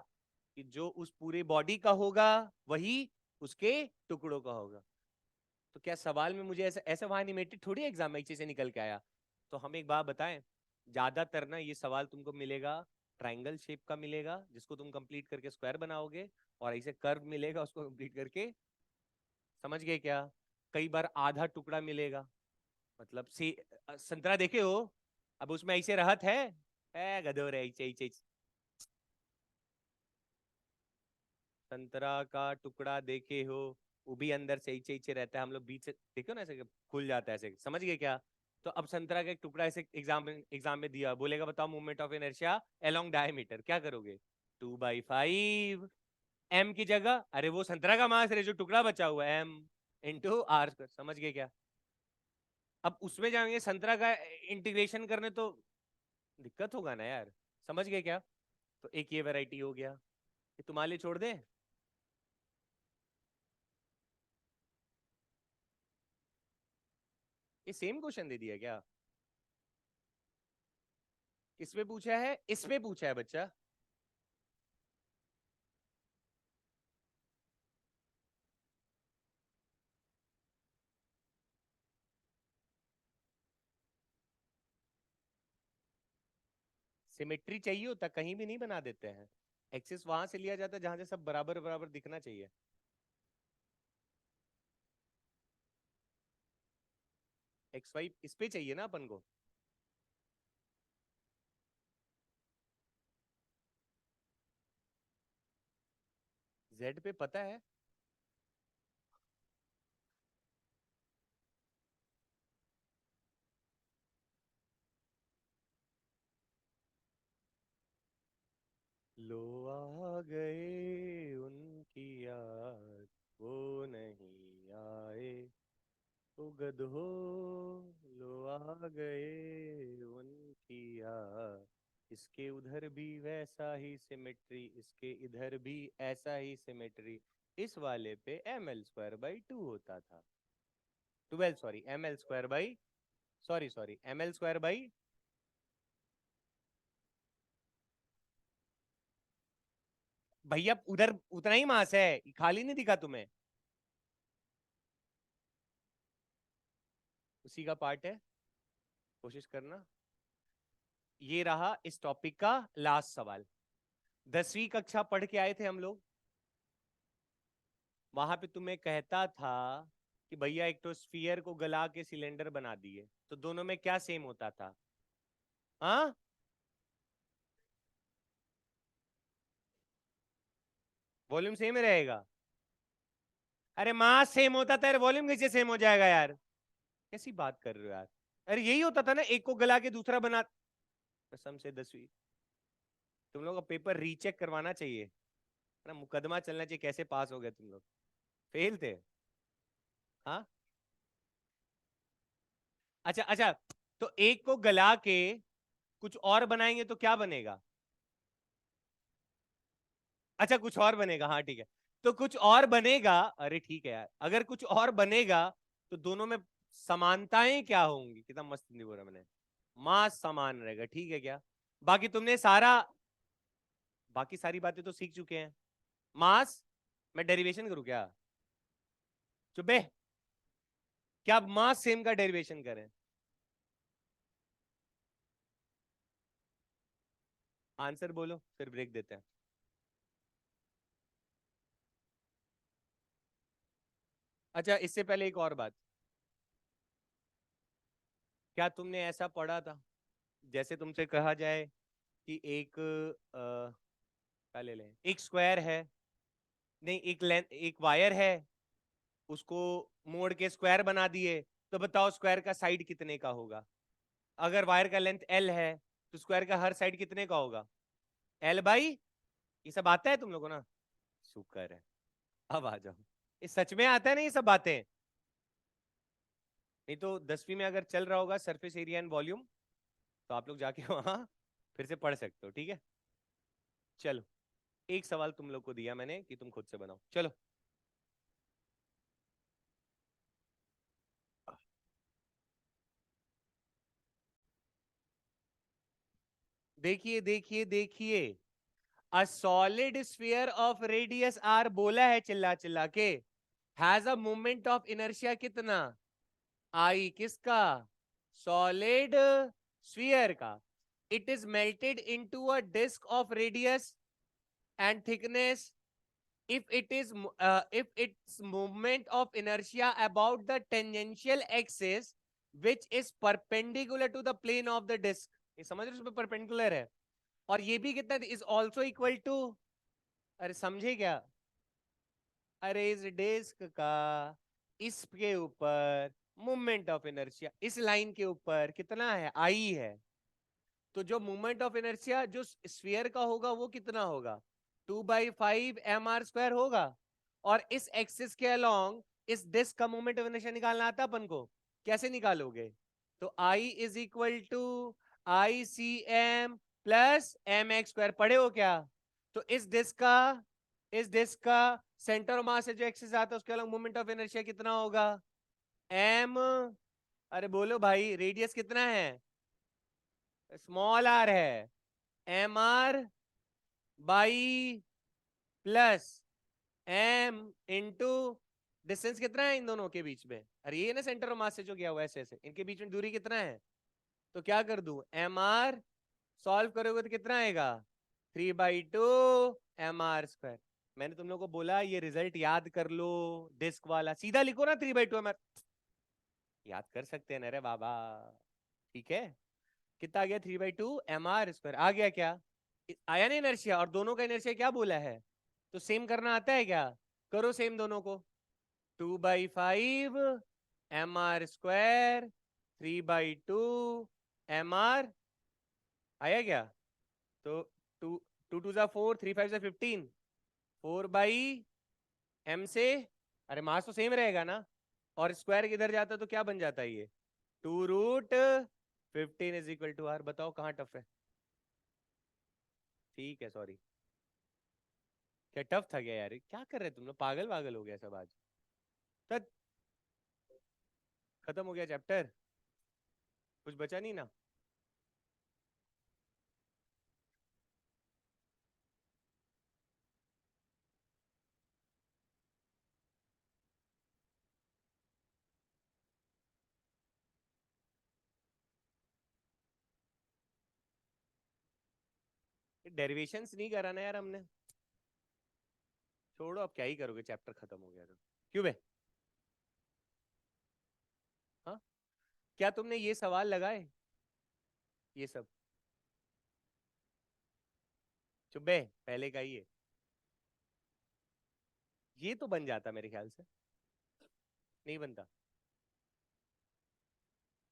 B: कि जो उस पूरे बॉडी का होगा वही उसके टुकड़ों का होगा। तो क्या सवाल में मुझे ऐसा ऐसा वहां एनिमेटेड थोड़ी एग्जाम में से निकल के आया। तो हम एक बात बताएं, ज्यादातर ना ये सवाल तुमको मिलेगा ट्राइंगल शेप का मिलेगा, जिसको तुम कंप्लीट करके स्क्वायर बनाओगे, और ऐसे कर्व मिलेगा उसको कंप्लीट करके, समझ गए क्या, कई बार आधा टुकड़ा मिलेगा, मतलब संतरा देखे हो, अब उसमें ऐसे रहत है, गधो रे, ऐसे ऐसे संतरा का टुकड़ा देखे हो, वो भी अंदर से ऐसे ऐसे रहता है, हम लोग बीच से देखो ना ऐसे खुल जाता है ऐसे, समझ गए क्या। तो अब संतरा का एक टुकड़ा ऐसे एग्जाम में दिया, बोलेगा बताओ movement of inertia along diameter, क्या करोगे, 2/5, m की जगह, अरे वो संतरा का मास है जो टुकड़ा बचा हुआ है, m × r², समझ गए क्या। अब उसमें जाएंगे संतरा का इंटीग्रेशन करने तो दिक्कत होगा ना यार, समझ गए क्या। तो एक ये वैरायटी हो गया, ये तुम्हारे लिए छोड़ दे, ये सेम क्वेश्चन दे दिया क्या, इसमें पूछा है, इसमें पूछा है बच्चा, सिमेट्री चाहिए होता कहीं भी नहीं बना देते हैं, एक्सिस वहां से लिया जाता है जहां से सब बराबर बराबर दिखना चाहिए। XY इस पे चाहिए ना अपन को, Z पे पता है, लो आ गए उनकी याद, वो नहीं आए, तो गधो, लो आ गए उनकी याद, इसके उधर भी वैसा ही सिमेट्री, इसके इधर भी ऐसा ही सिमेट्री, इस वाले पे ml²/2 होता था, 12 sorry ml², sorry sorry ml², भैया उधर उतना ही मास है, खाली नहीं दिखा तुम्हें, उसी का पार्ट है, कोशिश करना। ये रहा इस टॉपिक का लास्ट सवाल। 10वीं कक्षा पढ़ के आए थे हम लोग, वहां पे तुम्हें कहता था कि भैया एक तो स्फीयर को गला के सिलेंडर बना दिए, तो दोनों में क्या सेम होता था? हाँ, वॉल्यूम सेम रहेगा। अरे मास सेम होता था, वॉल्यूम कैसे सेम हो जाएगा यार? कैसी बात कर रहे हो यार? अरे यही होता था ना, एक को गला के दूसरा बना। कसम से 10वीं, तुम लोग का पेपर रीचेक करवाना चाहिए ना, मुकदमा चलना चाहिए, कैसे पास हो गए तुम लोग? फेल थे? हाँ। अच्छा अच्छा, तो एक को गला के कुछ और बनाएंगे तो क्या बनेगा? अच्छा, कुछ और बनेगा, हाँ ठीक है। तो कुछ और बनेगा, अरे ठीक है यार, अगर कुछ और बनेगा तो दोनों में समानताएं क्या होंगी? कितना मस्त नहीं बोला मैंने। मास समान रहेगा, ठीक है क्या? बाकी तुमने सारा, बाकी सारी बातें तो सीख चुके हैं। मास, मैं डेरिवेशन करूं क्या? चुपे, क्या मास सेम का डेरिवेशन करें? आंसर बोलो, फिर ब्रेक देते हैं। अच्छा, इससे पहले एक और बात, क्या तुमने ऐसा पढ़ा था, जैसे तुमसे कहा जाए कि एक क्या ले लें, एक स्क्वायर है, नहीं एक लेंथ, एक वायर है, उसको मोड़ के स्क्वायर बना दिए, तो बताओ स्क्वायर का साइड कितने का होगा? अगर वायर का लेंथ एल है तो स्क्वायर का हर साइड कितने का होगा? एल बाई, ये सब आता है तुम लोगों को ना? शुक्र है, अब आ जाओ। ये सच में आता है ना ये सब बातें? नहीं तो 10वीं में अगर चल रहा होगा सरफेस एरिया एंड वॉल्यूम, तो आप लोग जाके वहां फिर से पढ़ सकते हो, ठीक है? चलो, एक सवाल तुम लोग को दिया मैंने कि तुम खुद से बनाओ, चलो। देखिए देखिए देखिए, a solid sphere of radius r बोला है चिल्ला चिल्ला के, has a moment of inertia कितना? आई, किसका? सॉलिड स्फीयर का। It is melted into a disc of radius and thickness if it is if its movement of inertia about the tangential axis which is perpendicular to the plane of the disk, ये समझ रहे हो, उसमें perpendicular है, और ये भी कितना is also equal to, अरे समझे क्या? अरे इस डिस्क का इसके ऊपर मूवमेंट ऑफ इनर्शिया इस लाइन के ऊपर कितना है? आई है। तो जो मूवमेंट ऑफ इनर्शिया जो स्फीयर का होगा वो कितना होगा? 2/5 mr² होगा। और इस एक्सिस के अलोंग इस डिस्क का मूवमेंट ऑफ इनर्शिया निकालना आता अपन को, कैसे निकालोगे? तो I is equal to ICM प्लस mx², पढ़े हो क्या? तो इस डिस्क का सेंटर ऑफ मास से जो एक्सिस आता है उसके अलोंग मूवमेंट ऑफ इनर्शिया कितना होगा? m, अरे बोलो भाई, रेडियस कितना है? स्मॉल आर है, mr by plus m into distance कितना है इन दोनों के बीच में? अरे ये ना सेंटर ऑफ मास से जो गया हुआ है, ऐसे ऐसे इनके बीच में दूरी कितना है? तो क्या कर दूं, mr सॉल्व करोगे तो कितना आएगा? 3/2 mr²। मैंने तुम लोग को बोला ये रिजल्ट याद कर लो, डिस्क वाला सीधा लिखो ना, 3/2 mr। याद कर सकते हैं ना रे बाबा, ठीक है? कितना आ गया? 3/2 mr²। आ गया क्या? आया ना इनर्शिया, और दोनों का इनर्शिया क्या बोला है? तो सेम करना आता है क्या? करो सेम दोनों को। 2/5 mr², 3/2 mr, आया क्या? तो टू, 2 2 जा 4, 3 5 जा 15, 4/m से, अरे मास तो सेम रहेगा ना, और स्क्वायर किधर जाता है तो क्या बन जाता है ये? 2√15 = r। बताओ कहाँ टफ है? ठीक है, सॉरी। क्या टफ था क्या यार? क्या कर रहे तुम लोग, पागल पागल हो गया सब आज। तत, खत्म हो गया चैप्टर, कुछ बचा नहीं ना? डेरिवेशंस नहीं करा ना यार हमने। छोड़ो, अब क्या ही करोगे, चैप्टर खत्म हो गया तो। क्यों बे? हाँ, क्या तुमने ये सवाल लगाए, ये सब? चुप बे, पहले का ही है। ये तो बन जाता मेरे ख्याल से। नहीं बनता?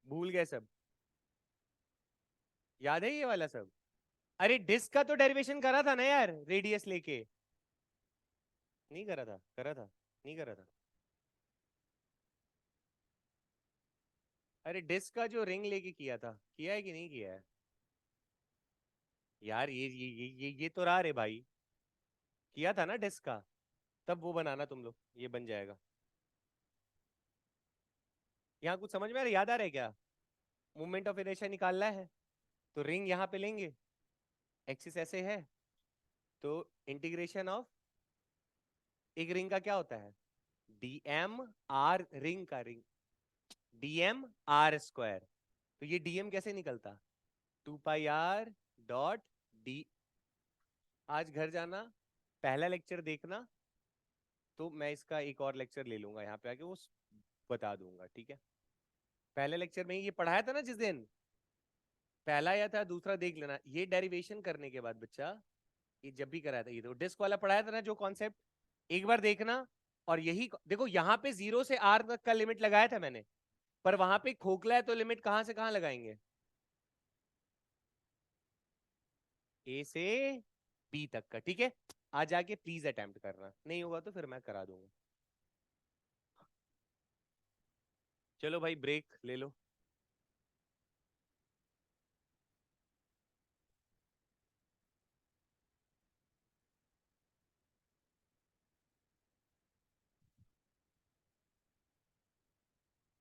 B: भूल गए सब? याद है ये वाला सब? अरे डिस्क का तो डेरिवेशन करा था ना यार, रेडियस लेके। नहीं करा था? करा था? नहीं करा था? अरे डिस्क का जो रिंग लेके किया था, किया है कि नहीं किया है? यार ये तो रहा रे भाई। किया था ना डिस्क का। तब वो बनाना तुम लोग, ये बन जाएगा। यहाँ कुछ समझ में आ रहा है? याद आ रहा है क्या? मूवमेंट ऑफ इनर्शिया निकालना है, तो रिंग यहाँ पे लेंगे, एक्सिस ऐसे है, तो इंटीग्रेशन ऑफ, एक रिंग का क्या होता है, डीएम आर, रिंग का रिंग, डीएम आर स्क्वायर। तो ये डीएम कैसे निकलता, 2 पाई आर डॉट डी। आज घर जाना, पहला लेक्चर देखना, तो मैं इसका एक और लेक्चर ले लूंगा यहाँ पे आके, वो बता दूंगा, ठीक है? पहले लेक्चर में ही ये पढ़ाया था ना जिस दिन, पहला या था दूसरा, देख लेना। ये डेरिवेशन करने के बाद बच्चा, ये जब भी कराया था, ये तो डिस्क वाला पढ़ाया था ना जो कॉन्सेप्ट, एक बार देखना। और यही देखो, यहाँ पे 0 से R तक का लिमिट लगाया था मैंने, पर वहां पे खोखला है तो लिमिट कहां से कहां लगाएंगे? A से B तक का, ठीक है? आ जाके प्लीज अटेम्प्ट करना, नहीं होगा तो फिर मैं करा दूंगा। चलो भाई, ब्रेक ले लो।